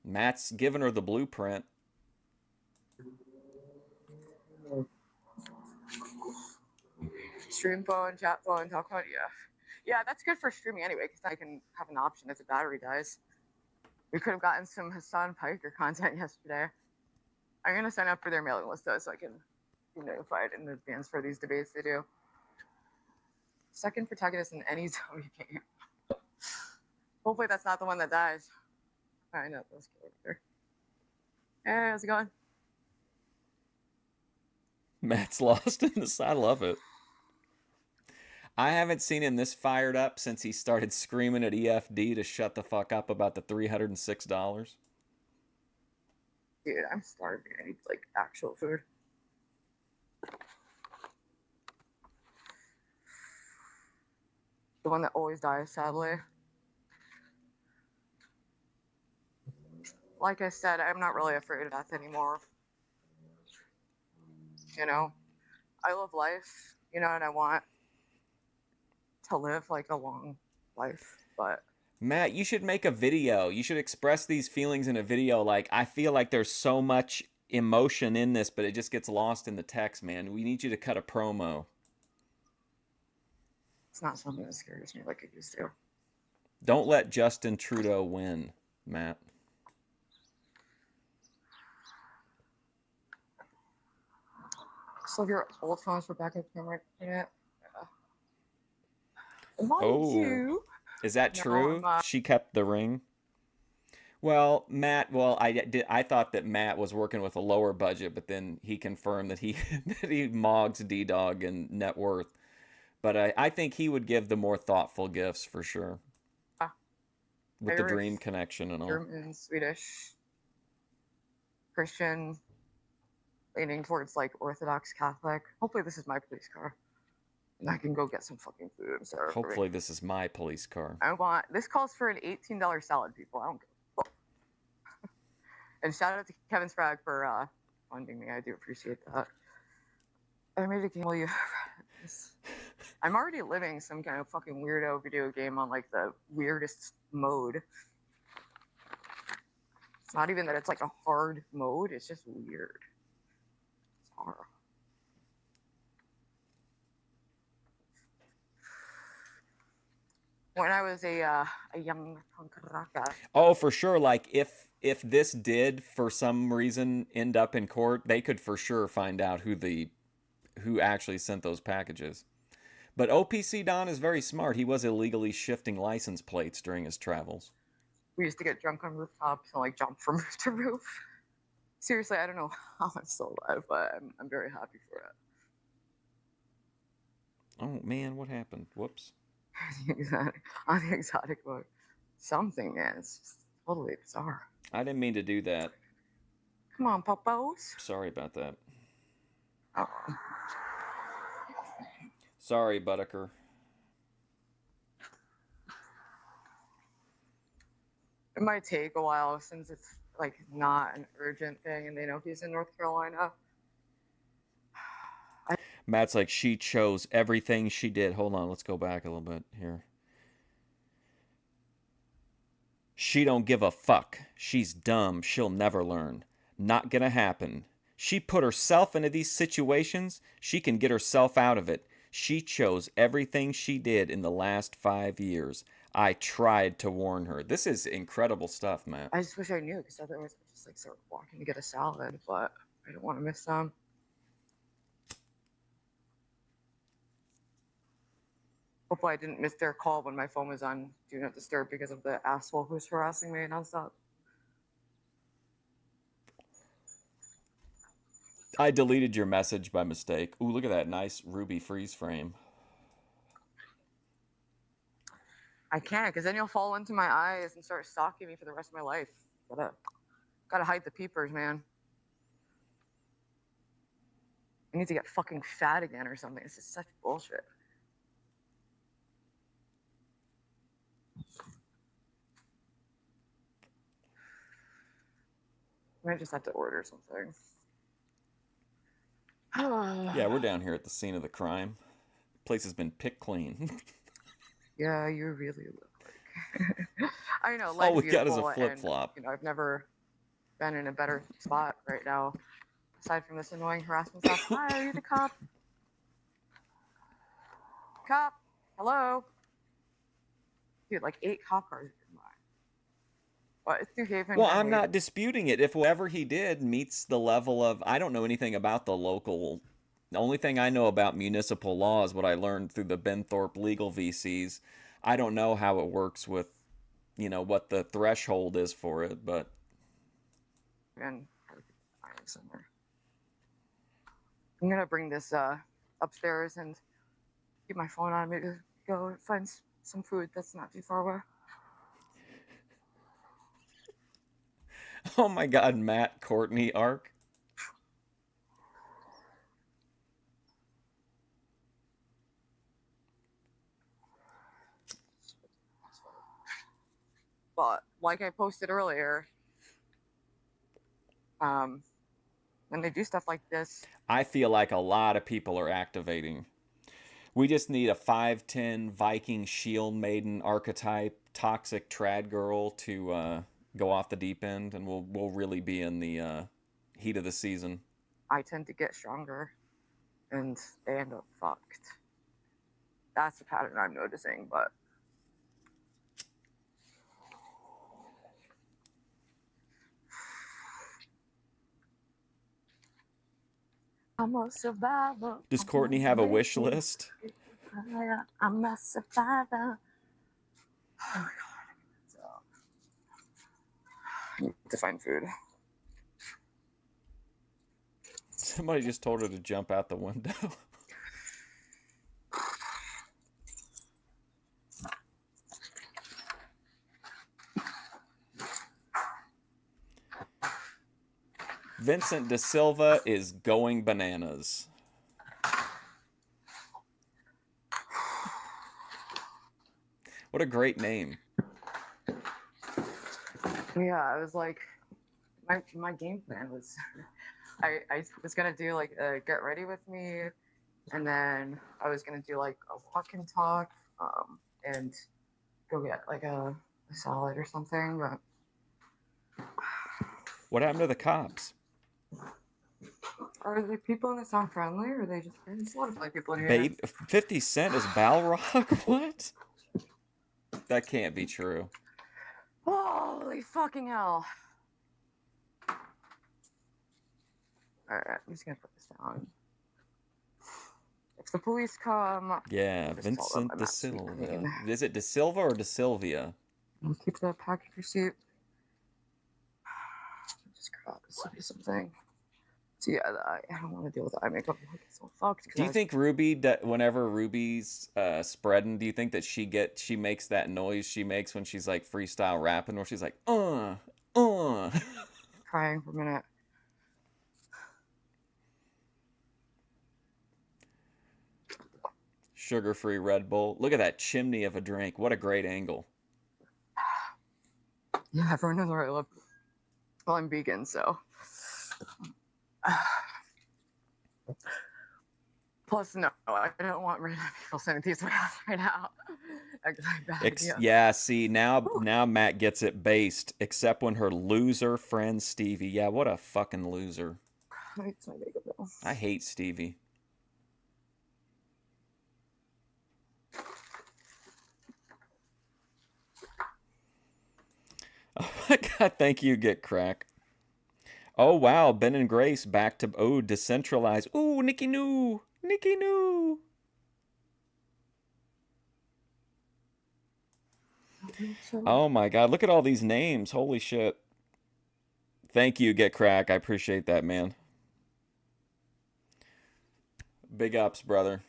Matt's giving her the blueprint.
Stream phone, chat phone, talk phone, yeah. Yeah, that's good for streaming anyway, because I can have an option if the battery dies. We could have gotten some Hassan Piker content yesterday. I'm going to sign up for their mailing list, though, so I can be notified in advance for these debates they do. Second protagonist in any zombie game. Hopefully that's not the one that dies. I know, those character. Hey, how's it going?
Matt's lost in this. I love it. I haven't seen him this fired up since he started screaming at EFD to shut the fuck up about the $306.
Dude, I'm starving. I need, like, actual food. The one that always dies, sadly. Like I said, I'm not really afraid of death anymore. You know? I love life, and I want to live, like, a long life, but...
Matt, you should make a video. You should express these feelings in a video. Like, I feel like there's so much emotion in this, but it just gets lost in the text, man. We need you to cut a promo.
It's not something that scares me like it used to.
Don't let Justin Trudeau win, Matt.
So your old phones for backup camera internet? Yeah.
Oh,
you.
Is that
No,
true? She kept the ring. Well, Matt. Well, I thought that Matt was working with a lower budget, but then he confirmed that he that he mogs D-Dog and net worth. But I think he would give the more thoughtful gifts for sure. With the
Irish,
dream connection and all.
German, Swedish, Christian, leaning towards like Orthodox Catholic. Hopefully this is my police car. And I can go get some fucking food. I'm sorry.
Hopefully this is my police car.
This calls for an $18 salad, people. I don't give a fuck. And shout out to Kevin Sprague for funding me. I do appreciate that. I made a game while you. I'm already living some kind of fucking weirdo video game on like the weirdest mode. It's not even that it's like a hard mode. It's just weird. It's horrible. When I was a young punk rocker.
Oh, for sure. Like if this did for some reason end up in court, they could for sure find out who actually sent those packages. But OPC Don is very smart. He was illegally shifting license plates during his travels.
We used to get drunk on rooftops and like jump from roof to roof. Seriously, I don't know how I'm still alive, but I'm very happy for it.
Oh man, what happened? Whoops.
On the exotic mode. Something, man. It's just totally bizarre.
I didn't mean to do that.
Come on, Popos.
Sorry about that.
Oh.
Sorry, Buttiker.
It might take a while since it's like not an urgent thing and they know he's in North Carolina.
Matt's like, she chose everything she did. Hold on, let's go back a little bit here. She don't give a fuck. She's dumb. She'll never learn. Not gonna happen. She put herself into these situations. She can get herself out of it. She chose everything she did in the last 5 years. I tried to warn her. This is incredible stuff, Matt.
I just wish I knew, because otherwise I just like start walking to get a salad, but I don't want to miss them. Hopefully I didn't miss their call when my phone was on Do Not Disturb because of the asshole who was harassing me nonstop.
I deleted your message by mistake. Ooh, look at that nice ruby freeze frame.
I can't, because then you'll fall into my eyes and start stalking me for the rest of my life. Gotta hide the peepers, man. I need to get fucking fat again or something. This is such bullshit. I might just have to order something.
Yeah, we're down here at the scene of the crime. Place has been picked clean.
Yeah, you really look like. I know.
All we got is
beautiful,
a flip-flop.
And, I've never been in a better spot right now, aside from this annoying harassment stuff. Hi, are you the cop? Cop, hello. Dude, like 8 cop cars. What? It's New Haven.
Well, I'm not disputing it. If whatever he did meets the level of, I don't know anything about the local. The only thing I know about municipal law is what I learned through the Benthorpe legal VCs. I don't know how it works with, what the threshold is for it, but.
And somewhere. I'm gonna bring this upstairs and keep my phone on me to go find some food that's not too far away.
Oh my God, Matt Courtney arc.
But like I posted earlier, when they do stuff like this,
I feel like a lot of people are activating. We just need a 5'10" Viking shield maiden archetype, toxic trad girl to go off the deep end, and we'll really be in the heat of the season.
I tend to get stronger, and they end up fucked. That's the pattern I'm noticing, but. I'm a survivor.
Does Courtney have a wish list?
I'm a survivor. Oh my God. So, I need to find food.
Somebody just told her to jump out the window. Vincent De Silva is going bananas. What a great name.
Yeah, I was like, my game plan was, I was gonna do like a get ready with me, and then I was gonna do like a walk and talk, and go get like a salad or something. But
What happened to the cops?
are the people in this sound friendly, or are they just? There's a lot of black people in here.
Babe, 50 Cent is Balrog? What? That can't be true.
Holy fucking hell! All right, I'm just gonna put this down. If the police come,
Yeah,
just tell them
Vincent
I'm
De
at Sweet
Silva.
Green.
Is it De Silva or De Silvia?
I'll keep that package receipt. Just grab something. So yeah, I don't want to deal with eye makeup. I get so fucked.
Do you think Ruby, whenever Ruby's spreading, do you think that she makes that noise she makes when she's like freestyle rapping, where she's like,
Crying for a minute.
Sugar-free Red Bull. Look at that chimney of a drink. What a great angle.
Yeah, everyone knows where I live. Well, I'm vegan, so. Plus, no, I don't want random people sending these to my house right now. That's a bad idea.
Yeah, see, now Matt gets it based, except when her loser friend Stevie. Yeah, what a fucking loser.
It's my makeup bill.
I hate Stevie. Oh my god, thank you, Get Crack. Oh wow, Ben and Grace back to decentralized. Ooh, Nikki New. Nikki New. Oh my god, look at all these names. Holy shit. Thank you, Get Crack. I appreciate that, man. Big ups, brother.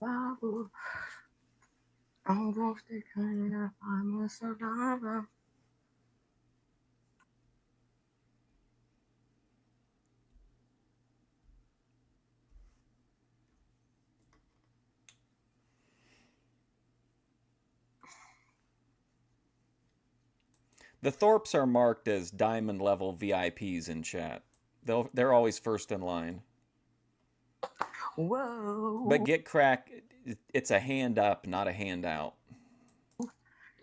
I'm gonna stay kind. I'm a survivor.
The Thorpes are marked as diamond level VIPs in chat. They're always first in line.
Whoa.
But Get Crack, it's a hand up, not a handout.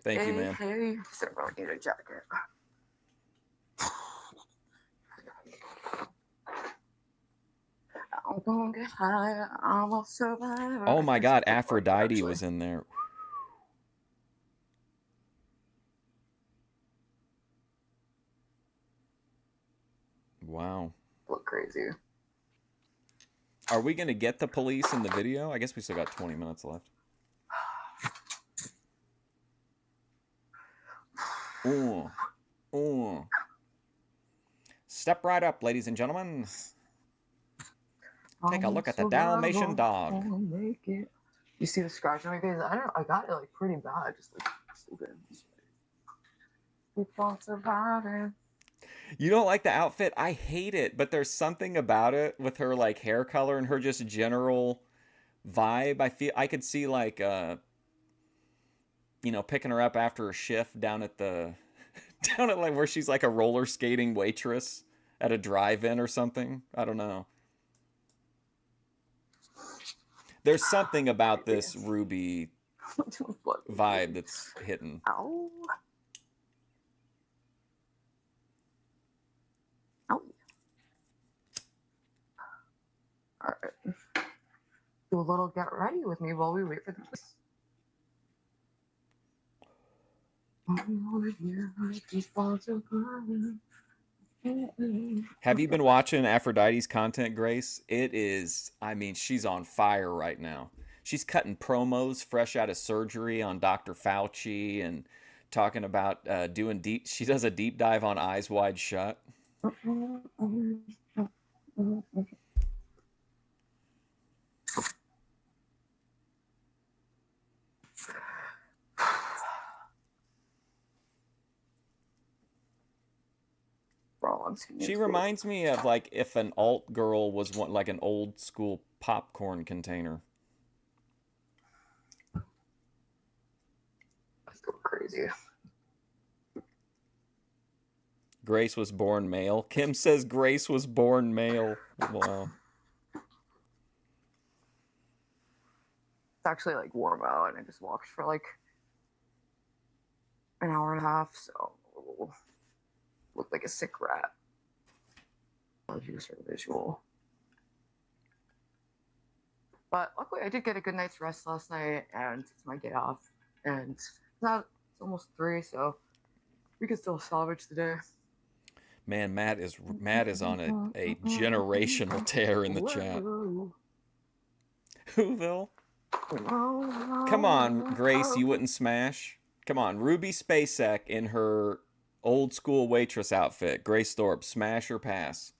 Thank you, man.
Hey, sorry, I need a jacket. I'm gonna get high. I'm a survivor.
Oh my god, Aphrodite was in there. Wow.
Look crazy.
Are we going to get the police in the video? I guess we still got 20 minutes left. Ooh. Ooh. Step right up, ladies and gentlemen. Take a look at the Dalmatian dog.
You see the scratch on my face? I got it like pretty bad. Just like stupid. Keep on surviving.
You don't like the outfit? I hate it, but there's something about it with her like hair color and her just general vibe. I could see like you know, picking her up after a shift down at the down at like where she's like a roller skating waitress at a drive-in or something. I don't know. There's something about this Ruby vibe that's hitting.
Ow. Ow. All right. Do a little get ready with me while we wait for this.
Have you been watching Aphrodite's content, Grace? It is, I mean, she's on fire right now. She's cutting promos fresh out of surgery on Dr. Fauci and talking about she does a deep dive on Eyes Wide Shut. She reminds me of like if an alt girl was one, like an old school popcorn container.
That's so crazy.
Grace was born male. Kim says Grace was born male. Wow.
It's actually like warm out, and I just walked for like an hour and a half, so looked like a sick rat. I'll use for visual. But luckily, I did get a good night's rest last night, and it's my day off. And it's almost 3, so we can still salvage the day.
Man, Matt is on a generational tear in the chat. Whoville? Come on, Grace, you wouldn't smash? Come on, Ruby Spacek in her old school waitress outfit. Grace Thorpe, smash or pass?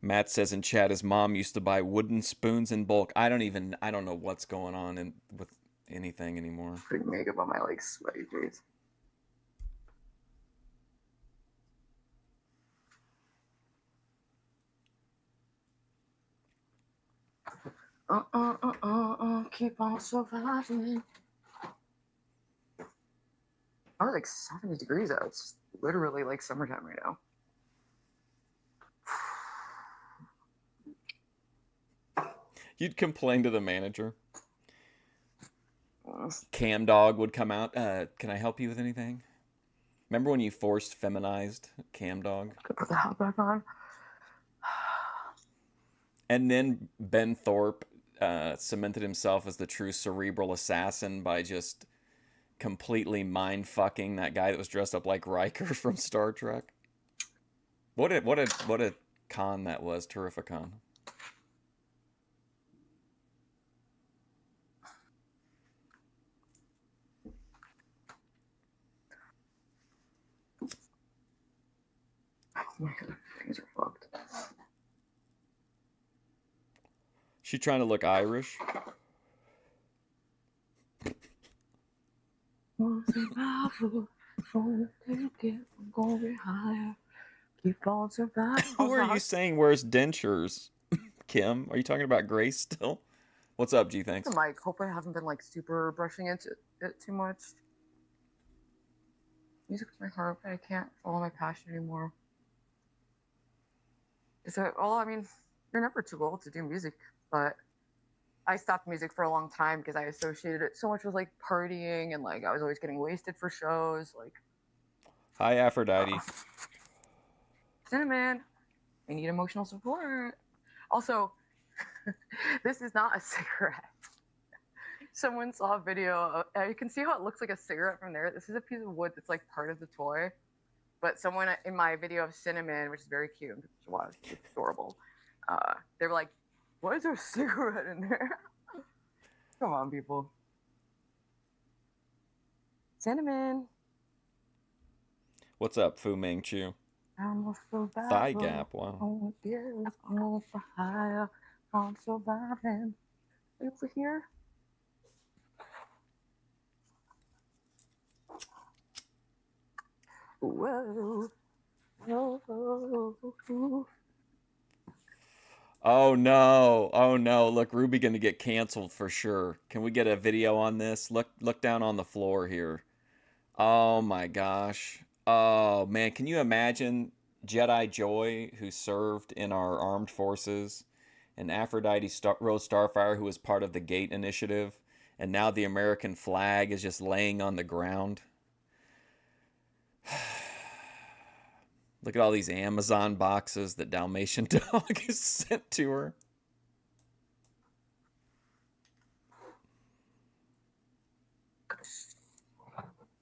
Matt says in chat his mom used to buy wooden spoons in bulk. I don't know what's going on with anything anymore.
Putting makeup on my like sweaty face. Keep on surviving. I was like 70 degrees out. It's literally like summertime right now.
You'd complain to the manager.
Uh,
Cam Dog would come out. Can I help you with anything? Remember when you forced feminized Cam Dog?
Put the hat back on.
And then Ben Thorpe cemented himself as the true cerebral assassin by just completely mind-fucking that guy that was dressed up like Riker from Star Trek. What a con that was. Terrificon.
Oh my god, things are fucked.
She trying to look Irish?
Keep on surviving.
Who are you saying wears dentures? Kim, are you talking about Grace still? What's up, G? Thanks.
The mic. Hopefully, I haven't been like super brushing into it too much. Music is my heart, but I can't follow my passion anymore. So, well, I mean, you're never too old to do music, but I stopped music for a long time because I associated it so much with like partying and like I was always getting wasted for shows. Like,
Hi, Aphrodite.
Cinnamon, I need emotional support. Also, this is not a cigarette. Someone saw a video. You can see how it looks like a cigarette from there. This is a piece of wood that's like part of the toy. But someone in my video of Cinnamon, which is very cute, it's adorable. They were like, "Why is there a cigarette in there?" Come on, people. Cinnamon.
What's up, Fu Manchu? Thigh gap. Wow.
I'm surviving. Over here. Whoa. Whoa.
Oh no. Oh no. Look, Ruby gonna get canceled for sure. Can we get a video on this? Look down on the floor here. Oh my gosh. Oh man, can you imagine Jedi Joy, who served in our armed forces, and Aphrodite Rose Starfire, who was part of the Gate Initiative, and now the American flag is just laying on the ground? Look at all these Amazon boxes that Dalmatian Dog has sent to her.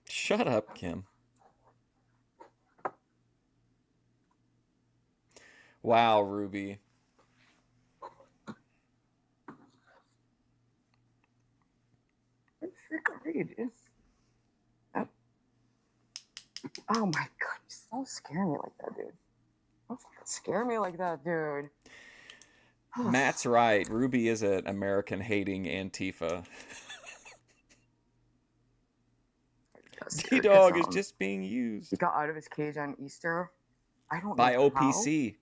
Shut up, Kim. Wow, Ruby.
Oh my god, don't scare me like that, dude. Don't scare me like that, dude.
Matt's right. Ruby is an American-hating Antifa. D-Dog is just being used.
He got out of his cage on Easter. I don't know
by OPC.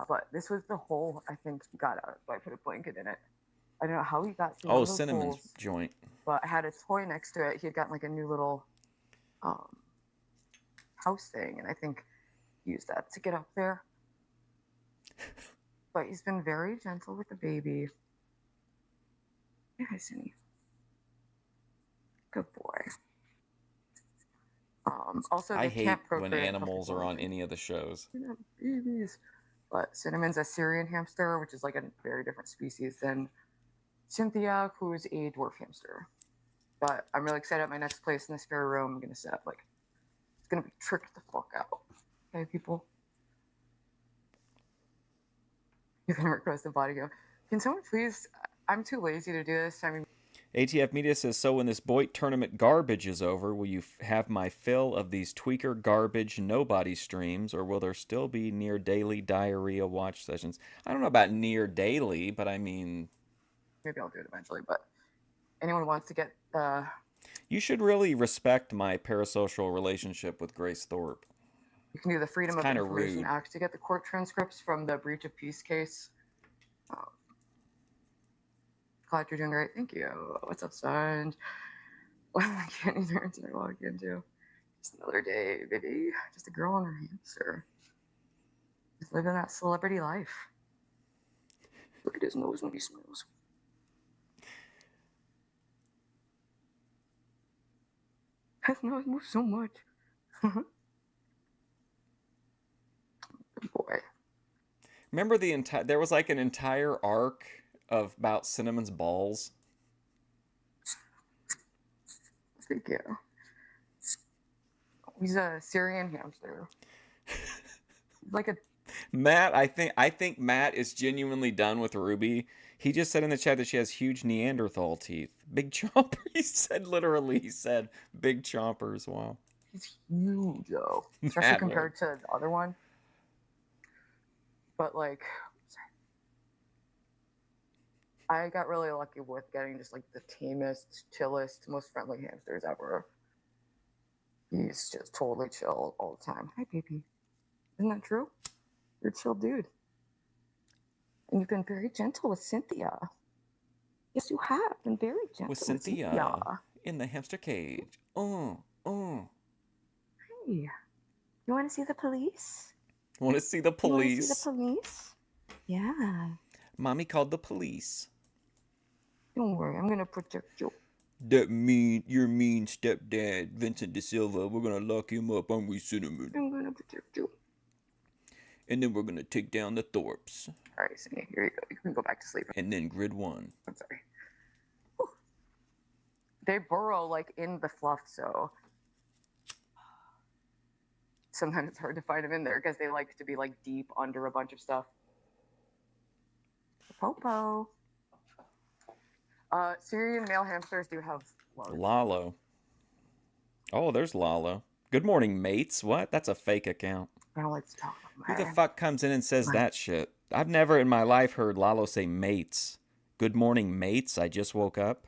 But this was the hole I think he got out. So I put a blanket in it. I don't know how he got through
Oh,
those
Cinnamon's
holes,
joint.
but I had a toy next to it. He had gotten like a new little house thing, and I think he used that to get up there. But he's been very gentle with the baby. Yeah, Cinny. Good boy. Also,
I
they
hate
can't
when
procreate
animals
until
are on
they're
any of the shows.
babies. But Cinnamon's a Syrian hamster, which is like a very different species than Cynthia, who's a dwarf hamster. But I'm really excited at my next place in the spare room. I'm gonna set up like it's gonna be tricked the fuck out. Okay, people. You can request a body go. Can someone please? I'm too lazy to do this. I mean,
ATF Media says, so when this Boit tournament garbage is over, will you have my fill of these tweaker garbage nobody streams, or will there still be near daily diarrhea watch sessions? I don't know about near daily, but I mean,
maybe I'll do it eventually. But anyone wants to get
you should really respect my parasocial relationship with Grace Thorpe.
you can do the Freedom
It's
of
kinda
Information
rude.
Act to get the court transcripts from the breach of peace case. Glad you're doing great. Thank you. What's up, son? Well, I can't either until I walk into. Just another day, baby. Just a girl and her hamster. Just living that celebrity life. Look at his nose when he smells. His nose moves so much. Good boy.
Remember there was like an entire arc of about Cinnamon's balls.
Thank you. He's a Syrian hamster. Like a
Matt, I think Matt is genuinely done with Ruby. He just said in the chat that she has huge Neanderthal teeth. Big chomper. He said big chompers. Wow.
he's huge though. Especially
Matt,
compared to the other one. But like I got really lucky with getting just like the tamest, chillest, most friendly hamsters ever. He's just totally chill all the time. Hi, baby. Isn't that true? You're a chill dude. And you've been very gentle with Cynthia. Yes, you have been very gentle
with Cynthia in the hamster cage.
Hey, you want to see the police?
Want to see the
You want to
police?
see the police? Yeah.
Mommy called the police.
Don't worry, I'm gonna protect you.
Your mean stepdad, Vincent De Silva. We're gonna lock him up, aren't we, Cinnamon?
I'm gonna protect you.
And then we're gonna take down the Thorpes.
All right, Cindy, here you go. You can go back to sleep.
And then grid 1.
I'm sorry. Whew. They burrow like in the fluff, so sometimes it's hard to find them in there because they like to be like deep under a bunch of stuff. Popo. Syrian male hamsters do have large.
Lalo. Oh, there's Lalo. Good morning, mates. What? That's a fake account.
I don't like to talk
Who
about
the
my
fuck comes in and says that shit? I've never in my life heard Lalo say mates. Good morning, mates. I just woke up.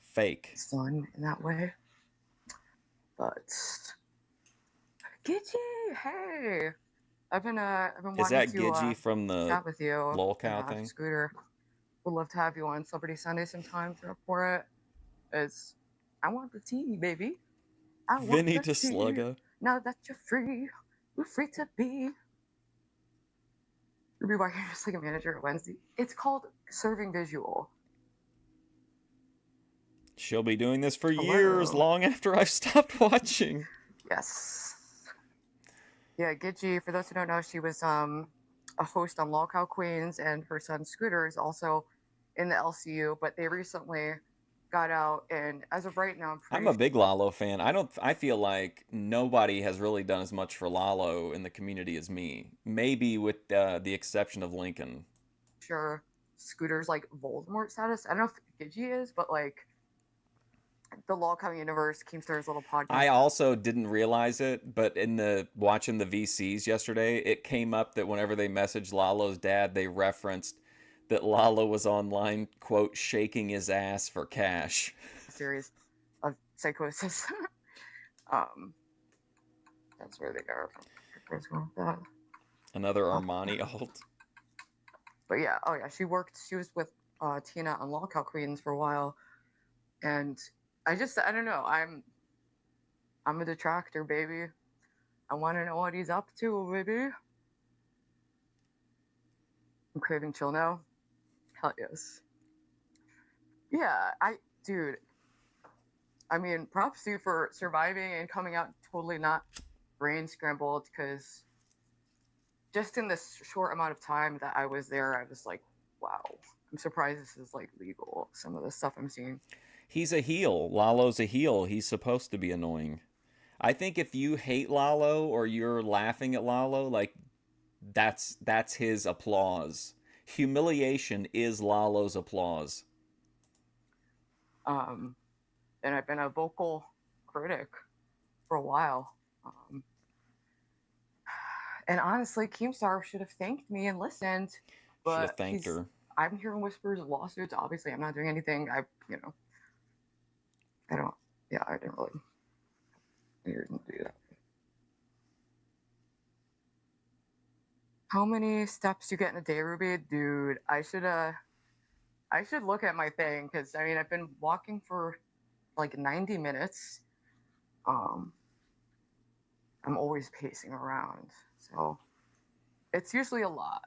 Fake.
son in that way. But Gidgy, hey. I've been wanting
Is that
to
Gidgy from the
chat with you.
lolcow thing?
Scooter. Would love to have you on Celebrity Sunday sometime to report it. I want the tea, baby. I want
Vinny
the
to
tea.
Slugga.
Now that you're free, we're free to be. Ruby Barker just like a manager at Wednesday. It's called serving visual.
She'll be doing this for
Hello.
years, long after I've stopped watching.
Yes. Yeah, Gidgy, for those who don't know, she was a host on Lolcow Queens, and her son Scooter is also in the LCU, but they recently got out, and as of right now,
I'm a big Lalo fan. I feel like nobody has really done as much for Lalo in the community as me. Maybe with the exception of Lincoln.
sure Scooter's like Voldemort status. I don't know if Gidgy is, but like the Lolcow universe, Keemstar's little podcast.
I also didn't realize it, but watching the VCs yesterday, it came up that whenever they messaged Lalo's dad, they referenced that Lalo was online, quote, shaking his ass for cash.
Series of psychosis. That's where they are from that.
Another Armani alt.
But yeah, she was with Tina on Lolcow Queens for a while, and I don't know, I'm a detractor, baby. I want to know what he's up to, baby. I'm craving chill now. Hell yes. Yeah, I mean, props to you for surviving and coming out totally not brain scrambled, because just in this short amount of time that I was there, I was like, wow, I'm surprised this is like legal, some of the stuff I'm seeing.
He's a heel. Lalo's a heel. He's supposed to be annoying. I think if you hate Lalo or you're laughing at Lalo, like that's his applause. Humiliation is Lalo's applause.
And I've been a vocal critic for a while. And honestly, Keemstar should have thanked me and listened. But
Should have thanked her.
I'm hearing whispers of lawsuits. Obviously, I'm not doing anything. I didn't really do that. How many steps you get in a day, Ruby? Dude, I should have I should look at my thing because I mean I've been walking for like 90 minutes. I'm always pacing around, so it's usually a lot.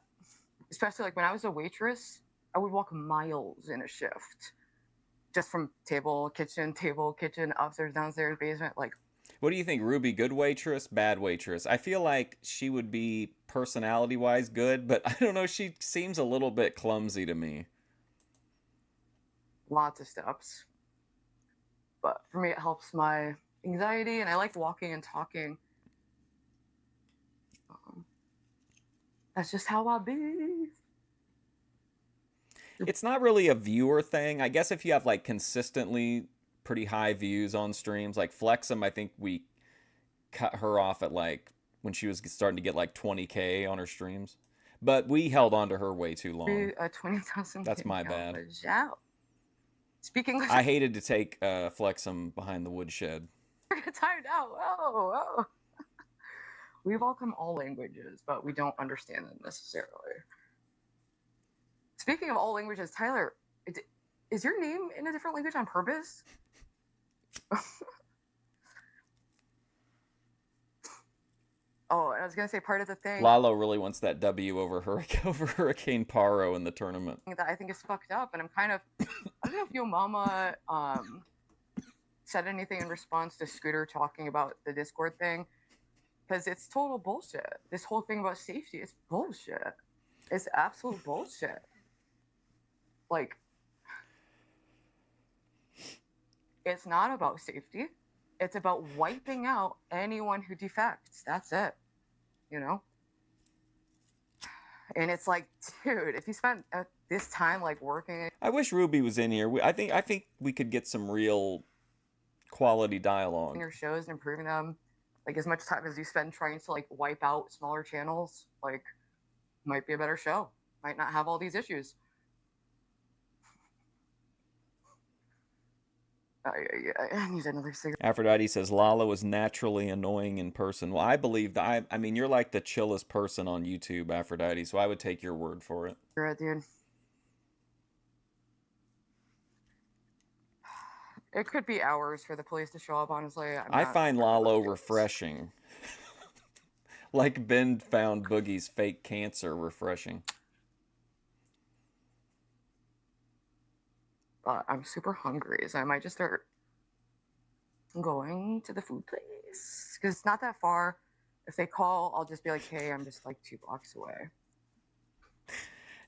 Especially like when I was a waitress, I would walk miles in a shift, just from table, kitchen, upstairs, downstairs, basement. Like,
What do you think, Ruby? Good waitress, bad waitress? I feel like she would be personality-wise good, but I don't know. She seems a little bit clumsy to me.
lots of steps. But for me, it helps my anxiety, and I like walking and talking. That's just how I be.
It's not really a viewer thing. I guess if you have like consistently pretty high views on streams, like Flexum, I think we cut her off at like when she was starting to get like 20K on her streams. But we held on to her way too long.
20,000.
That's my bad.
Out. Speaking of
I hated to take Flexum behind the woodshed.
timed out. Oh. We welcome all languages, but we don't understand them necessarily. Speaking of all languages, Tyler, is your name in a different language on purpose? Oh, and I was gonna say part of the thing
Lalo really wants that W over Hurricane Paro in the tournament.
that I think is fucked up, and I'm kind of I don't know if your mama said anything in response to Scooter talking about the Discord thing, because it's total bullshit. This whole thing about safety is bullshit. It's absolute bullshit. Like, it's not about safety. It's about wiping out anyone who defects. That's it. You know? And it's like, dude, if you spent this time like working,
I wish Ruby was in here. I think we could get some real quality dialogue.
your shows and improving them, like as much time as you spend trying to like wipe out smaller channels, like might be a better show. Might not have all these issues. I need another cigarette.
Aphrodite says Lala is naturally annoying in person. Well, I believe that. I mean, you're like the chillest person on YouTube, Aphrodite, so I would take your word for it.
Dude. It could be hours for the police to show up, honestly.
I find Lalo refreshing. Like Ben found Boogie's fake cancer refreshing.
I'm super hungry, so I might just start going to the food place. Because it's not that far. If they call, I'll just be like, hey, I'm just like 2 blocks away.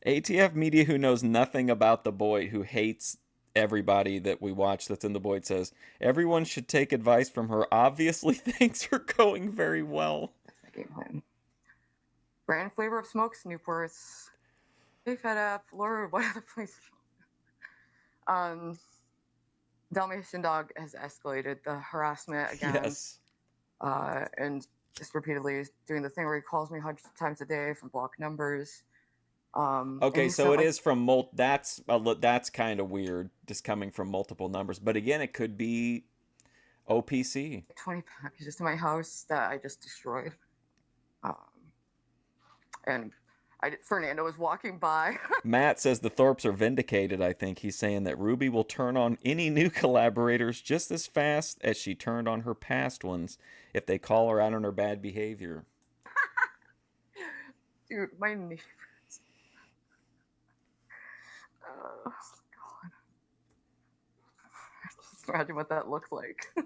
ATF Media, who knows nothing about the boy, who hates everybody that we watch that's in the Boyd, says everyone should take advice from her. Obviously things are going very well.
That's my game plan. Brand flavor of smokes, Newports. They fed up. Lord, what other place? Dalmatian Dog has escalated the harassment again.
Yes.
And just repeatedly doing the thing where he calls me hundreds of times a day from block numbers.
Okay, so it is from that's kind of weird, just coming from multiple numbers. But again, it could be OPC.
20 packages to my house that I just destroyed. And Fernando was walking by.
Matt says the Thorpes are vindicated, I think. He's saying that Ruby will turn on any new collaborators just as fast as she turned on her past ones if they call her out on her bad behavior.
Dude, my neighbors. Oh, God. Just imagine what that looks like. I'm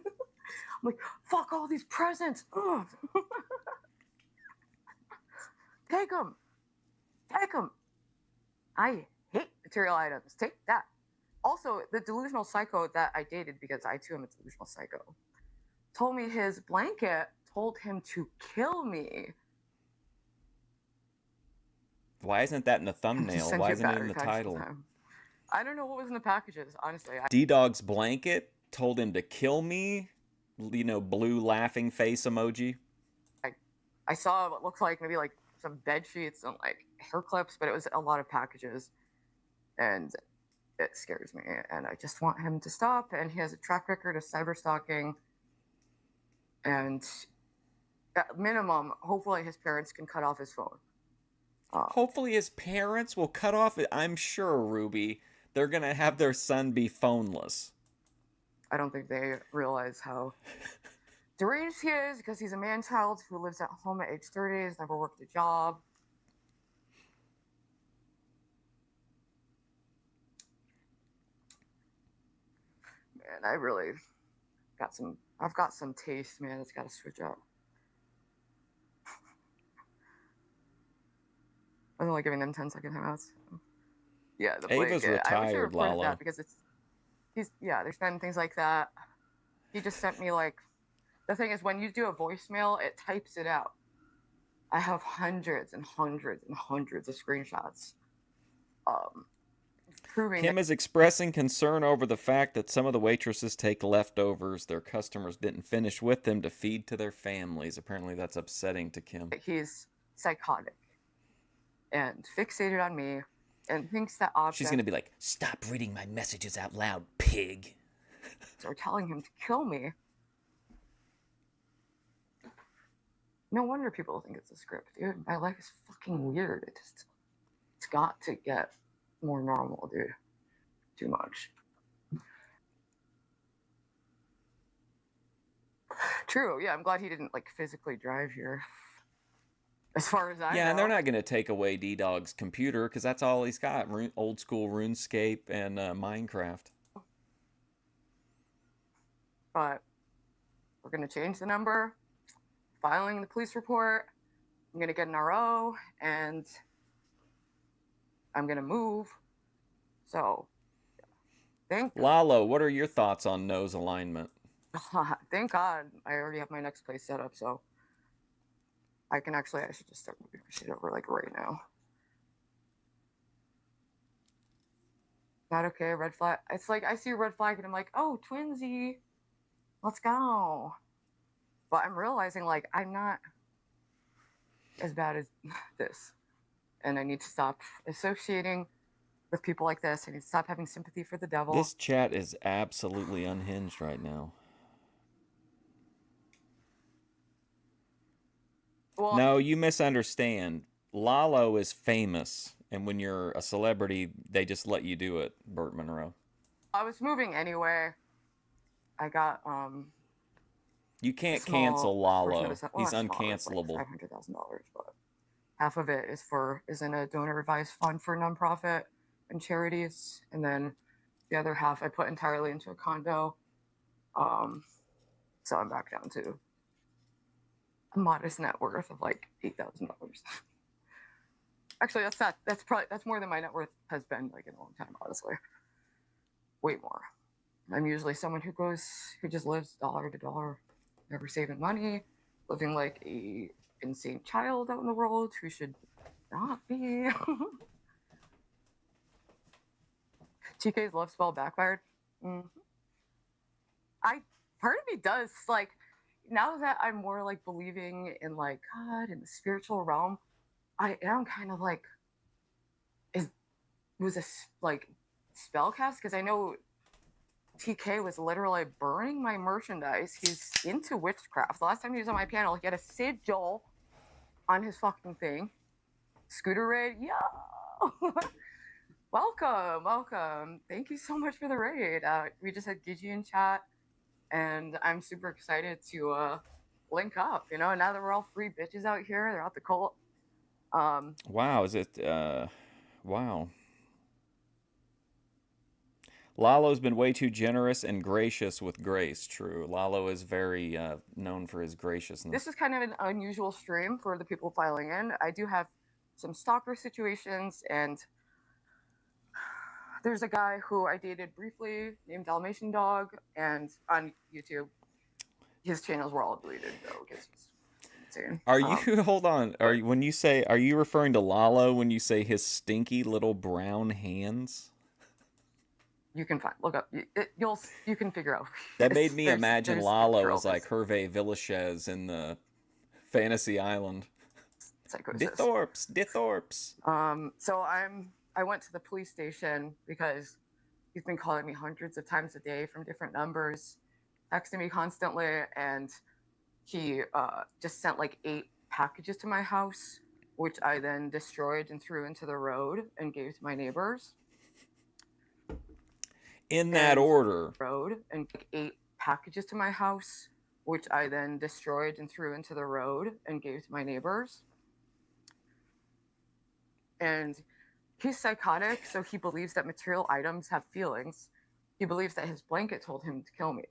like, fuck all these presents. Ugh. Take them. Take them. I hate material items. Take that. Also, the delusional psycho that I dated, because I too am a delusional psycho, told me his blanket told him to kill me.
Why isn't that in the thumbnail? Why isn't it in the title?
I don't know what was in the packages, honestly.
D-Dog's blanket told him to kill me. You know, blue laughing face emoji.
I saw what looked like maybe like some bed sheets and like hair clips, but it was a lot of packages, and it scares me. And I just want him to stop. And he has a track record of cyber stalking. And at minimum, hopefully his parents can cut off his phone.
Hopefully his parents will cut off it. I'm sure, Ruby, They're going to have their son be phoneless.
I don't think they realize how deranged he is because he's a man-child who lives at home at age 30, has never worked a job. Man, I've got some taste, man. It's got to switch up. I'm only giving them 10-second hangouts. Yeah, the Blake.
Ava's
I wish I
retired,
reported
Lalo.
that because there's been things like that. He just sent me like, the thing is when you do a voicemail, it types it out. I have hundreds and hundreds and hundreds of screenshots. Proving
Kim is expressing concern over the fact that some of the waitresses take leftovers their customers didn't finish with them to feed to their families. Apparently that's upsetting to Kim.
that he's psychotic and fixated on me and thinks that objects
She's going to be like, stop reading my messages out loud, pig.
are telling him to kill me. No wonder people think it's a script, dude. My life is fucking weird. It's got to get more normal, dude. Too much. True, yeah, I'm glad he didn't like physically drive here. As far as I know.
Yeah, and they're not going to take away D-Dog's computer because that's all he's got. Old school RuneScape and Minecraft.
But we're going to change the number, filing the police report, I'm going to get an RO, and I'm going to move. So,
Lalo, what are your thoughts on nose alignment?
Thank God I already have my next place set up, so I should just start moving my shit over like right now. Not okay, red flag. It's like I see a red flag and I'm like, oh, twinsy, let's go. But I'm realizing like I'm not as bad as this. And I need to stop associating with people like this. I need to stop having sympathy for the devil.
This chat is absolutely unhinged right now.
Well,
no, you misunderstand. Lalo is famous, and when you're a celebrity, they just let you do it, Burt Monroe.
I was moving anyway. I got
You can't cancel Lalo. He's uncancelable.
Like $500,000, but half of it is in a donor advised fund for nonprofit and charities, and then the other half I put entirely into a condo. So I'm back down to a modest net worth of like $8,000. Actually, that's more than my net worth has been like in a long time, honestly. Way more. I'm usually someone who just lives dollar to dollar, never saving money, living like a insane child out in the world who should not be. TK's love spell backfired. Part of me does like, now that I'm more like believing in like God and the spiritual realm, I am kind of like, was a like spell cast, because I know TK was literally burning my merchandise. He's into witchcraft. The last time he was on my panel, he had a sigil on his fucking thing. Scooter raid, yo! welcome. Thank you so much for the raid. We just had Gigi in chat, and I'm super excited to link up. You know, now that we're all free bitches out here, they're out the cult.
Wow, is it? Wow. Lalo's been way too generous and gracious with Grace. True. Lalo is very known for his graciousness.
This is kind of an unusual stream for the people filing in. I do have some stalker situations, and there's a guy who I dated briefly named Dalmatian Dog, and on YouTube, his channels were all deleted though because he's insane.
Are you hold on? Are you referring to Lalo when you say his stinky little brown hands?
You can look up. You can figure out.
That made me imagine Lalo as like Hervé Villachez in the Fantasy Island.
Psychosis.
De Thorpes.
So I went to the police station because he's been calling me hundreds of times a day from different numbers, texting me constantly, and he just sent like 8 packages to my house, which I then destroyed and threw into the road and gave to my neighbors.
In that
and
order.
road and like, ate packages to my house, which I then destroyed and threw into the road and gave to my neighbors. And he's psychotic, so he believes that material items have feelings. He believes that his blanket told him to kill me.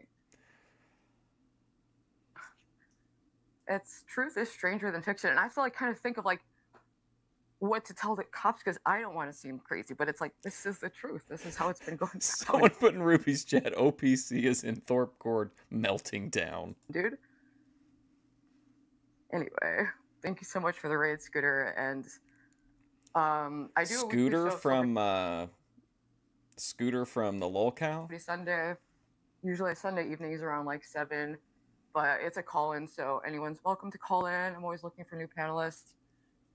It's truth is stranger than fiction, and I have to like kind of think of like what to tell the cops because I don't want to seem crazy, but it's like this is the truth. This is how it's been going down.
Someone put in Ruby's chat, OPC is in Thorpe Court melting down.
Dude. Anyway, thank you so much for the raid, Scooter, and I do
Scooter from the lolcow.
every Sunday, usually Sunday evenings around like 7, but it's a call-in, so anyone's welcome to call in. I'm always looking for new panelists,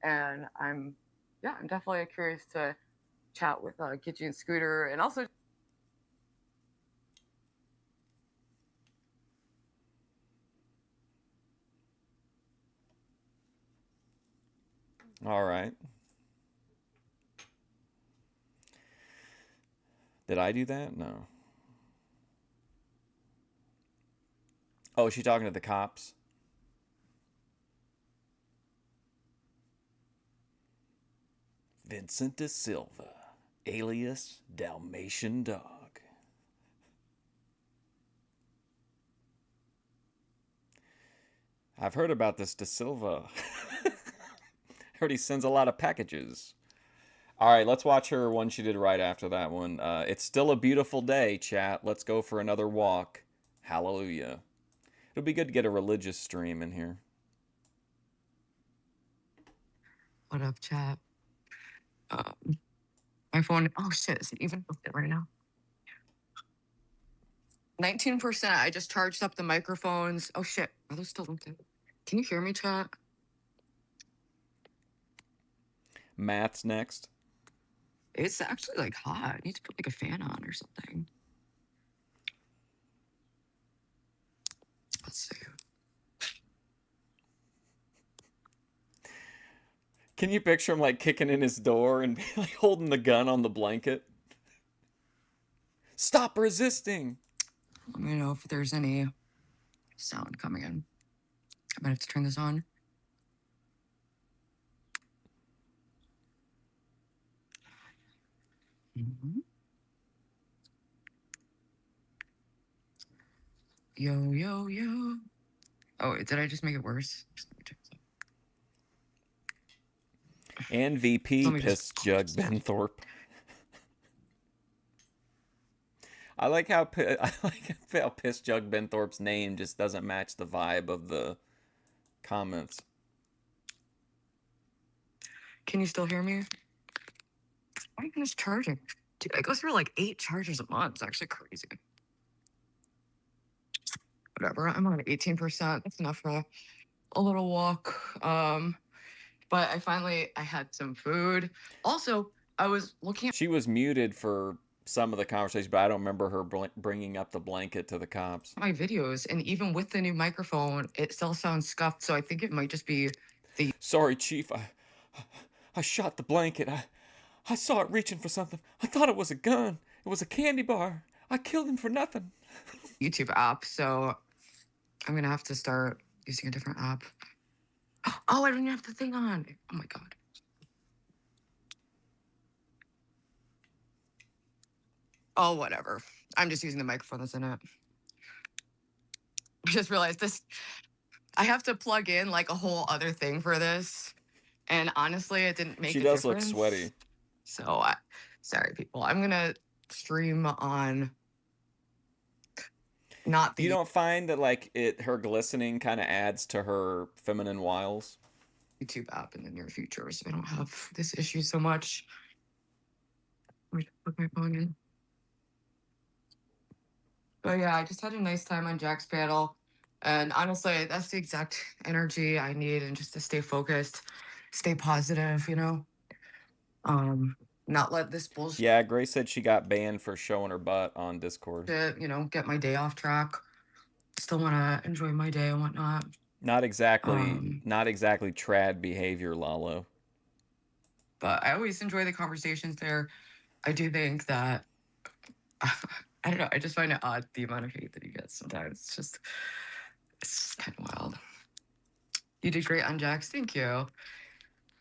and I'm definitely curious to chat with Gidgy and Scooter, and also
All right. Did I do that? No. Oh, is she talking to the cops? Vincent De Silva, alias Dalmatian Dog. I've heard about this De Silva. Heard he sends a lot of packages. All right, let's watch her one she did right after that one. It's still a beautiful day, chat. Let's go for another walk. Hallelujah. It'll be good to get a religious stream in here.
what up, chat? My phone. Oh shit! Is it even hooked in right now? 19%. I just charged up the microphones. Oh shit! Are those still hooked in? Can you hear me, chat?
Matt's next.
It's actually like hot. I need to put like a fan on or something. Let's see.
Can you picture him like kicking in his door and like holding the gun on the blanket? Stop resisting.
Let me know if there's any sound coming in. I might have to turn this on. Mhm. Yo, yo, yo. Oh, wait, did I just make it worse? Just let me check this out.
And VP
Let me
Piss
just-
Jug Benthorpe. I like how Piss Jug Benthorpe's name just doesn't match the vibe of the comments.
Can you still hear me? Why even is charging? Dude, I go through like 8 chargers a month. It's actually crazy. Whatever. I'm on 18%. That's enough for a little walk. But I had some food. Also, I was looking at
She was muted for some of the conversation, but I don't remember her bringing up the blanket to the cops.
my videos, and even with the new microphone, it still sounds scuffed. So I think it might just be the.
Sorry, Chief. I shot the blanket. I saw it reaching for something. I thought it was a gun. It was a candy bar. I killed him for nothing.
YouTube app, so I'm gonna have to start using a different app. Oh, I don't even have the thing on. Oh my god. Oh, whatever. I'm just using the microphone that's in it. I just realized this. I have to plug in like a whole other thing for this, and honestly, it didn't make.
She
a
does look
difference.
sweaty.
So, sorry, people. I'm gonna stream on. Not the
You don't find that like her glistening kind of adds to her feminine wiles?
YouTube app in the near future, so I don't have this issue so much. Let me just put my phone in. But yeah, I just had a nice time on Jack's panel, and honestly, that's the exact energy I need, and just to stay focused, stay positive, you know. Not let this bullshit.
Yeah, Grace said she got banned for showing her butt on Discord.
You know, get my day off track. Still want to enjoy my day and whatnot.
Not exactly trad behavior, Lalo.
But I always enjoy the conversations there. I do think that I don't know. I just find it odd the amount of hate that he gets sometimes. It's kind of wild. You did great on Jax. Thank you.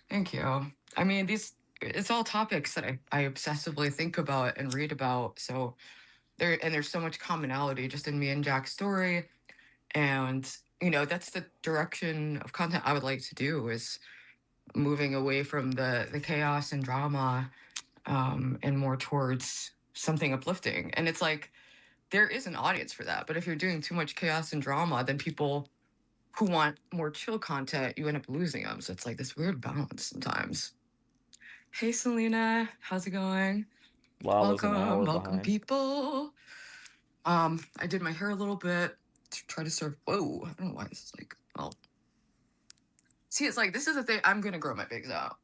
Thank you. I mean, it's all topics that I obsessively think about and read about. So there's so much commonality just in me and Jack's story. And, that's the direction of content I would like to do, is moving away from the chaos and drama, and more towards something uplifting. And it's like, there is an audience for that. But if you're doing too much chaos and drama, then people who want more chill content, you end up losing them. So it's like this weird balance sometimes. Hey, Selena, how's it going?
Lala's an hour
Welcome,
behind.
people. I did my hair a little bit to try to serve. Whoa, I don't know why this is like. Well, see, it's like, this is the thing. I'm gonna grow my bigs out.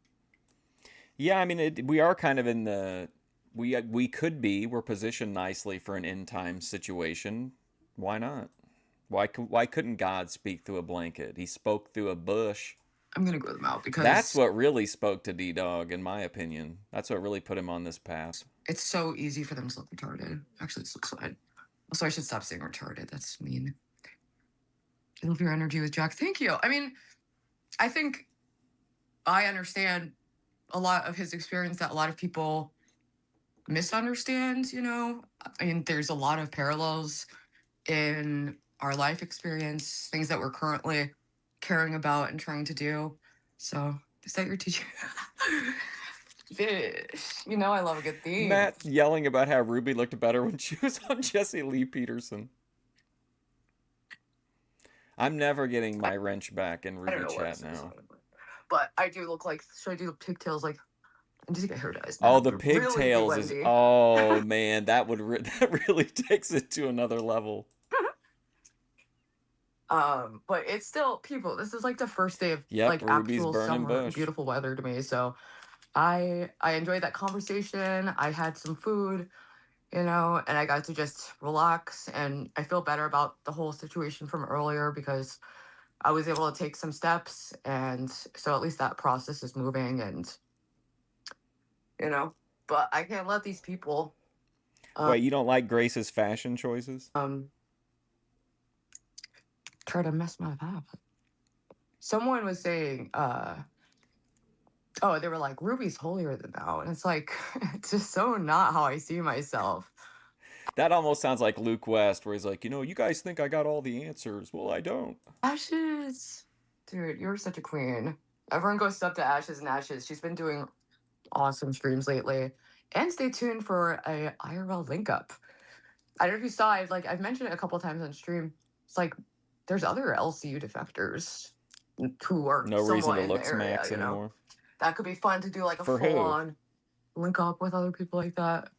Yeah, I mean, we are kind of in the we're positioned nicely for an end time situation. Why not? Why couldn't God speak through a blanket? He spoke through a bush.
I'm gonna grow them out because
That's what really spoke to D-Dog, in my opinion. That's what really put him on this path.
it's so easy for them to look retarded. Actually, this looks fine. Also, I should stop saying retarded. That's mean. I love your energy with Jack. Thank you. I mean, I think I understand a lot of his experience that a lot of people misunderstand. I mean, there's a lot of parallels in our life experience, things that we're currently caring about and trying to do. So, is that your teacher? Fish. I love a good theme.
Matt yelling about how Ruby looked better when she was on Jesse Lee Peterson. I'm never getting my wrench back in Ruby chat now.
But I do look like, should I do the pigtails like, I just get hair dyes.
Oh, the pigtails is, oh man, that really takes it to another level.
But it's still, people, this is like the first day of
Yep,
like
Ruby's
actual
burning
summer,
bush.
beautiful weather to me. So I enjoyed that conversation. I had some food, and I got to just relax, and I feel better about the whole situation from earlier because I was able to take some steps, and so at least that process is moving, and but I can't let these people
Wait, you don't like Grace's fashion choices?
try to mess my vibe up. Someone was saying, they were like, Ruby's holier than thou. And it's like, it's just so not how I see myself.
That almost sounds like Luke West, where he's like, you guys think I got all the answers. Well, I don't.
Ashes. Dude, you're such a queen. Everyone goes up to Ashes and Ashes. She's been doing awesome streams lately. And stay tuned for a IRL link up. I don't know if you saw, I've mentioned it a couple times on stream. It's like, there's other LCU defectors who are
no reason to
in
look
the area,
smacks anymore.
That could be fun to do, like a
For who?
full-on link up with other people like that.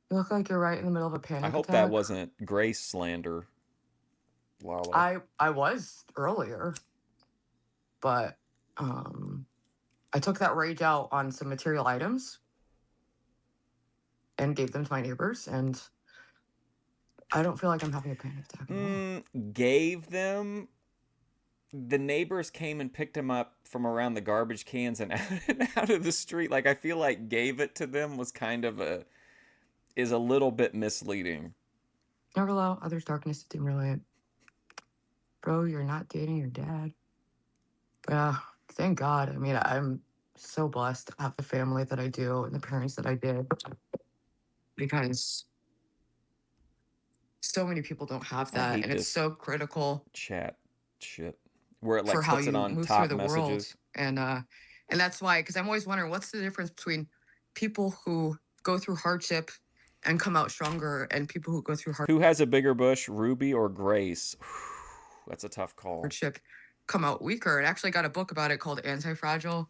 You look like you're right in the middle of a panic
I hope
attack.
that wasn't Grace slander, Lala.
I was earlier, but I took that rage out on some material items and gave them to my neighbors, and I don't feel like I'm having a panic attack.
Gave them? The neighbors came and picked him up from around the garbage cans and out of the street. Like, I feel like gave it to them was kind of is a little bit misleading.
Never allow others' darkness to stimulate. Bro, you're not dating your dad. Yeah, thank God. I mean, I'm so blessed to have the family that I do and the parents that I did, because so many people don't have that, and it's so critical.
Chat shit. Where it like
for how
puts
you
it on
move
top
through the
messages.
World. And that's why, because I'm always wondering what's the difference between people who go through hardship and come out stronger and people who go through
Who has a bigger bush, Ruby or Grace? That's a tough call.
Hardship come out weaker. And actually got a book about it called Anti-Fragile.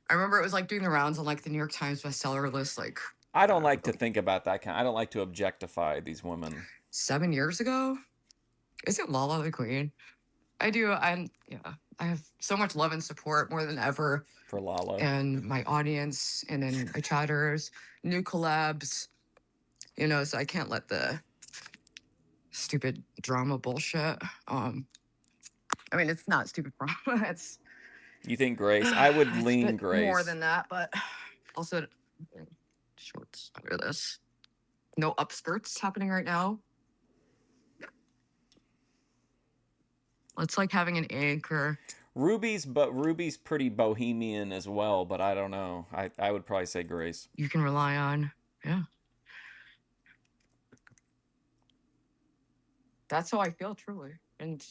I remember it was like doing the rounds on like the New York Times bestseller list. Like,
I don't like to think about that kind. I don't like to objectify these women.
7 years ago, isn't Lala the queen? I do. I have so much love and support more than ever
for Lala
and my audience, and then my chatters, new collabs. So I can't let the stupid drama bullshit. I mean, it's not stupid drama. It's.
You think Grace? I would lean Grace
more than that, but also shorts under this. No upskirts happening right now. It's like having an anchor.
Ruby's pretty bohemian as well, but I don't know. I would probably say Grace.
You can rely on. Yeah. That's how I feel, truly. And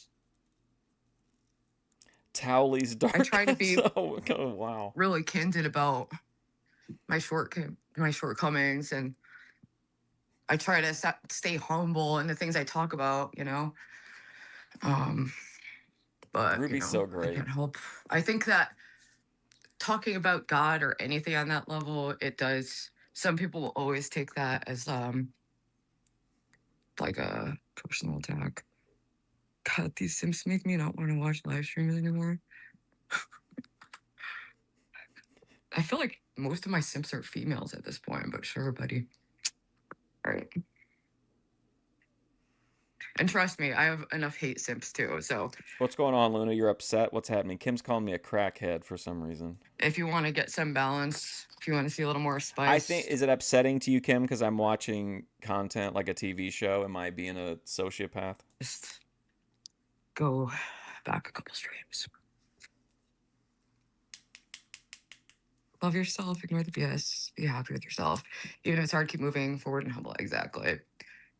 Towley's dark.
I try to be
oh wow.
really candid about my shortcomings, and I try to stay humble in the things I talk about, you know. But
Ruby's so great.
I can't help. I think that talking about God or anything on that level, it does. Some people will always take that as like a personal attack. God, these Sims make me not want to watch live streams anymore. I feel like most of my Sims are females at this point, but sure, buddy. All right. And trust me, I have enough hate Sims too. So
what's going on, Luna? You're upset? What's happening? Kim's calling me a crackhead for some reason.
If you want to get some balance, if you want to see a little more spice.
I think, is it upsetting to you, Kim, because I'm watching content like a TV show? Am I being a sociopath?
Just go back a couple streams. Love yourself, ignore the BS, be happy with yourself. Even if it's hard, keep moving forward and humble. Exactly.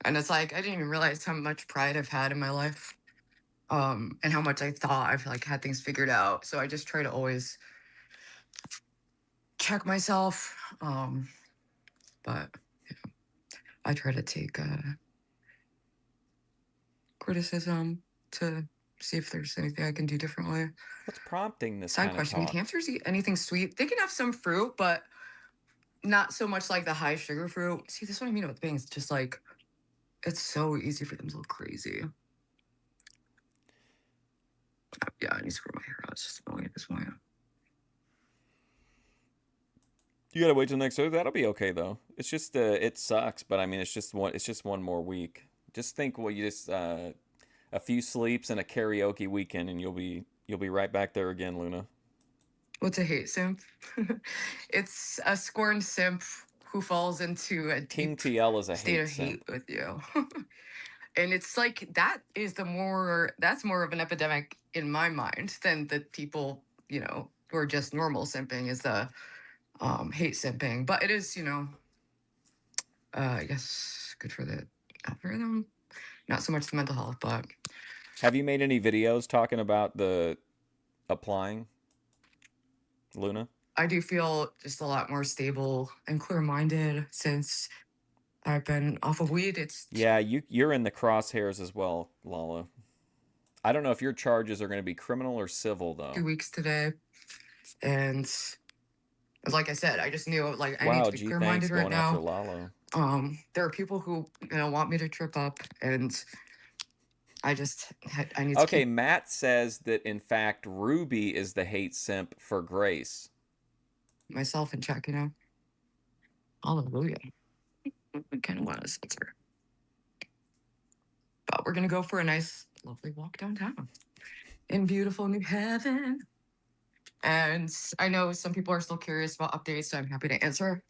And it's like, I didn't even realize how much pride I've had in my life. And how much I thought I've like had things figured out. So I just try to always check myself. But yeah, I try to take criticism to see if there's anything I can do differently.
What's prompting this?
Side question: Can hamsters eat anything sweet? They can have some fruit, but not so much like the high sugar fruit. See, this is what I mean about things. Just like, it's so easy for them to look crazy. Yeah, I need to grow my hair out. It's just annoying at this point.
You gotta wait till next week. That'll be okay though. It's just it sucks, but I mean, it's just one more week. Just think, well, you just a few sleeps and a karaoke weekend, and you'll be right back there again, Luna.
What's a hate simp? It's a scorned simp who falls into a
King TL is a
state of
hate
hate with you. And it's like that's more of an epidemic in my mind than the people, you know, who are just normal simping is the hate simping. But it is, you know, I guess good for the algorithm. Not so much the mental health, but
have you made any videos talking about the applying, Luna?
I do feel just a lot more stable and clear-minded since I've been off of weed.
Yeah, you're in the crosshairs as well, Lala. I don't know if your charges are going to be criminal or civil though.
2 weeks today, and like I said, I just knew like I need to be clear-minded right now.
After Lalo.
There are people who want me to trip up, and I need to.
Okay, Matt says that in fact Ruby is the hate simp for Grace.
Myself in check, you know. Hallelujah. I kind of want to censor. But we're going to go for a nice, lovely walk downtown in beautiful New Haven. And I know some people are still curious about updates, so I'm happy to answer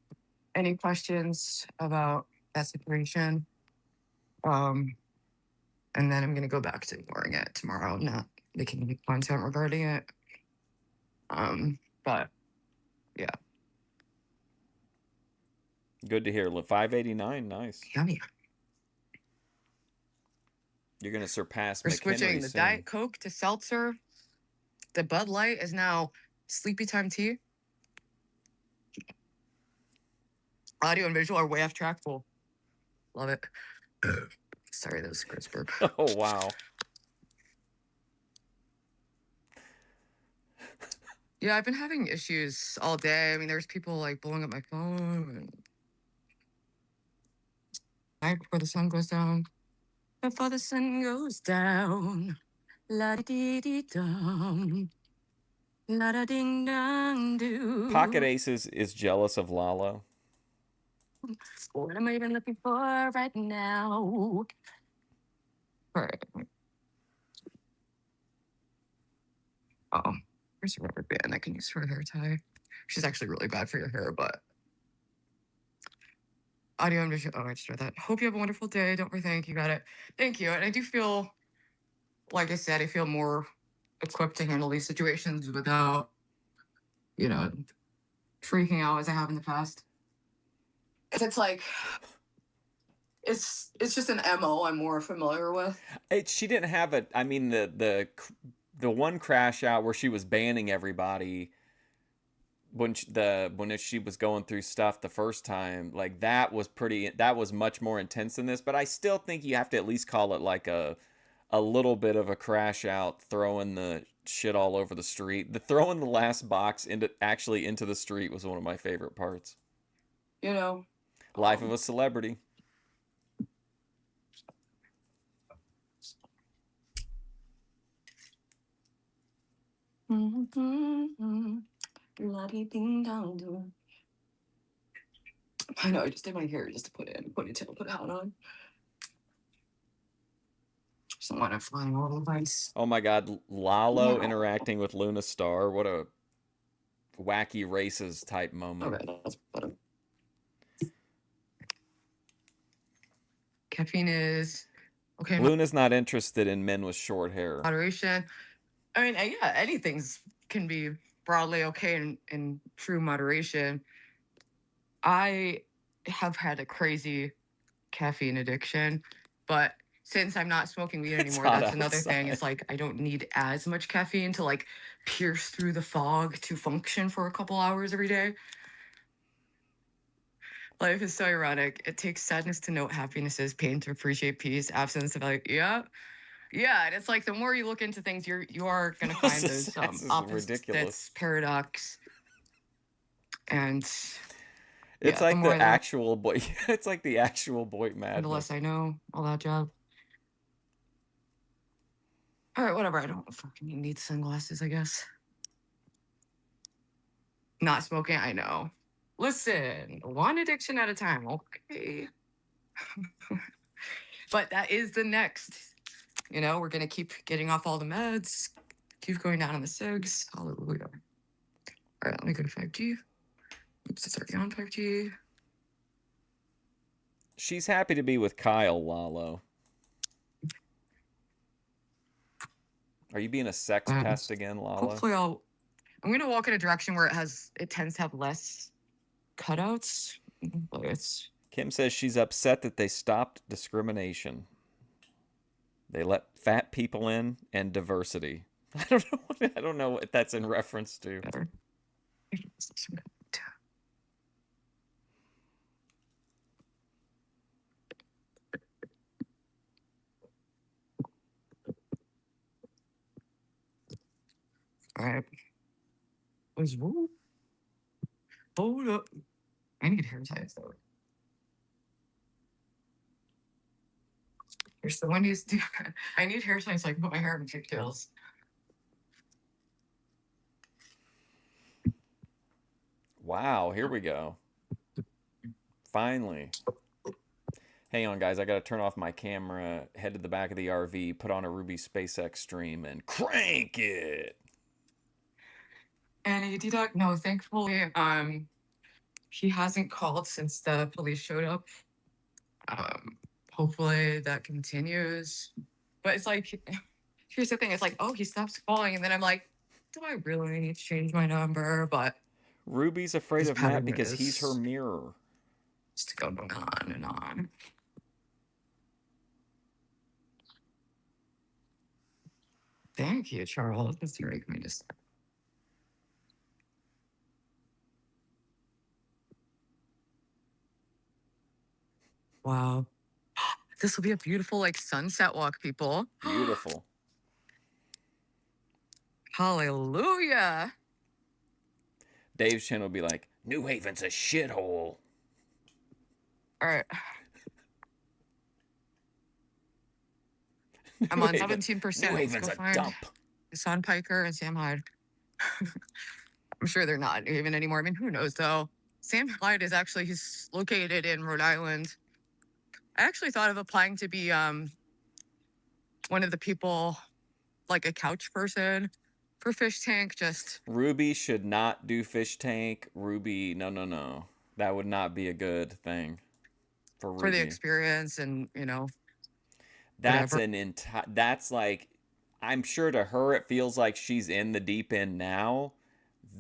any questions about that situation. And then I'm going to go back to ignoring it tomorrow, not making any content regarding it. But yeah.
Good to hear. 589, nice.
Yummy.
You're going to surpass
We're
McHenry
switching the
soon.
Diet Coke to seltzer. The Bud Light is now Sleepy Time Tea. Audio and visual are way off track. Full. Love it. Sorry, that was crisper.
Oh, wow.
Yeah, I've been having issues all day. I mean, there's people like blowing up my phone. And right before the sun goes down. Before the sun goes down. La dee dee dum. La da ding dong doo.
Pocket Aces is jealous of Lalo.
What am I even looking for right now? All right. Oh, here's a rubber band I can use for a hair tie. She's actually really bad for your hair, but audio invitation. Oh, I just read that. Hope you have a wonderful day. Don't overthink. You got it. Thank you. And I do feel, like I said, I feel more equipped to handle these situations without, you know, freaking out as I have in the past. Because it's like, it's just an MO I'm more familiar with.
She didn't have a. I mean, the one crash out where she was banning everybody when she was going through stuff the first time, like that was much more intense than this. But I still think you have to at least call it like a little bit of a crash out, throwing the shit all over the street. The throwing the last box into the street was one of my favorite parts.
You know,
life of a celebrity.
I know, I just did my hair just to put it in a ponytail, put a hat on. Just don't want to fly all the place.
Oh my god, Lalo interacting with Luna Star. What a wacky races type moment.
Okay, that's better. Caffeine is okay.
Luna's not interested in men with short hair.
Moderation. I mean, yeah, anything's can be broadly okay in true moderation. I have had a crazy caffeine addiction, but since I'm not smoking weed anymore, that's another thing. It's like I don't need as much caffeine to like pierce through the fog to function for a couple hours every day. Life is so ironic. It takes sadness to note happiness is, pain to appreciate peace, absence of like, yeah. And it's like the more you look into things, you are gonna find those opposites, ridiculous paradox, and
it's like the actual boy. It's like the actual boy madness.
The less I know, all that job. All right, whatever. I don't fucking need sunglasses, I guess. Not smoking, I know. Listen, one addiction at a time, okay. But that is the next. You know, we're gonna keep getting off all the meds, keep going down on the cigs. Hallelujah. All right, let me go to 5G. Oops, it's already on 5G.
She's happy to be with Kyle, Lalo. Are you being a sex pest again, Lalo?
Hopefully I'm gonna walk in a direction where it tends to have less cutouts. But it's
Kim says she's upset that they stopped discrimination. They let fat people in and diversity. I don't know what that's in reference to.
Better. All right. Hold up. I need hair ties though. Here's the Wendy's. I need hair ties so I can put my hair in pigtails.
Wow, here we go. Finally. Hang on, guys. I got to turn off my camera, head to the back of the RV, put on a Ruby SpaceX stream, and crank it.
And AD no, thankfully, he hasn't called since the police showed up. Hopefully that continues. But it's like, here's the thing. It's like, oh, he stops calling. And then I'm like, do I really need to change my number? But
Ruby's afraid of Matt because he's her mirror.
Just go on and on. Thank you, Charles. That's very kind of stuff. Wow. This will be a beautiful, like, sunset walk, people.
Beautiful.
Hallelujah.
Dave's channel will be like, New Haven's a shithole.
All right. I'm on 17%.
New Haven's a dump.
Son Piker and Sam Hyde. I'm sure they're not New Haven anymore. I mean, who knows, though? Sam Hyde is actually, he's located in Rhode Island. I actually thought of applying to be one of the people, like a couch person for Fish Tank. Just
Ruby should not do Fish Tank. Ruby, no. That would not be a good thing. for
for the
Ruby.
experience and, you know,
That's
whatever.
an entire. That's like, I'm sure to her it feels like she's in the deep end now.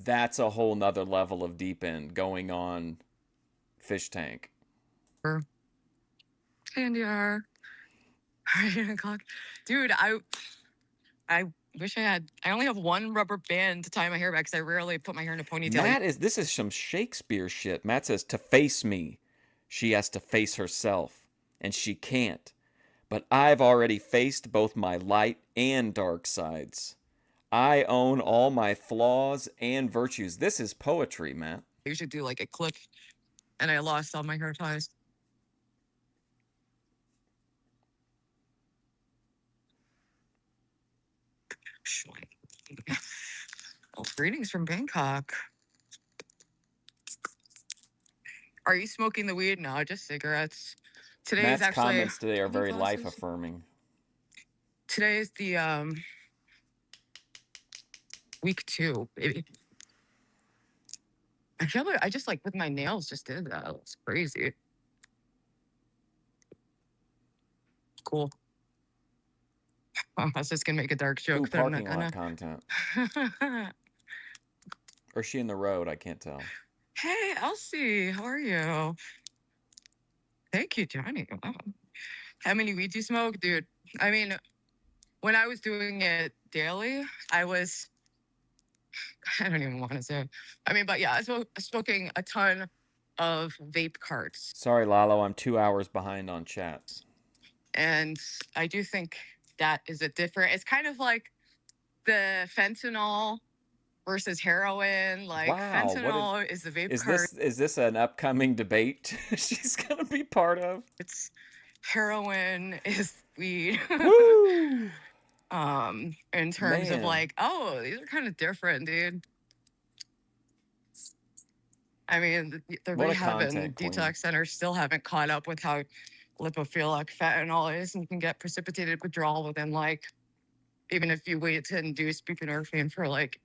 That's a whole nother level of deep end going on fish tank.
And yeah, 8 o'clock. Dude, I wish I only have one rubber band to tie my hair back because I rarely put my hair in a ponytail.
This is some Shakespeare shit. Matt says, to face me, she has to face herself, and she can't. But I've already faced both my light and dark sides. I own all my flaws and virtues. This is poetry, Matt.
I usually do like a clip, and I lost all my hair ties. Oh, greetings from Bangkok. Are you smoking the weed? No, just cigarettes. Today
Matt's
is actually
comments today are very
classes?
life affirming.
Today is the week 2, baby. I feel like I just like with my nails just did that. It's crazy. Cool. I was just gonna make a dark joke.
Ooh,
but I'm not
parking lot content. Or is she in the road? I can't tell.
Hey, Elsie, how are you? Thank you, Johnny. Wow. How many weeds you smoke? Dude, I mean, when I was doing it daily, I was, I don't even want to say. I mean, but yeah, I was smoking a ton of vape carts.
Sorry, Lalo, I'm 2 hours behind on chat.
And I do think that is a different, it's kind of like the fentanyl versus heroin. Like
Wow,
fentanyl is the vape cart.
Is this an upcoming debate she's gonna be part of?
It's heroin is weed.
Woo!
In terms of
Man.
like, oh, these are kind of different, dude. I mean, the
What a
rehab and
content queen.
detox centers still haven't caught up with how lipophilic fentanyl is, and you can get precipitated withdrawal within like, even if you wait to induce buprenorphine for like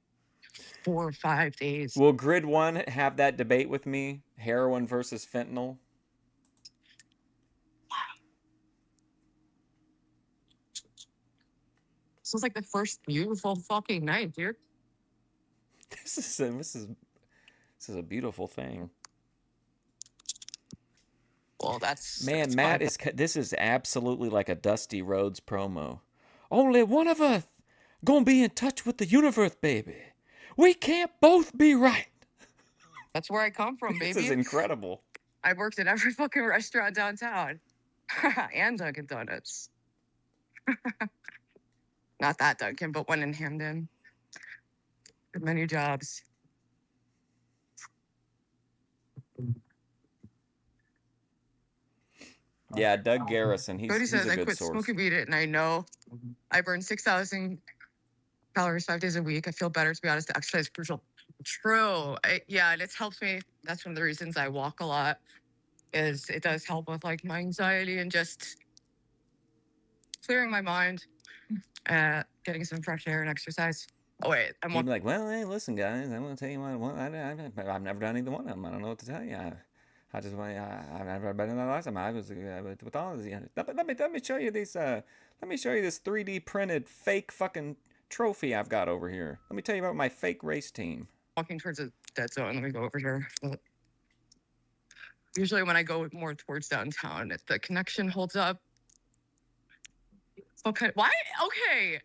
4 or 5 days.
Will Grid 1 have that debate with me? Heroin versus fentanyl?
This was like the first beautiful fucking night, dude.
This is a beautiful thing.
Well, that's
Man, Matt is. This is absolutely like a Dusty Rhodes promo. Only one of us gonna be in touch with the universe, baby. We can't both be right.
That's where I come from, baby.
This is incredible.
I worked at every fucking restaurant downtown and Dunkin' Donuts. Not that Dunkin', but one in Hamden. Many jobs.
Yeah, Doug Garrison. He's
Cody says
a
I
good
quit
source.
smoking weed, and I know I burn 6,000 calories 5 days a week. I feel better, to be honest. Exercise is crucial. True. Yeah, and it's helped me. That's one of the reasons I walk a lot. Is it does help with like my anxiety and just clearing my mind, getting some fresh air and exercise. Oh wait, I'm
He'd be like, well, hey, listen, guys, I'm gonna tell you what. I've never done either one of them. I don't know what to tell you. I've never been in that last time. I was with all of these. Let me show you these. Let me show you this 3D printed fake fucking trophy I've got over here. Let me tell you about my fake race team.
walking towards a dead zone. Let me go over here. But usually when I go more towards downtown, if the connection holds up. Okay. Why? Okay.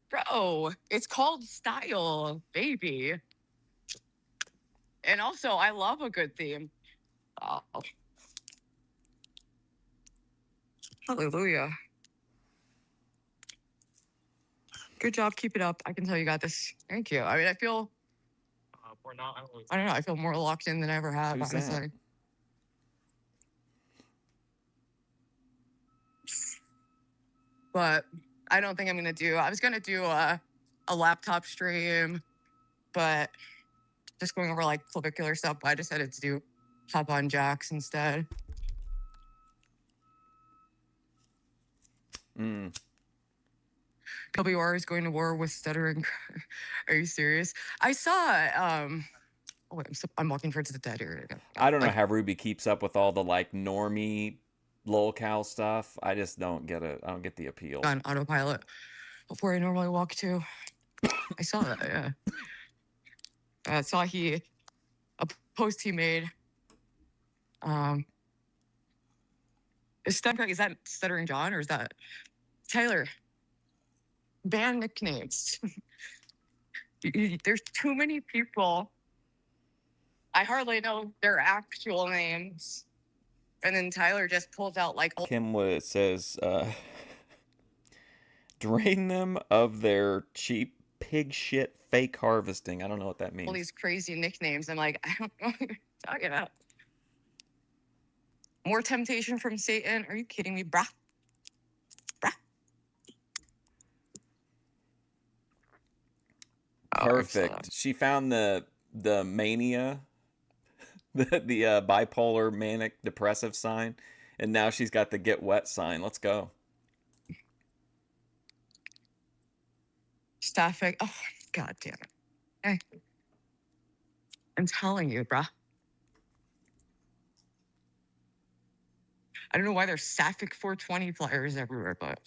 Bro, it's called style, baby. And also, I love a good theme. Oh. Hallelujah. Good job. Keep it up. I can tell you got this. Thank you. I mean, I feel, I don't know. I feel more locked in than I ever have,
Who's
honestly.
that?
But I don't think I'm gonna do. I was gonna do a laptop stream, but just going over like clavicular stuff. But I decided to do hop on jacks instead. WR is going to war with stuttering. Are you serious? I saw. Oh, wait, I'm walking towards the dead area.
I don't know how Ruby keeps up with all the like normie lolcow stuff, I just don't get it. I don't get the appeal.
On autopilot before I normally walk to. I saw that, yeah. I saw a post he made. Is that Stuttering John or is that Tyler? Band nicknames. There's too many people. I hardly know their actual names. And then Tyler just pulls out like
Kim says, drain them of their cheap pig shit fake harvesting. I don't know what that means.
all these crazy nicknames. I'm like, I don't know what you're talking about. More temptation from Satan? Are you kidding me, brah? Brah.
Perfect. She found the mania, the bipolar manic depressive sign, and now she's got the get wet sign. Let's go.
Staffing. Oh, God damn it. Hey. I'm telling you, bruh. I don't know why there's Sapphic 420 flyers everywhere, but.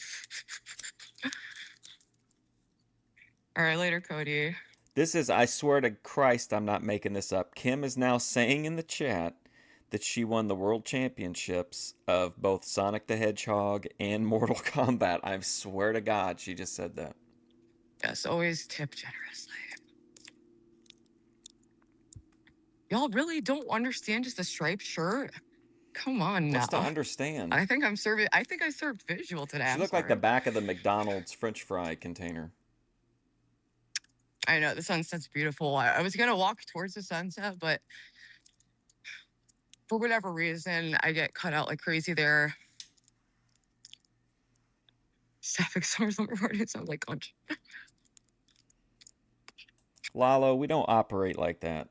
All right, later, Cody.
This is, I swear to Christ, I'm not making this up. Kim is now saying in the chat that she won the world championships of both Sonic the Hedgehog and Mortal Kombat. I swear to God, she just said that.
Yes, always tip generously. Y'all really don't understand just a striped shirt? Come on now.
What's to understand?
I think I served visual today.
She looked like the back of the McDonald's French fry container.
I know, the sunset's beautiful. I was going to walk towards the sunset, but for whatever reason, I get cut out like crazy there. Sapphic Summer Party sounds like lunch.
Lalo, we don't operate like that.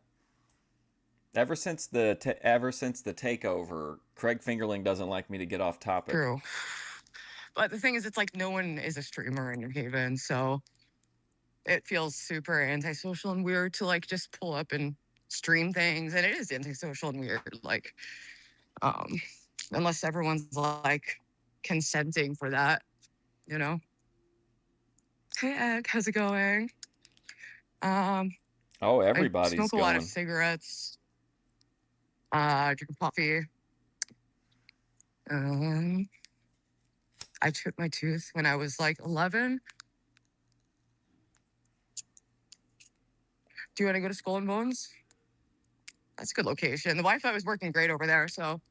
Ever since the takeover, Craig Fingerling doesn't like me to get off topic.
True. But the thing is, it's like no one is a streamer in New Haven, so it feels super antisocial and weird to like just pull up and stream things, and it is antisocial and weird, like unless everyone's like consenting for that, you know. Hey Egg, how's it going?
Oh, everybody's
I smoke
going.
a lot of cigarettes. Drink coffee. I chipped my tooth when I was like 11. Do you want to go to Skull and Bones? That's a good location. The Wi-Fi was working great over there, so.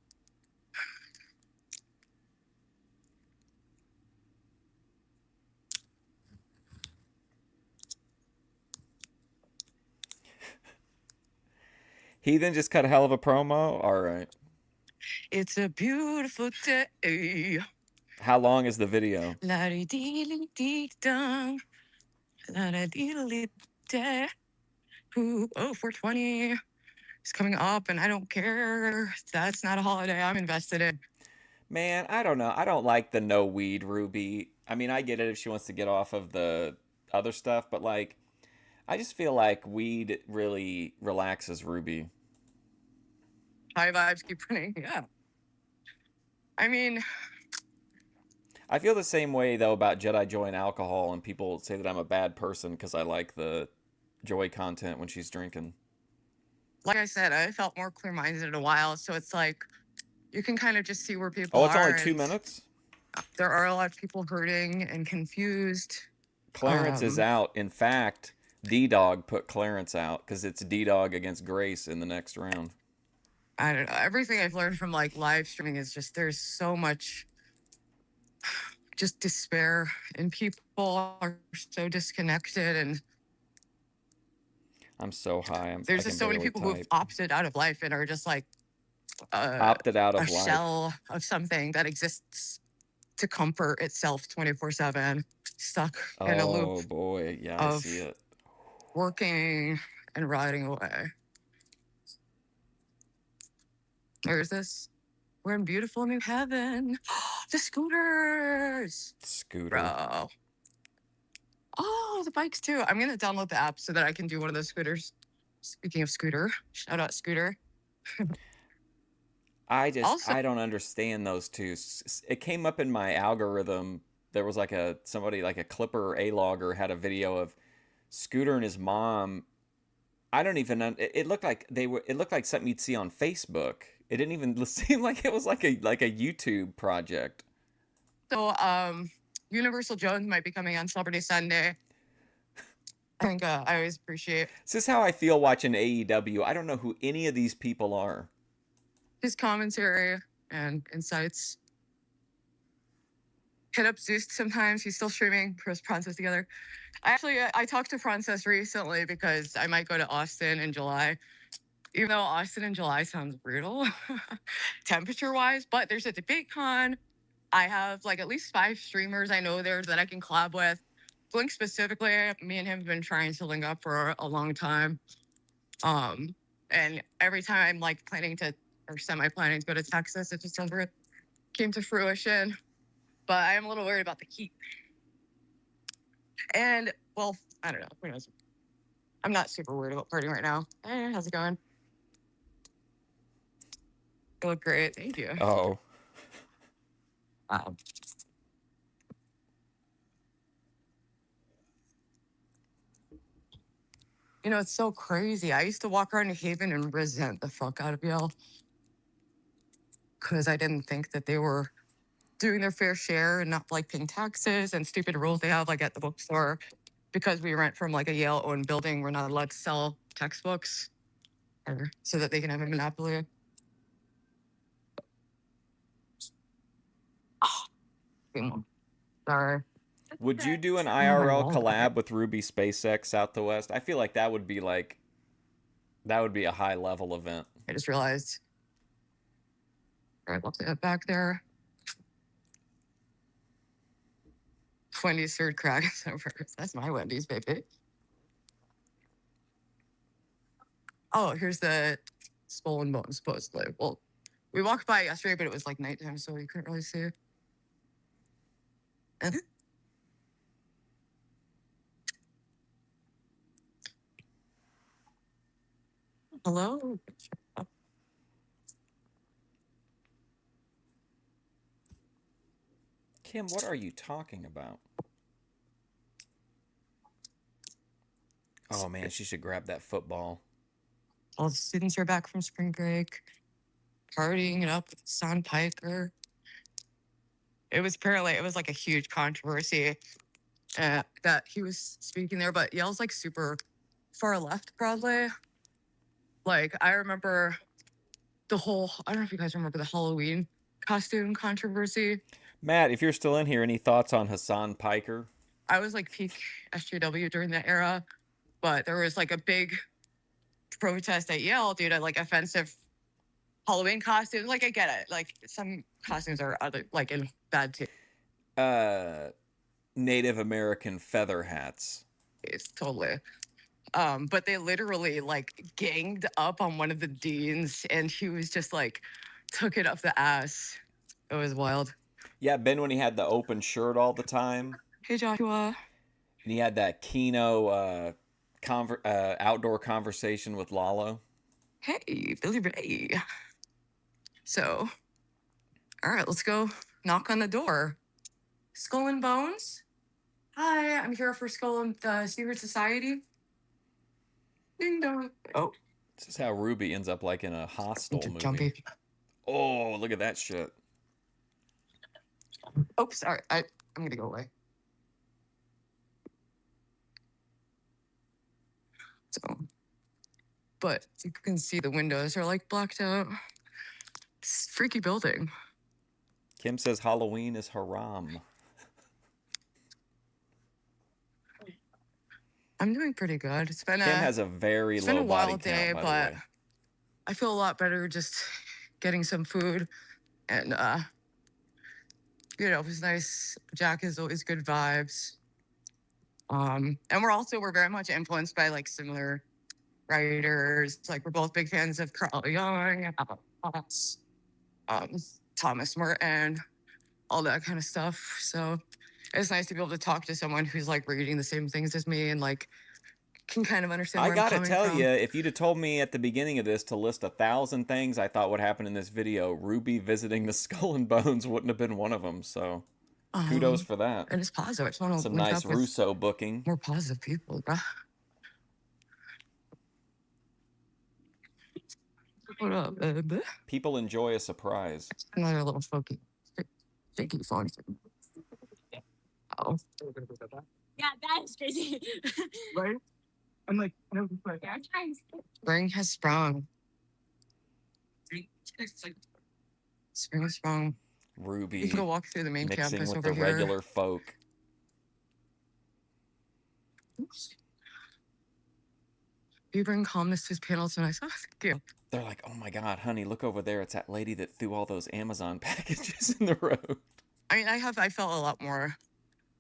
Heathen just cut a hell of a promo. All right.
It's a beautiful day.
How long is the video?
La-di-dee-dee-dee-dum. La-da-dee-dee-dee. Ooh, oh, 420 is coming up, and I don't care. That's not a holiday I'm invested in.
Man, I don't know. I don't like the no weed Ruby. I mean, I get it if she wants to get off of the other stuff, but like, I just feel like weed really relaxes Ruby.
High vibes keep running. Yeah. I mean,
I feel the same way though about Jedi Joy and alcohol, and people say that I'm a bad person because I like the Joy content when she's drinking.
Like I said, I felt more clear-minded in a while, so it's like you can kind of just see where people
Oh,
are.
it's only 2 minutes?
There are a lot of people hurting and confused.
Clarence is out. In fact, D-Dog put Clarence out because it's D-Dog against Grace in the next round.
I don't know. Everything I've learned from like live streaming is just there's so much just despair, and people are so disconnected, and
I'm so high.
there's just so many people who have opted out of life and are just like
opted out of
a
life.
shell of something that exists to comfort itself 24/7, stuck in a loop.
Oh boy, yeah, I see it.
Working and riding away. Where's this? We're in beautiful New Heaven. The scooters.
Scooter.
Bro. Oh, the bikes too. I'm going to download the app so that I can do one of those scooters. Speaking of scooter, shout out Scooter. Also,
I don't understand those two. It came up in my algorithm. There was like somebody like a Clipper or a logger had a video of Scooter and his mom. I don't even. It looked like they were. It looked like something you'd see on Facebook. It didn't even seem like it was like a YouTube project.
so Universal Jones might be coming on Celebrity Sunday. I think I always appreciate
This is how I feel watching AEW. I don't know who any of these people are.
his commentary and insights. Hit up Zeus sometimes. He's still streaming Chris Princess together. I talked to Princess recently because I might go to Austin in July. Even though Austin in July sounds brutal, temperature wise, but there's a debate con. I have like at least 5 streamers I know there that I can collab with. Blink specifically, me and him have been trying to link up for a long time. And every time I'm like planning to or semi-planning to go to Texas, it just never came to fruition. But I am a little worried about the heat. And well, I don't know. Who knows? I'm not super worried about partying right now. Hey, how's it going? You look great. Thank you.
Oh,
Wow. You know, it's so crazy. I used to walk around New Haven and resent the fuck out of y'all because I didn't think that they were doing their fair share and not like paying taxes and stupid rules they have like at the bookstore. Because we rent from like a Yale-owned building, we're not allowed to sell textbooks so that they can have a monopoly. Oh, sorry.
would you do an
my
IRL
God.
collab with Ruby SpaceX out the West? I feel like that would be a high level event.
I just realized. All right, left it back there. Wendy's third crack. That's my Wendy's, baby. Oh, here's the Skull and Bones, supposedly. Well, we walked by yesterday, but it was like nighttime, so you couldn't really see it. And hello.
Kim, what are you talking about? Oh man, she should grab that football.
All the students are back from spring break, partying it up with Son Piker. It was like a huge controversy that he was speaking there, but Yale's like super far left, probably. Like, I remember I don't know if you guys remember the Halloween costume controversy.
Matt, if you're still in here, any thoughts on Hassan Piker?
I was like peak SJW during that era, but there was like a big protest at Yale due to like offensive Halloween costumes. Like, I get it. Like, some costumes are like in bad taste.
Native American feather hats.
It's totally. But they literally like ganged up on one of the deans, and he was just like took it up the ass. It was wild.
Yeah, Ben when he had the open shirt all the time.
Hey, Joshua.
And he had that Keno outdoor conversation with Lalo.
Hey, Billy Ray. So, all right, let's go knock on the door. Skull and Bones. Hi, I'm here for Skull and Secret Society. Ding dong. Oh,
This is how Ruby ends up like in a Hostel movie.
jumpy.
Oh, look at that shit.
Oh, sorry. I'm gonna go away. So, but you can see the windows are like blacked out. It's a freaky building.
Kim says Halloween is haram.
I'm doing pretty good. It's been
Kim has a very low body
wild day,
count, by
but
the way.
I feel a lot better just getting some food and it was nice. Jack is always good vibes. And we're very much influenced by like similar writers. Like we're both big fans of Carl Jung, Thomas Merton, all that kind of stuff. So it's nice to be able to talk to someone who's like reading the same things as me and like can kind of understand
I
where I'm
gotta
coming
tell
from.
you, if you'd have told me at the beginning of this to list 1,000 things I thought would happen in this video, Ruby visiting the Skull and Bones wouldn't have been one of them. So kudos for that.
And it's positive. I just want to
Some
link
nice
up with
Russo booking.
more positive people, bro. What up, baby?
People enjoy a surprise.
Another little shaky phone. Oh.
Yeah, that is crazy.
Right? I'm like, spring has sprung. Spring has sprung.
Ruby
You can go walk through the main
mixing
campus
with
over
the
here.
regular folk.
Oops. You bring calmness to his panel tonight. Oh, thank you.
They're like, oh my God, honey, look over there. It's that lady that threw all those Amazon packages in the road.
I mean, I felt a lot more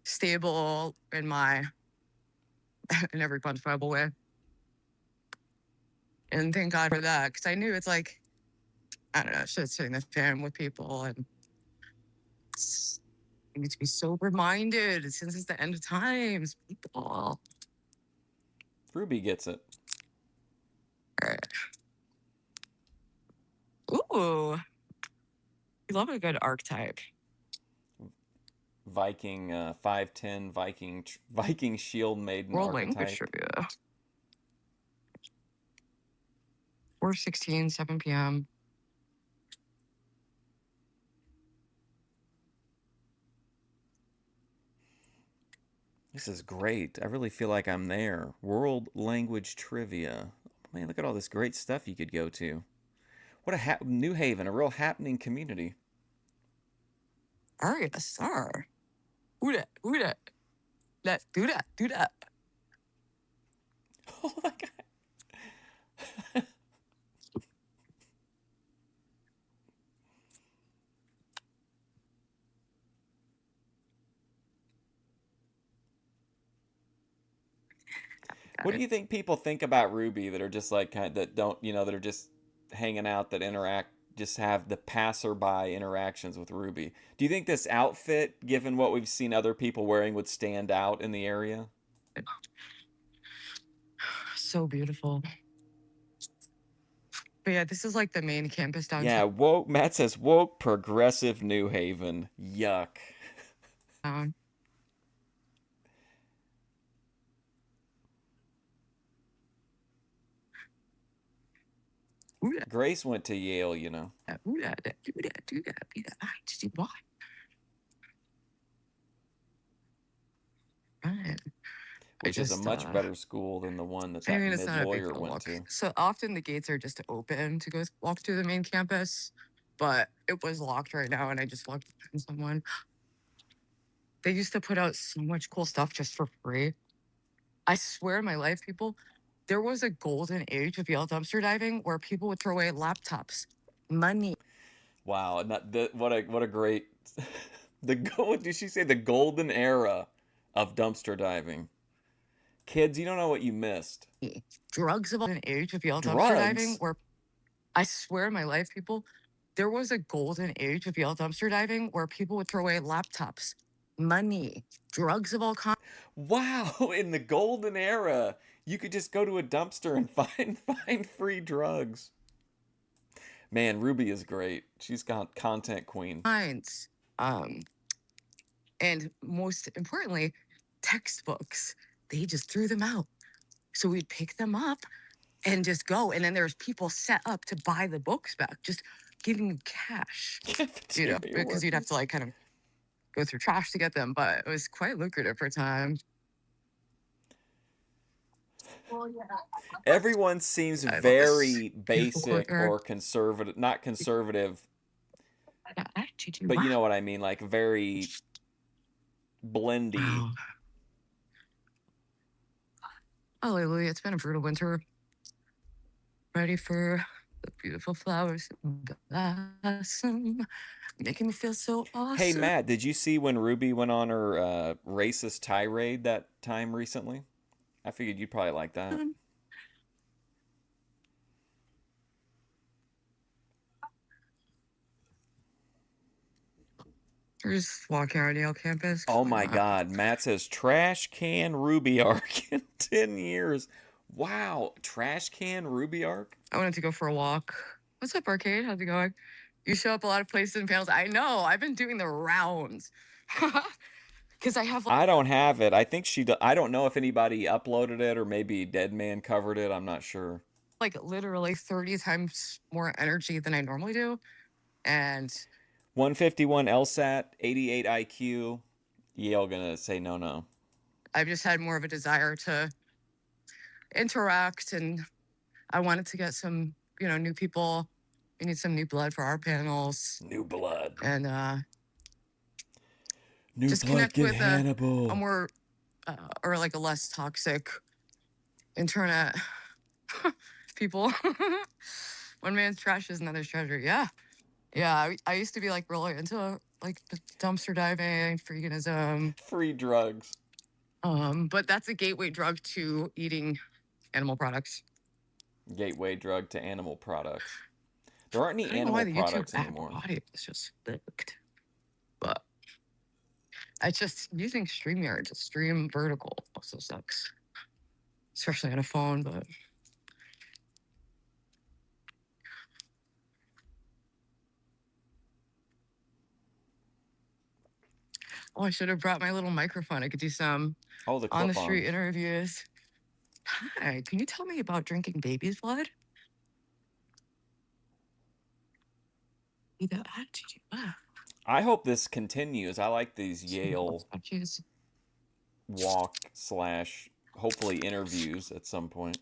stable in every quantifiable way. And thank God for that, because I knew it's like, I don't know, just sitting the fan with people, and you need to be sober-minded since it's the end of times, people.
Ruby gets it.
All right. Ooh. You love a good archetype.
Viking 5'10", Viking shield maiden
Whirlwind
archetype.
trivia. 4:16, 7 p.m.
This is great. I really feel like I'm there. World language trivia. Man, look at all this great stuff you could go to. What a New Haven, a real happening community.
All right, sir. Who that? Who that? Let's do that. Do that.
Oh my God. What do you think people think about Ruby that are just like that don't, that are just hanging out, that interact, just have the passerby interactions with Ruby? Do you think this outfit, given what we've seen other people wearing, would stand out in the area?
So beautiful. But yeah, this is like the main campus downtown.
Yeah, woke. Matt says woke progressive New Haven. Yuck. Grace went to Yale,
Do that. Do that. Why? Right.
which is a much better school than the one that mid-lawyer went to.
So often the gates are just open to go walk through the main campus, but it was locked right now, and I just walked in someone. They used to put out so much cool stuff just for free. I swear, my life, people, there was a golden age of Yale dumpster diving where people would throw away laptops, money.
Wow, and what a great what did she say? The golden era of dumpster diving. Kids, you don't know what you missed.
Drugs of an age of Yale dumpster diving where I swear, my life, people, there was a golden age of Yale dumpster diving where people would throw away laptops, money, drugs of all kinds.
Wow, in the golden era, you could just go to a dumpster and find free drugs. Man, Ruby is great. She's got content queen.
And most importantly, textbooks. They just threw them out. So we'd pick them up and just go. And then there's people set up to buy the books back, just giving you cash. Because you'd have to kind of go through trash to get them. But it was quite lucrative for a time.
Everyone seems very basic or conservative, not conservative, but you know what I mean, like very blendy.
Wow. Hallelujah, it's been a brutal winter. Ready for the beautiful flowers blossom, making me feel so awesome.
Hey, Matt, did you see when Ruby went on her racist tirade that time recently? I figured you'd probably like that.
We're just walking around Yale campus.
Oh
why
my
not?
God. Matt says trash can Ruby arc in 10 years. Wow. Trash can Ruby arc?
I wanted to go for a walk. What's up, Arcade? How's it going? You show up a lot of places and panels. I know. I've been doing the rounds. Because I have
I don't have it. I think I don't know if anybody uploaded it or maybe Deadman covered it. I'm not sure.
like literally 30 times more energy than I normally do. And
151 LSAT, 88 IQ. Yale gonna say no.
I've just had more of a desire to interact, and I wanted to get some, new people. We need some new blood for our panels.
New blood.
And
New
just
blood,
connect
get
with
Hannibal.
a more or like a less toxic internet people. One man's trash is another's treasure. Yeah. I used to be like really into like dumpster diving, veganism.
Free drugs.
But that's a gateway drug to eating animal products.
Gateway drug to animal products. There aren't any
I don't know why
animal
the
products
YouTube app
anymore.
body is just licked. But it's just using StreamYard to stream vertical also sucks. Especially on a phone, but I should have brought my little microphone. I could do some
Oh, the
on the
clip-on.
street interviews. Hi, can you tell me about drinking baby's blood?
I hope this continues. I like these Yale walk / hopefully interviews at some point.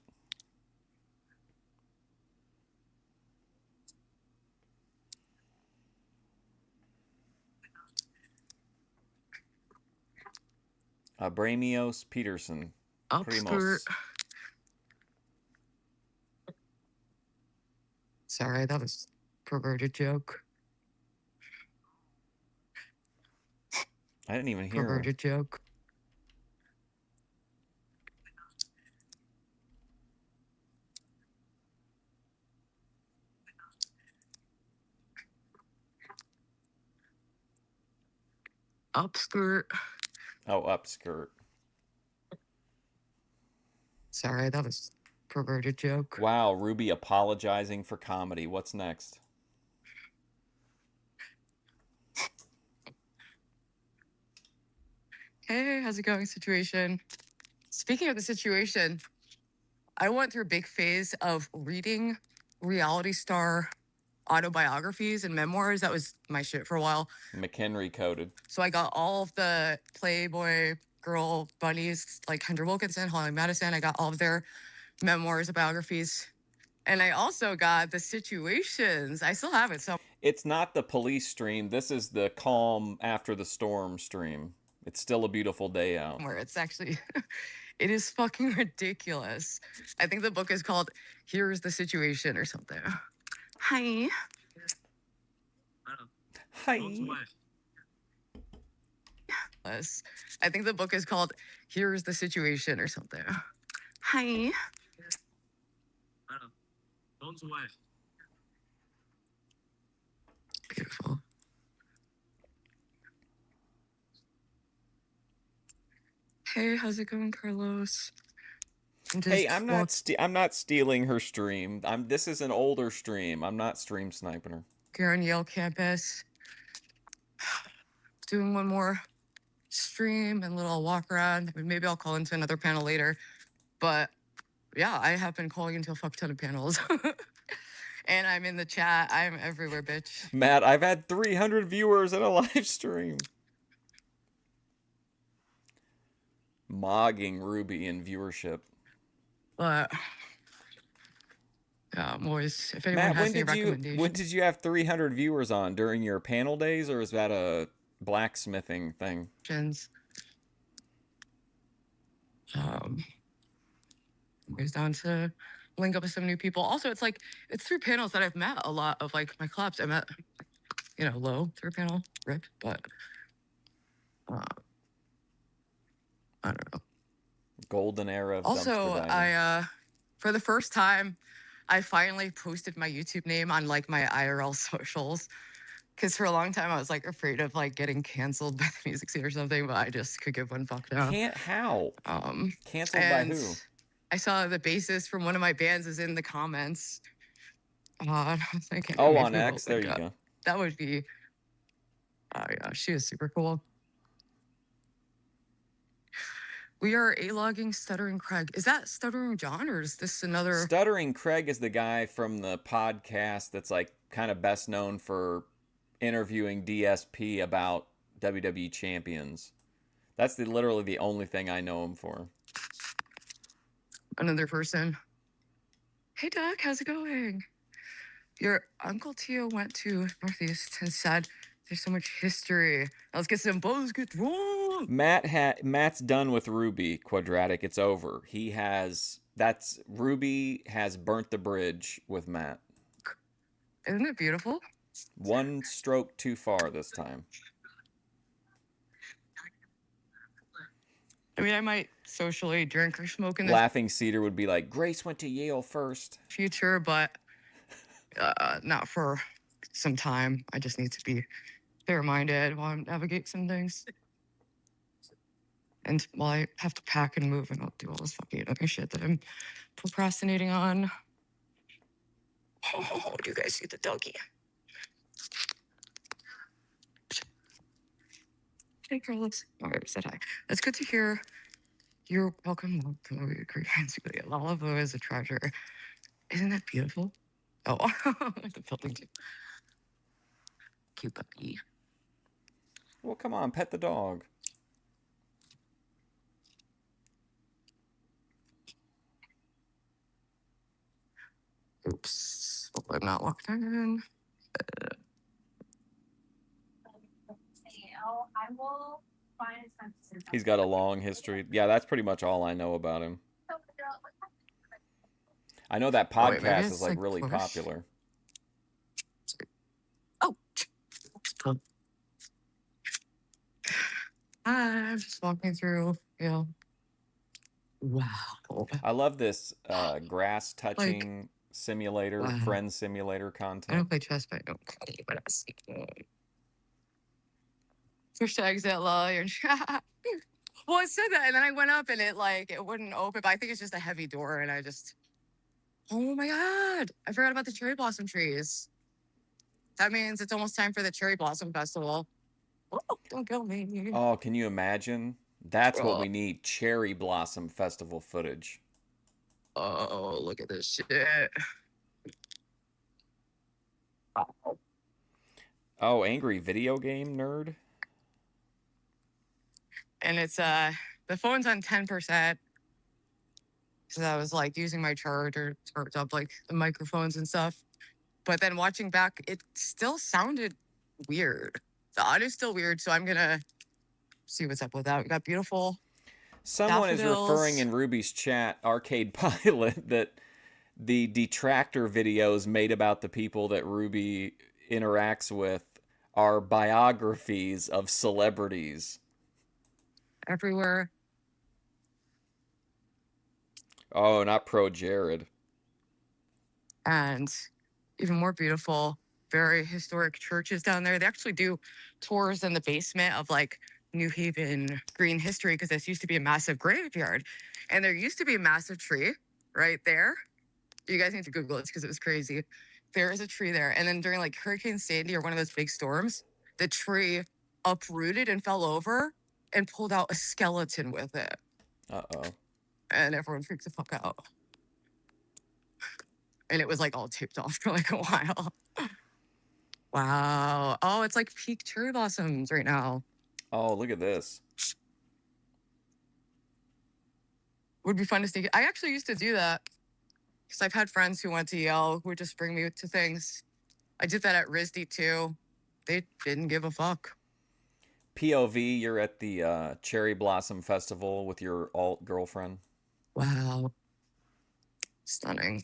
Bramios Peterson.
Upskirt. Sorry, that was a perverted joke.
I didn't even hear her.
Perverted joke. Upskirt.
Oh, upskirt.
Sorry, that was a perverted joke.
Wow, Ruby apologizing for comedy. What's next?
Hey, how's it going, situation? Speaking of the situation, I went through a big phase of reading reality star autobiographies and memoirs. That was my shit for a while.
McHenry coded.
So I got all of the Playboy girl bunnies, like Kendra Wilkinson, Holly Madison. I got all of their memoirs, biographies. And I also got the situations. I still have it. So
it's not the police stream. This is the calm after the storm stream. It's still a beautiful day out.
Where it's actually, it is fucking ridiculous. I think the book is called Here's the Situation or something. Hi.
Hi.
I think the book is called Here's the Situation or something. Hi. Beautiful. Hey, how's it going, Carlos?
Hey, I'm not stealing her stream. This is an older stream. I'm not stream sniping her.
Here on Yale campus, doing one more stream and little walk around. Maybe I'll call into another panel later. But yeah, I have been calling into a fuck ton of panels. And I'm in the chat. I'm everywhere, bitch.
Matt, I've had 300 viewers in a live stream. Mogging Ruby in viewership.
But yeah, I'm always, if anyone
Matt,
has any recommendations.
when did you have 300 viewers on? During your panel days, or is that a blacksmithing thing?
Always down to link up with some new people. Also, it's through panels that I've met a lot of like my clubs. I met, Low through a panel, Rip, but I don't know.
Golden era of
Also,
dumpster diving.
for the first time, I finally posted my YouTube name on like my IRL socials. Because for a long time I was like afraid of like getting canceled by the music scene or something, but I just could give one fuck now.
How? Canceled by
And
who?
I saw the bassist from one of my bands is in the comments. And I was like,
Oh, on X. There you go.
That would be. Oh yeah, she is super cool. We are A-logging Stuttering Craig. Is that Stuttering John or is this another?
Stuttering Craig is the guy from the podcast that's like kind of best known for interviewing DSP about WWE champions. That's literally the only thing I know him for.
Another person. Hey Doc, how's it going? Your Uncle Tio went to Northeast and said there's so much history. Now let's get some basket wrong.
Matt's done with Ruby Quadratic. It's over. Ruby has burnt the bridge with Matt.
Isn't it beautiful?
One stroke too far this time.
I mean, I might socially drink or smoke in the
Laughing Cedar would be like, Grace went to Yale first.
future, but not for some time. I just need to be fair-minded while I navigate some things. And while I have to pack and move and I'll do all this fucking other shit that I'm procrastinating on. Oh, do you guys see the doggy? Hey, girls. All right, said hi. That's good to hear. You're welcome. Lala is a treasure. Isn't that beautiful? Oh, the building too. Cute puppy.
Well, come on, pet the dog.
Oops. Hope I'm not locked in.
I will find some.
He's got a long history. Yeah, that's pretty much all I know about him. I know that
Oh, wait, maybe
podcast
it's,
is like really
push.
popular.
Oh. I'm just walking through, you know. Wow.
I love this grass touching simulator,
wow.
friend simulator
I don't
content.
play chess, but I don't play what else. Push to exit low. Well, it said that, and then I went up and it wouldn't open, but I think it's just a heavy door, and I just. Oh my God. I forgot about the cherry blossom trees. That means it's almost time for the cherry blossom festival. Oh, don't kill me.
Oh, can you imagine? That's what we need. Cherry blossom festival footage.
Oh, look at this shit.
Oh, angry video game nerd.
And it's the phone's on 10%. So I was like using my charger to charge up like the microphones and stuff. But then watching back, it still sounded weird. The audio's still weird, so I'm gonna see what's up with that. We got beautiful.
Someone is
daffodils.
referring in Ruby's chat, Arcade Pilot, that the detractor videos made about the people that Ruby interacts with are biographies of celebrities.
Everywhere.
Oh, not pro Jared.
And even more beautiful, very historic churches down there. They actually do tours in the basement of like New Haven green history because this used to be a massive graveyard. And there used to be a massive tree right there. You guys need to Google it because it was crazy. There is a tree there. And then during like Hurricane Sandy or one of those big storms, the tree uprooted and fell over and pulled out a skeleton with it.
Uh-oh.
And everyone freaks the fuck out. And it was like all taped off for like a while. Wow. Oh, it's like peak cherry blossoms right now.
Oh, look at this.
Would be fun to sneak. I actually used to do that because I've had friends who went to Yale who would just bring me to things. I did that at RISD too. They didn't give a fuck.
POV, you're at the Cherry Blossom Festival with your alt girlfriend.
Wow. Stunning.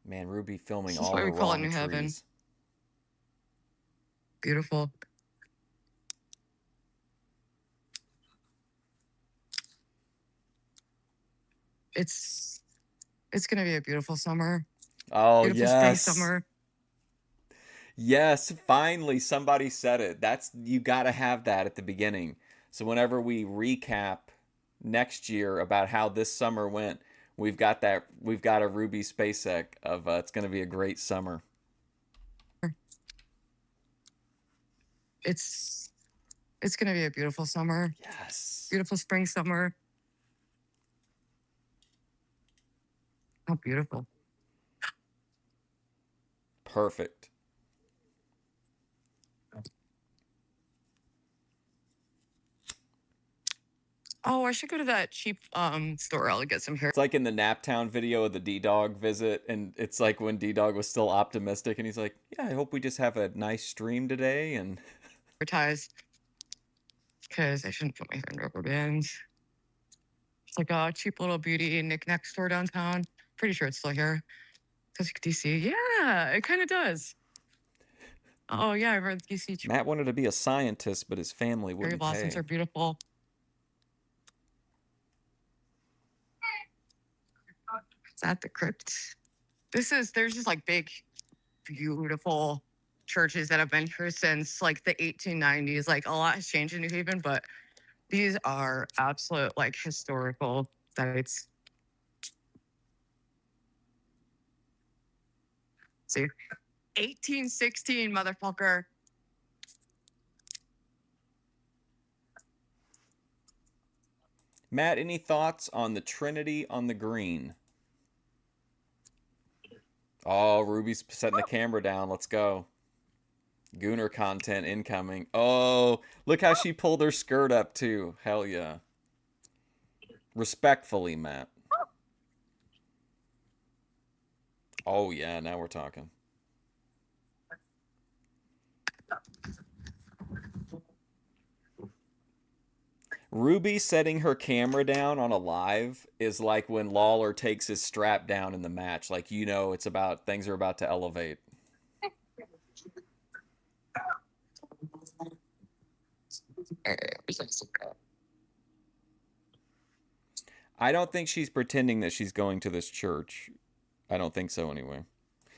Man, Ruby filming
This is
all
why
the
we call it
wrong
New Heaven.
trees.
Beautiful. It's gonna be a beautiful summer.
Oh,
Beautiful spring
yes.
summer.
Yes, finally somebody said it. That's you got to have that at the beginning. So whenever we recap next year about how this summer went, we've got a Ruby Spacek of it's going to be a great summer.
It's gonna be a beautiful summer.
Yes.
Beautiful spring summer. How beautiful.
Perfect.
Oh, I should go to that cheap store. I'll get some hair
It's like in the Naptown video of the D-Dog visit, and it's like when D-Dog was still optimistic, and he's like, "Yeah, I hope we just have a nice stream today." And
ties. Because I shouldn't put my hair in rubber bands. It's like a cheap little beauty knick-knack store downtown. Pretty sure it's still here. Does DC? Yeah, it kind of does. Oh yeah, I've heard DC.
Matt wanted to be a scientist, but his family
Cherry
wouldn't
blossoms
pay.
are beautiful. Is that the crypt? There's just like big, beautiful churches that have been here since like the 1890s. Like a lot has changed in New Haven, but these are absolute like historical sites. See, 1816, motherfucker.
Matt, any thoughts on the Trinity on the green? Oh, Ruby's setting the camera down. Let's go. Gooner content incoming. Oh, look how she pulled her skirt up too. Hell yeah. Respectfully, Matt. Oh yeah, now we're talking. Ruby setting her camera down on a live is like when Lawler takes his strap down in the match. Like, you know, it's about things are about to elevate. I don't think she's pretending that she's going to this church. I don't think so anyway.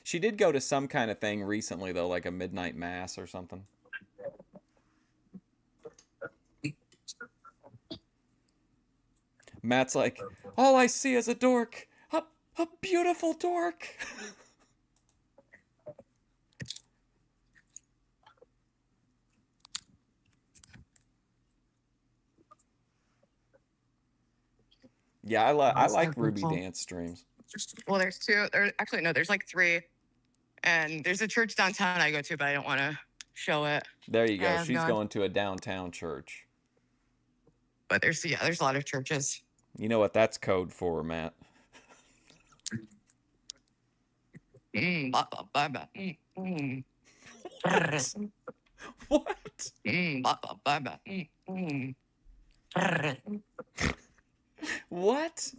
She did go to some kind of thing recently though, like a midnight mass or something. Matt's like, all I see is a dork. A beautiful dork. Yeah, I like Ruby dance streams.
Well, there's two. Actually, no, there's like three. And there's a church downtown I go to, but I don't want to show it.
There you go. She's going to a downtown church.
But there's a lot of churches.
You know what that's code for, Matt? What? What?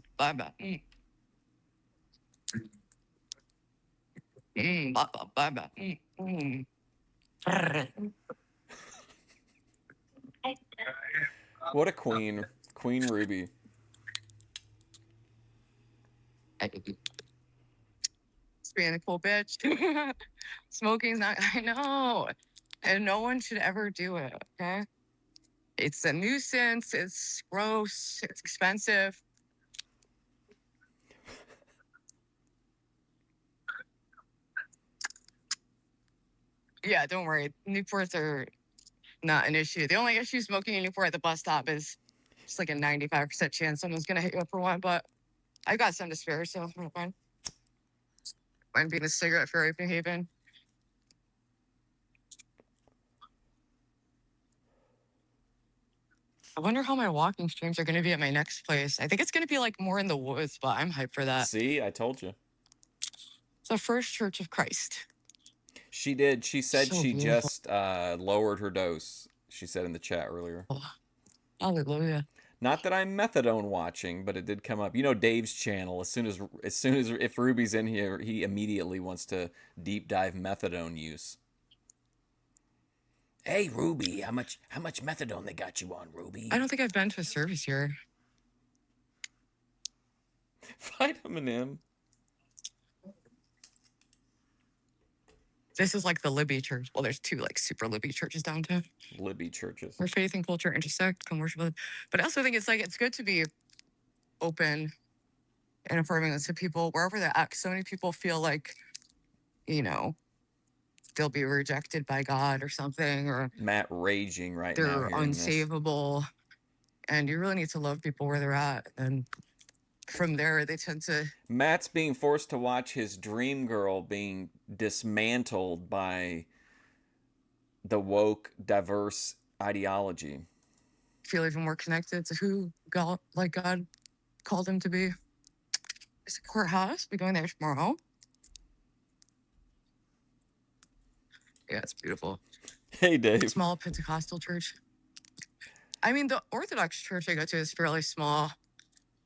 What a queen. Queen Ruby.
Being a cool bitch. Smoking's not, I know. And no one should ever do it, okay? It's a nuisance, it's gross, it's expensive. Yeah, don't worry. Newports are not an issue. The only issue smoking in Newport at the bus stop is just like a 95% chance someone's gonna hit you up for one, but I got some to spare, so I'm fine. Fine being a cigarette for New Haven. I wonder how my walking streams are going to be at my next place. I think it's going to be like more in the woods, but I'm hyped for that.
See, I told you.
It's the First Church of Christ.
She did. She said
So
she
beautiful.
just lowered her dose. She said in the chat earlier.
Hallelujah.
Not that I'm methadone watching, but it did come up. You know Dave's channel. As soon as if Ruby's in here, he immediately wants to deep dive methadone use. Hey Ruby, how much methadone they got you on, Ruby?
I don't think I've been to a service here.
Vitamin M.
This is like the Libby church. Well, there's two like super Libby churches downtown
Libby churches.
where faith and culture intersect, come worship with. But I also think it's like it's good to be open and affirming to people wherever they're at. 'Cause so many people feel like, you know, they'll be rejected by God or something, or
Matt raging right now.
they're
Hearing this.
unsavable. And you really need to love people where they're at. And from there, they tend to.
Matt's being forced to watch his dream girl being dismantled by the woke, diverse ideology.
Feel even more connected to who God called him to be. It's a courthouse. We're going there tomorrow. Yeah, it's beautiful.
Hey, Dave.
Small Pentecostal church. I mean, the Orthodox church I go to is fairly small.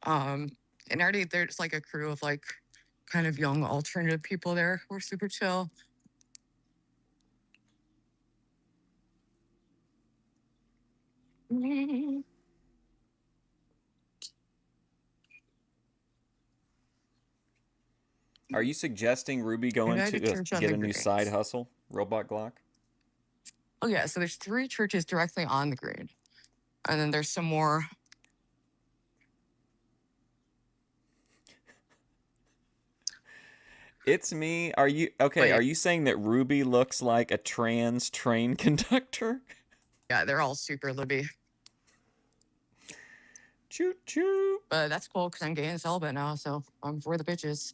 And already there's like a crew of like kind of young alternative people there who are super chill.
Are you suggesting Ruby go
United
into
Church on
get
the
a new
Greens.
side hustle? Robot Glock?
Oh yeah, so there's 3 churches directly on the green. And then there's some more.
It's me. Are you okay?
Wait.
Are you saying that Ruby looks like a trans train conductor?
Yeah, they're all super Libby.
Choo choo.
But that's cool because I'm gay and celibate now, so I'm for the bitches.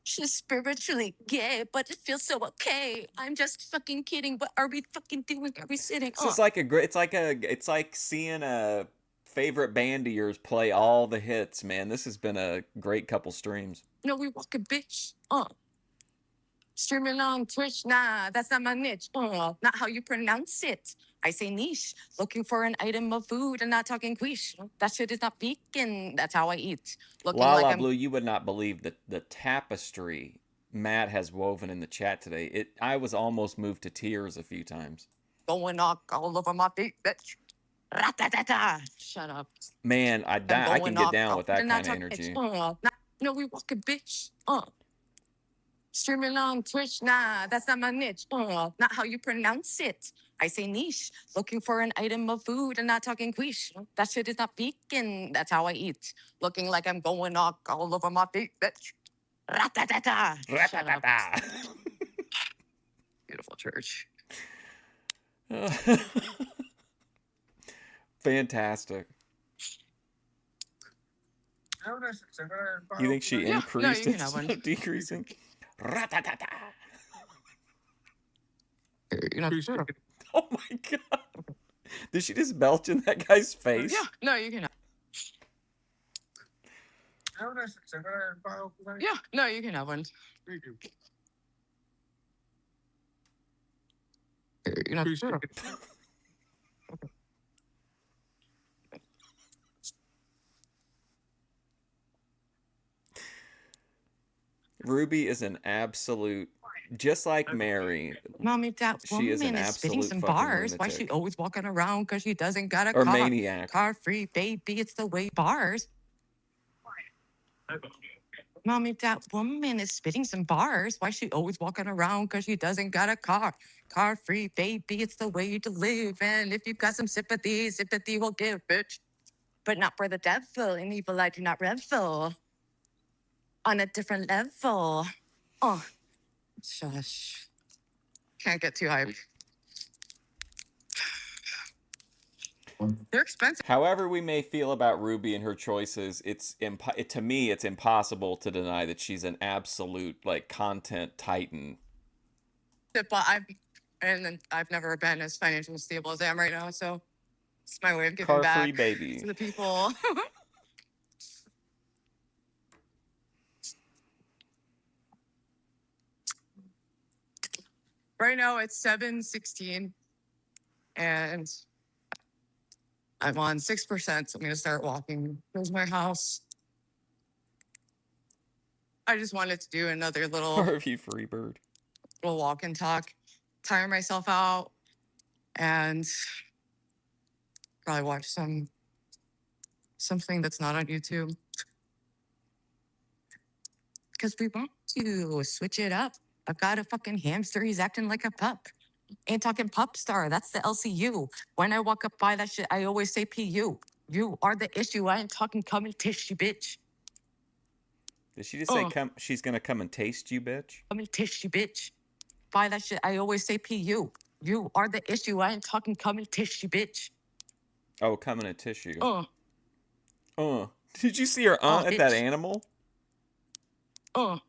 She's spiritually gay, but it feels so okay. I'm just fucking kidding. What are we fucking doing? Are we sitting?
This is like a great. It's like seeing a favorite band of yours play all the hits, man. This has been a great couple streams.
No, we walk a bitch. Streaming on Twitch. Nah, that's not my niche. Not how you pronounce it. I say niche. Looking for an item of food and not talking quiche. That shit is not vegan. That's how I eat. Looking
Lala
like I'm
Blue, you would not believe the tapestry Matt has woven in the chat today. I was almost moved to tears a few times.
going all over my feet, bitch. Ra-ta-ta-ta. Shut up.
Man, I can get down with that kind of energy.
No, we walk a bitch. Streaming on Twitch. Nah, that's not my niche. Not how you pronounce it. I say niche. Looking for an item of food and not talking quiche. That shit is not vegan. That's how I eat. Looking like I'm going all over my feet, bitch. Ra-ta-ta-ta. Shut up. Beautiful church.
Fantastic. You think she
Yeah,
increased
no, you can have
instead
one.
of decreasing? Ra-ta-ta-ta.
You know, sure.
Oh my god. Did she just belch in that guy's face?
Yeah, no, you can have. Yeah, no, you can have one. You know, sure.
Ruby is an absolute, just like Mary.
Mommy, that
She is an
woman is spitting
absolute
some
fucking
bars. Why
lunatic.
she always walking around? Because she doesn't got a
Or
car.
maniac.
Car free, baby. It's the way bars. Mommy, that woman is spitting some bars. Why she always walking around? Because she doesn't got a car. Car free, baby. It's the way to live. And if you've got some sympathy, sympathy will give, bitch. But not for the devil. In evil, I do not revel. On a different level. Oh, shush. Can't get too hyped. They're expensive.
However we may feel about Ruby and her choices, to me it's impossible to deny that she's an absolute like content titan.
But I've never been as financially stable as I am right now, so it's my way of giving
Car-free
back
baby.
to the people. Right now it's 7:16, and I'm on 6%. So I'm gonna start walking towards my house. I just wanted to do another little
Harvey Freebird.
walk and talk, tire myself out, and probably watch something that's not on YouTube. Because we want to switch it up. I've got a fucking hamster. He's acting like a pup. Ain't talking pup star. That's the LCU. When I walk up by that shit, I always say PU. You are the issue. I ain't talking come and taste you, bitch.
Did she just say come? She's gonna come and taste you, bitch.
Come and taste you, bitch. By that shit, I always say PU. You are the issue. I ain't talking come and taste you, bitch.
Oh, come in a tissue.
Uh.
Did you see her at that animal?
Talking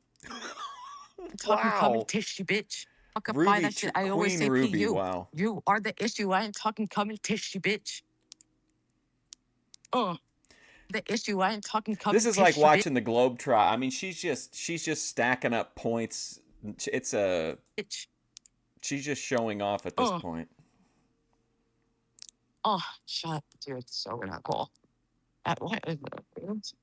come and taste you, bitch. Fuck up by that shit. I always say
Ruby,
PU.
wow.
You are the issue. I ain't talking come and taste you, bitch. The issue. I ain't talking come.
This is like watching the Globetrot. I mean, she's just stacking up points. It's a.
Bitch.
She's just showing off at this point.
Oh, shut, dude. It's so not cool. What is it?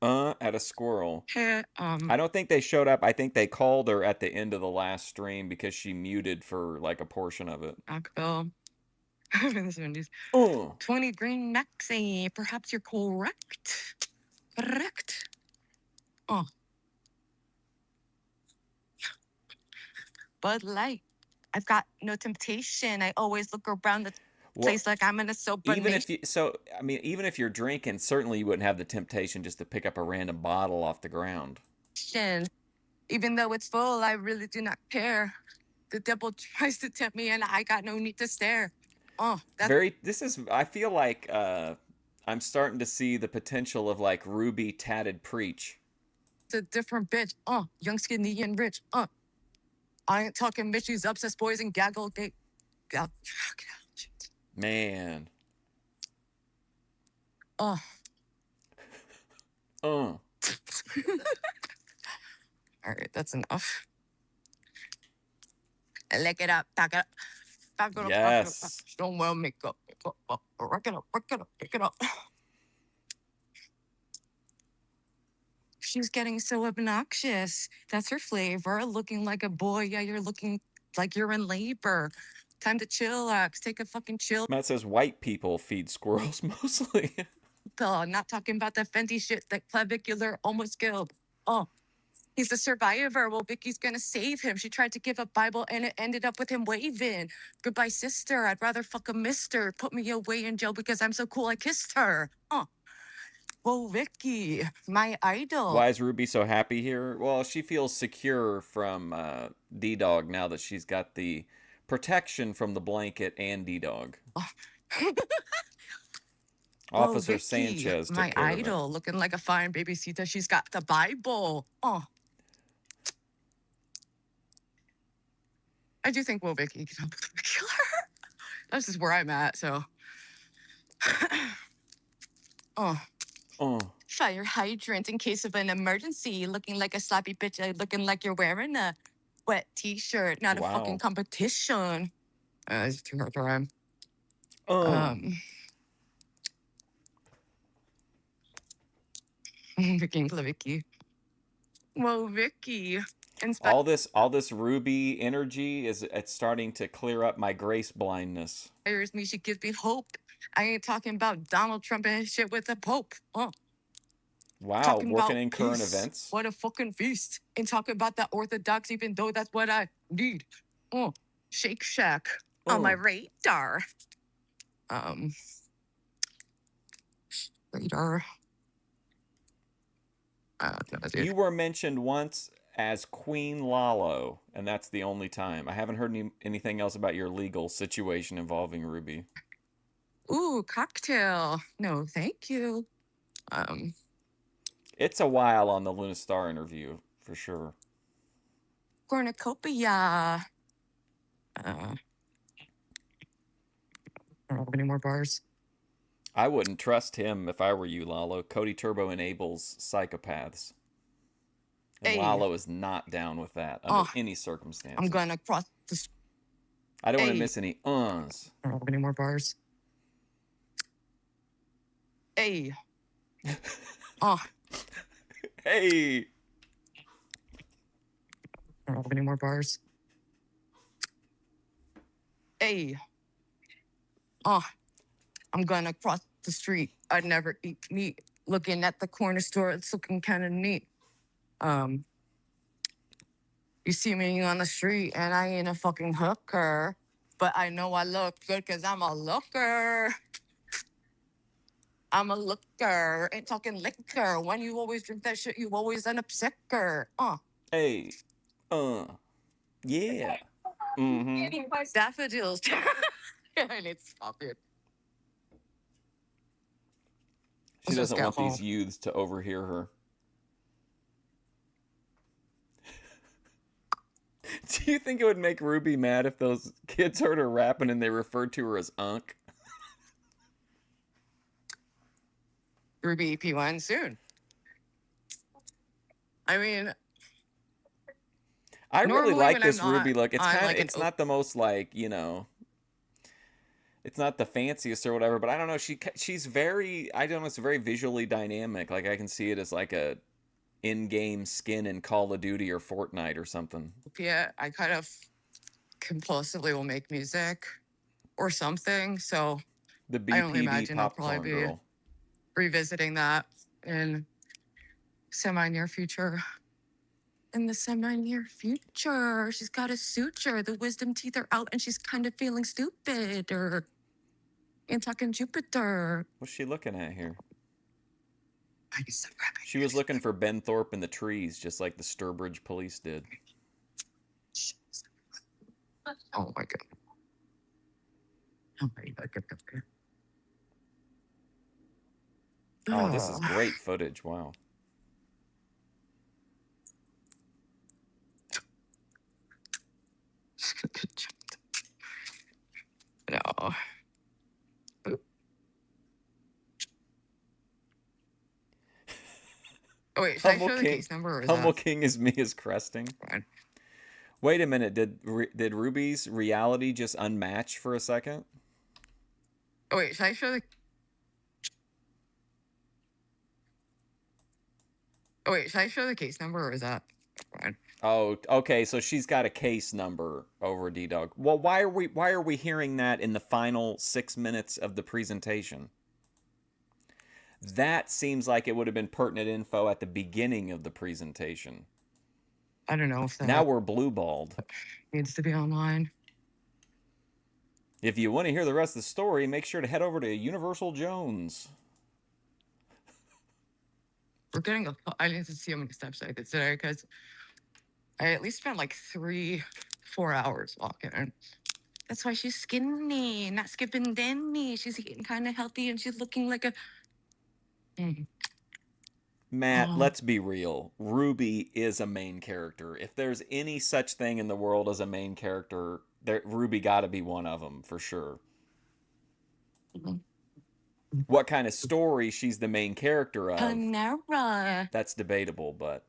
At a squirrel.
I
I don't think they showed up. I think they called her at the end of the last stream because she muted for like a portion of it.
Akbel. 20 green maxi. Perhaps you're correct. Correct. Bud Light. I've got no temptation. I always look around the place like I'm in a sober.
Even if you're drinking, certainly you wouldn't have the temptation just to pick up a random bottle off the ground.
Even though it's full, I really do not care. The devil tries to tempt me, and I got no need to stare.
I feel like I'm starting to see the potential of like Ruby tatted preach.
It's a different bitch. Young, skinny, and rich. I ain't talking bitch. She's obsessed boys and gaggle.
Man.
All right, that's enough. Lick it up, back it up. Back it up,
yes.
Back it up. Don't well make up. Rock it up, pick it up. She's getting so obnoxious. That's her flavor. Looking like a boy. Yeah, you're looking like you're in labor. Time to chillax. Take a fucking chill.
Matt says white people feed squirrels mostly.
Not talking about the Fenty shit that clavicular almost killed. He's a survivor. Well, Vicky's gonna save him. She tried to give a Bible and it ended up with him waving. Goodbye, sister. I'd rather fuck a mister. Put me away in jail because I'm so cool I kissed her. Whoa, Vicky, my idol.
Why is Ruby so happy here? Well, she feels secure from D-Dog now that she's got the protection from the blanket and D-Dog. Officer
Vicky,
Sanchez took
my
care
idol,
of it.
looking like a fine babysitter. She's got the Bible. I do think Vicky can help with the killer. This is where I'm at, so. Fire hydrant in case of an emergency. Looking like a sloppy bitch. Looking like you're wearing a wet t-shirt. Not a fucking competition. It's too hard to rhyme. Vicky. Whoa, Vicky.
All this Ruby energy it's starting to clear up my grace blindness.
Inspires me. She gives me hope. I ain't talking about Donald Trump and his shit with the Pope.
Wow,
talking
working
about
in current
peace.
events.
What a fucking feast. And talking about the Orthodox, even though that's what I need. Shake Shack on my radar. Radar.
You were mentioned once as Queen Lalo, and that's the only time. I haven't heard anything else about your legal situation involving Ruby.
Ooh, cocktail. No, thank you.
It's a while on the Luna Star interview, for sure.
Cornucopia. I don't have any more bars.
I wouldn't trust him if I were you, Lalo. Cody Turbo enables psychopaths. And Lalo is not down with that under any circumstances.
I'm gonna cross the...
I don't want to miss any
I don't have any more bars. Hey.
Hey.
I don't have any more bars. Hey, oh, I'm gonna cross the street. I'd never eat meat. Looking at the corner store, it's looking kind of neat. Um, you see me on the street and I ain't a fucking hooker, but I know I look good because I'm a looker. I'm a looker. Ain't talking liquor. When you always drink that shit, you always end up sicker.
Hey, yeah. Mm-hmm.
Daffodils. I need to stop it.
She
Let's just
doesn't
get
want these
home.
youths to overhear her. Do you think it would make Ruby mad if those kids heard her rapping and they referred to her as Unk?
Ruby EP1 soon. I mean,
I really
normally
like
when I'm
this Ruby
not
look. It's
on
kind of,
like an
it's not the most like, you know, it's not the fanciest or whatever, but I don't know. She's very, I don't know, it's very visually dynamic. Like I can see it as like a in-game skin in Call of Duty or Fortnite or something.
yeah, I kind of compulsively will make music or something. So
The
I only
BPD
imagine I'll probably
popcorn
be
girl.
revisiting that in semi-near future. In the semi-near future, she's got a suture. The wisdom teeth are out and she's kind of feeling stupid. Or in talking Jupiter.
What's she looking at here?
I guess I'm rapping.
She was looking for Ben Thorpe in the trees, just like the Sturbridge police did.
Oh my god. Oh my god.
Oh, this is great footage. Wow.
No. Oh wait, should I show the case number or is
Humble
that
King is me is cresting.
fine?
Wait a minute. Did Ruby's reality just unmatch for a second?
Oh wait, should I show the? Oh wait, should I show the case number or is that fine?
Oh, okay. So she's got a case number over D-Dog. Well, why are we hearing that in the final 6 minutes of the presentation? That seems like it would have been pertinent info at the beginning of the presentation.
I don't know if that
Now we're blue-balled.
needs to be online.
If you want to hear the rest of the story, make sure to head over to Universal Jones.
We're getting I need to see how many steps I did today because I at least spent like 3-4 hours walking. That's why she's skinny, not skipping Danny. She's eating kind of healthy and she's looking like a.
Matt, let's be real. Ruby is a main character. If there's any such thing in the world as a main character, Ruby got to be one of them for sure. What kind of story she's the main character of?
Panera.
That's debatable, but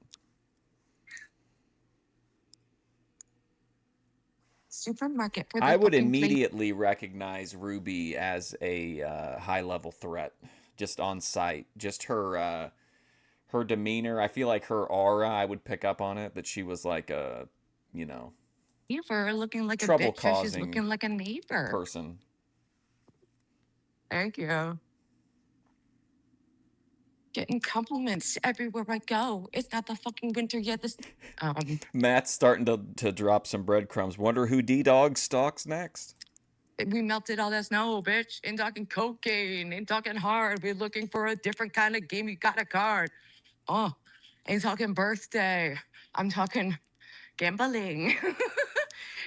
Supermarket for the
I would
fucking
immediately recognize Ruby as a high-level threat, just on sight. Just her demeanor. I feel like her aura, I would pick up on it, that she was like a, you know,
neighbor looking like a bitch.
trouble-causing
She's looking like a neighbor.
person.
Thank you. Getting compliments everywhere I go. It's not the fucking winter yet. This
Matt's starting to drop some breadcrumbs. Wonder who D-Dog stalks next?
we melted all that snow, bitch. Ain't talking cocaine. Ain't talking hard. We're looking for a different kind of game. You got a card. Oh, ain't talking birthday. I'm talking gambling.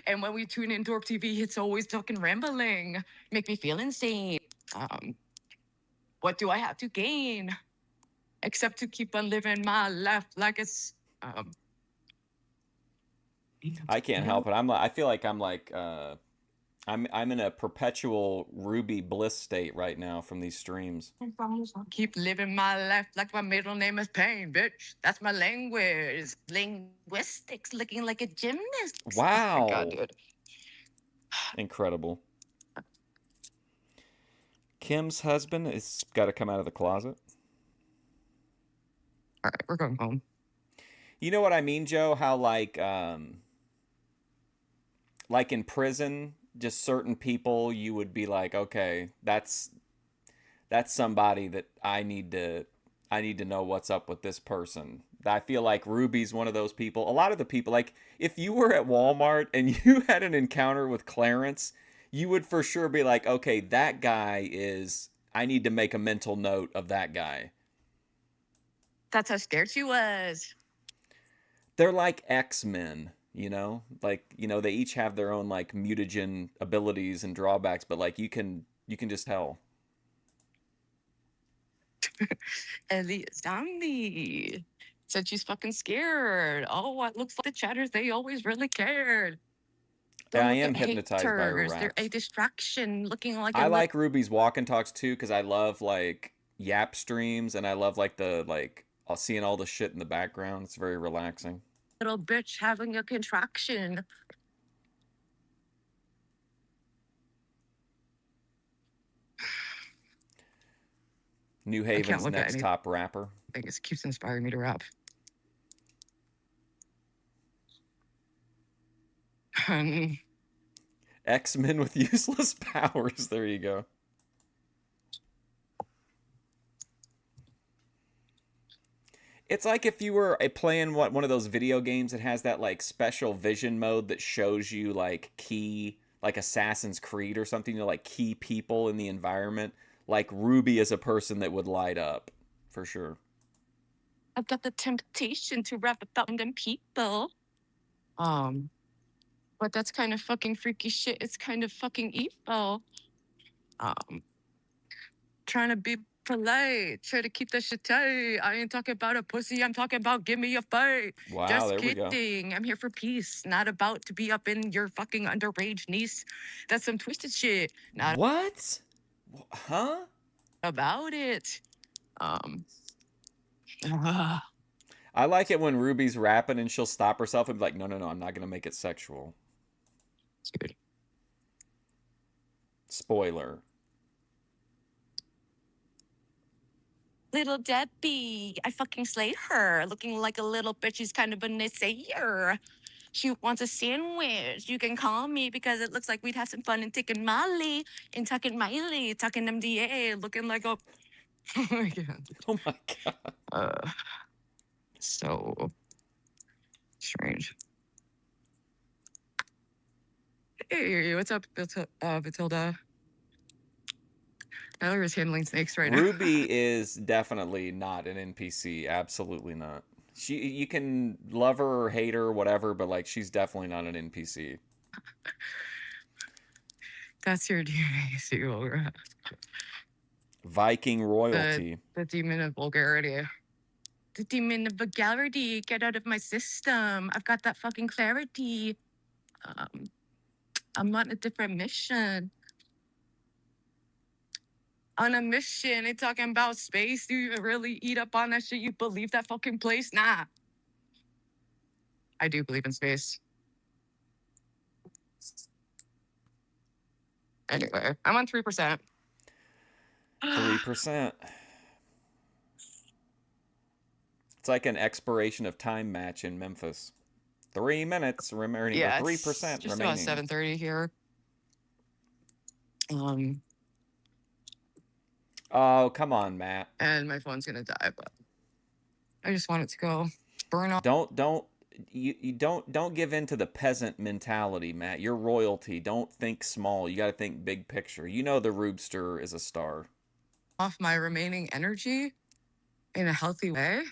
And when we tune in Dorp TV, it's always talking rambling. Make me feel insane. What do I have to gain? Except to keep on living my life like it's
I can't help it. I feel like I'm like I'm in a perpetual Ruby bliss state right now from these streams.
Keep living my life like my middle name is Pain, bitch. That's my language. Linguistics, looking like a gymnast.
Wow.
Oh my God, dude.
Incredible. Kim's husband has got to come out of the closet.
All right, we're going home.
You know what I mean, Joe? How like in prison, just certain people you would be like, okay, that's somebody that I need to know what's up with this person. I feel like Ruby's one of those people. A lot of the people, like if you were at Walmart and you had an encounter with Clarence, you would for sure be like, okay, that guy is, I need to make a mental note of that guy.
That's how scared she was.
They're like X-Men, you know? Like, you know, they each have their own like mutagen abilities and drawbacks, but like you can just tell.
Ellie zombie said she's fucking scared. Oh, what looks like the chatters, they always really cared. Don't
I
look
am
at
hypnotized by her
haters. They're a
raps.
distraction looking like
I
a
like Ruby's walk and talks too because I love like yap streams and I love like the like seeing all the shit in the background. It's very relaxing.
little bitch having a contraction.
New
I can't
Haven's
look at
next
anything.
top rapper.
It keeps inspiring me to rap.
X-Men with useless powers. There you go. It's like if you were playing one of those video games that has that like special vision mode that shows you like key, like Assassin's Creed or something, you know, like key people in the environment. Like Ruby is a person that would light up for sure.
I've got the temptation to rap about them people. But that's kind of fucking freaky shit. It's kind of fucking evil. Trying to be polite, try to keep that shit tight. I ain't talking about a pussy, I'm talking about give me a fight.
Wow,
Just
there we go.
kidding. I'm here for peace, not about to be up in your fucking underage niece. That's some twisted shit. Not
What? Huh?
about it.
I like it when Ruby's rapping and she'll stop herself and be like, no, no, no, I'm not going to make it sexual.
Dude.
Spoiler.
Little Debbie, I fucking slayed her. Looking like a little bitch, she's kind of a naysayer. She wants a sandwich. You can call me because it looks like we'd have some fun in taking Molly and talking Miley, talking MDA, looking like a. Oh my god.
Oh my god.
So strange. Hey, what's up, Matilda? Tyler is handling snakes right now.
Ruby is definitely not an NPC. Absolutely not. You can love her or hate her or whatever, but like she's definitely not an NPC.
That's your DNA, Sue.
Viking royalty.
The demon of vulgarity. The demon of vulgarity. Get out of my system. I've got that fucking clarity. I'm on a different mission. On a mission, they talking about space. Do you really eat up on that shit? You believe that fucking place? Nah. I do believe in space. Anyway, I'm on 3%.
3%. It's like an expiration of time match in Memphis. 3 minutes remaining.
Yeah,
3%
it's just
remaining.
about 7:30 here.
Oh, come on, Matt.
And my phone's gonna die, but I just want it to go burn off.
Don't give in to the peasant mentality, Matt. You're royalty. Don't think small. You got to think big picture. You know the Roobster is a star.
Off my remaining energy in a healthy way.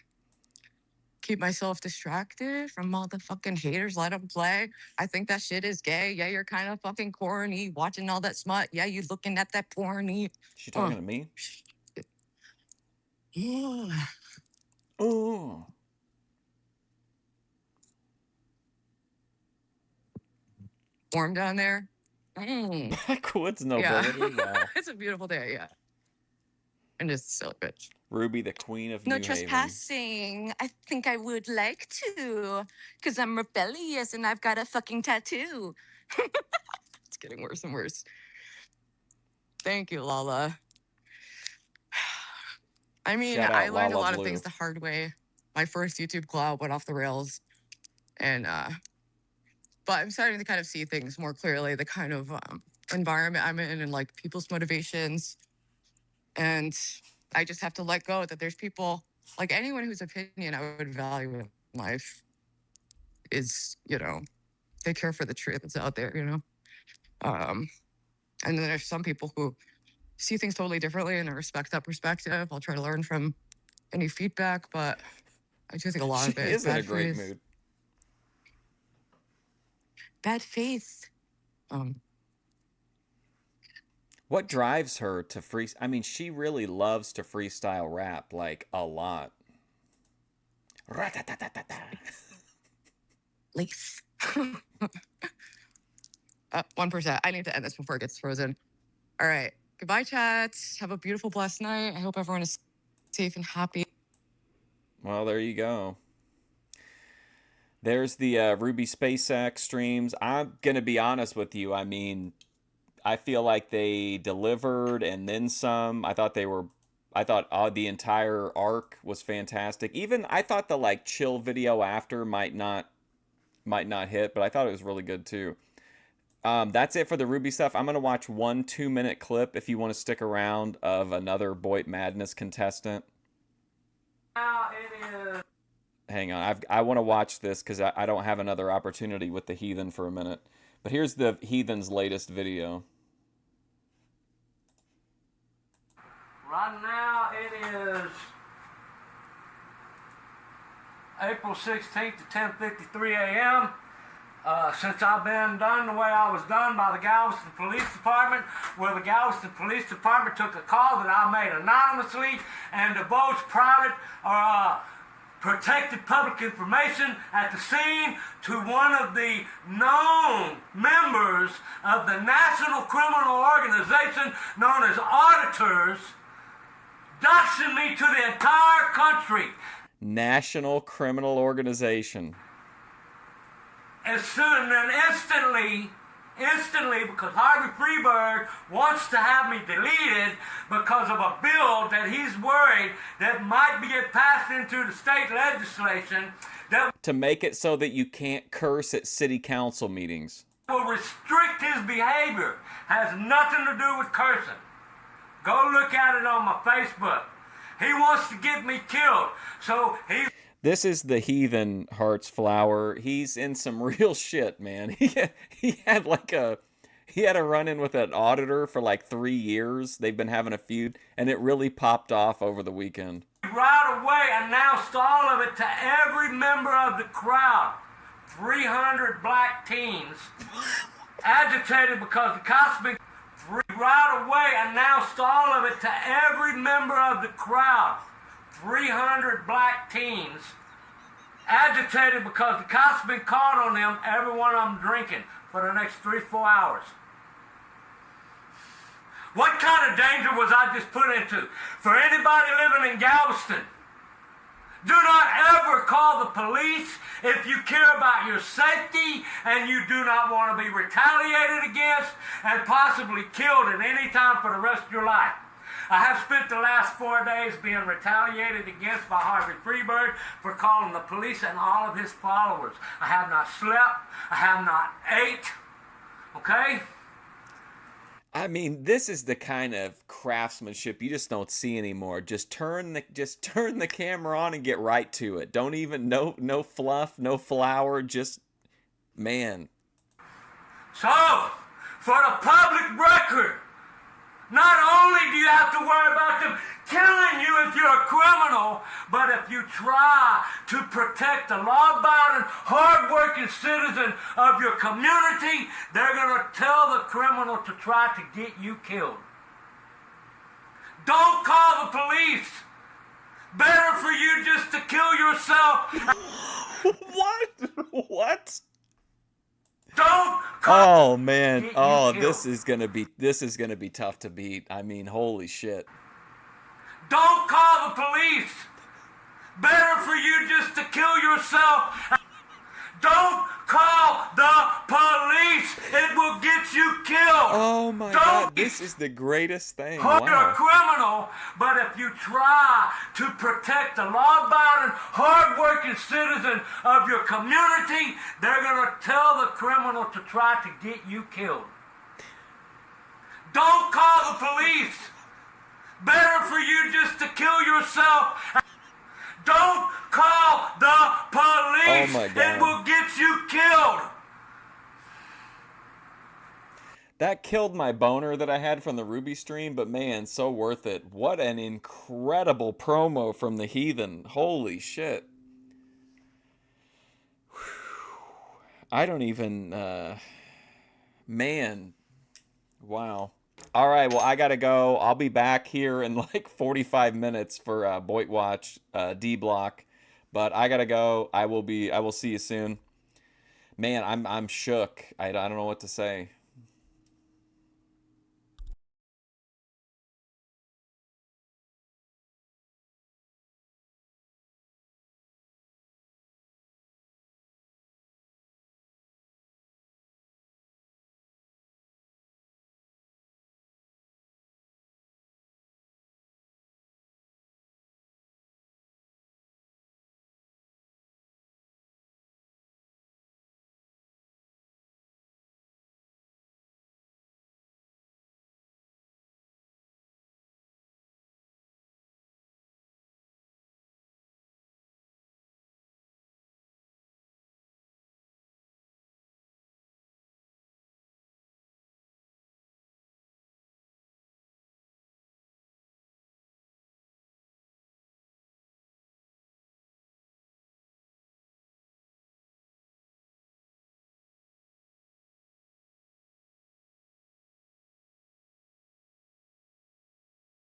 Keep myself distracted from all the fucking haters. Let them play. I think that shit is gay. Yeah, you're kind of fucking corny. Watching all that smut. Yeah, you looking at that porny.
Is she talking to me?
Yeah.
Oh.
Warm down there.
Backwoods nobility.
Yeah.
Wow.
It's a beautiful day, yeah. And just a silly bitch.
Ruby, the queen of
No
New Haven.
trespassing. I think I would like to, because I'm rebellious and I've got a fucking tattoo. It's getting worse and worse. Thank you, Lala. I mean,
Shout out
I learned a
Lala
lot
Blue.
of things the hard way. My first YouTube collab went off the rails. And, but I'm starting to kind of see things more clearly, the kind of environment I'm in and like people's motivations. And I just have to let go that there's people, like anyone whose opinion I would value in life is, they care for the truth that's out there, And then there's some people who see things totally differently and I respect that perspective. I'll try to learn from any feedback, but I do think a lot of it is
in a
bad
great
faith.
mood.
Bad faith.
What drives her to I mean, she really loves to freestyle rap, like, a lot.
Lace. 1%. I need to end this before it gets frozen. All right. Goodbye, chats. Have a beautiful, blessed night. I hope everyone is safe and happy.
Well, there you go. There's the Ruby SpaceX streams. I'm going to be honest with you. I mean, I feel like they delivered and then some. I thought the entire arc was fantastic. Even I thought the like chill video after might not hit, but I thought it was really good too. That's it for the Ruby stuff. I'm going to watch 1 2-minute clip if you want to stick around of another Boyd Madness contestant.
Now it is.
Hang on. I want to watch this because I don't have another opportunity with the Heathen for a minute. But here's the Heathen's latest video.
Right now it is April 16th at 10:53 a.m. Since I've been done the way I was done by the Galveston Police Department, where the Galveston Police Department took a call that I made anonymously and divulged private or protected public information at the scene to one of the known members of the national criminal organization known as auditors, doxing me to the entire country.
National Criminal Organization.
As soon and instantly, because Harvey Freebird wants to have me deleted because of a bill that he's worried that might get passed into the state legislation that
To make it so that you can't curse at city council meetings.
will restrict his behavior. Has nothing to do with cursing. Go look at it on my Facebook. He wants to get me killed. So
This is the Heathen Hearts Flower. He's in some real shit, man. He had a run-in with an auditor for like 3 years. They've been having a feud, and it really popped off over the weekend.
right away announced all of it to every member of the crowd. 300 black teens agitated because the cops been right away announced all of it to every member of the crowd. 300 black teens agitated because the cops been caught on them, every one of them drinking for the next 3-4 hours. What kind of danger was I just put into? For anybody living in Galveston, do not ever call the police if you care about your safety and you do not want to be retaliated against and possibly killed at any time for the rest of your life. I have spent the last 4 days being retaliated against by Harvey Freebird for calling the police and all of his followers. I have not slept. I have not ate. Okay?
I mean, this is the kind of craftsmanship you just don't see anymore. Just turn the camera on and get right to it. Don't even no fluff, no flower, just man.
So, for the public record, not only do you have to worry about them killing you if you're a criminal, but if you try to protect the law-abiding, hard-working citizen of your community, they're going to tell the criminal to try to get you killed. Don't call the police. Better for you just to kill yourself.
What?
Don't call.
Oh man.
Get you
Oh,
killed.
this is gonna be tough to beat. I mean, holy shit.
Don't call the police. Better for you just to kill yourself. Don't call the police. It will get you killed.
Oh my
Don't
god. This is the greatest thing.
You're a
Wow.
criminal, but if you try to protect the law-abiding, hard-working citizen of your community, they're going to tell the criminal to try to get you killed. Don't call the police. Better for you just to kill yourself. Don't call the police.
Oh my God.
It will get you killed.
That killed my boner that I had from the Ruby stream, but man, so worth it. What an incredible promo from the heathen. Holy shit. I don't even, man. Wow. All right, well, I gotta go. I'll be back here in like 45 minutes for BOTYWatch D Block, but I gotta go. I will see you soon. Man, I'm shook. I don't know what to say.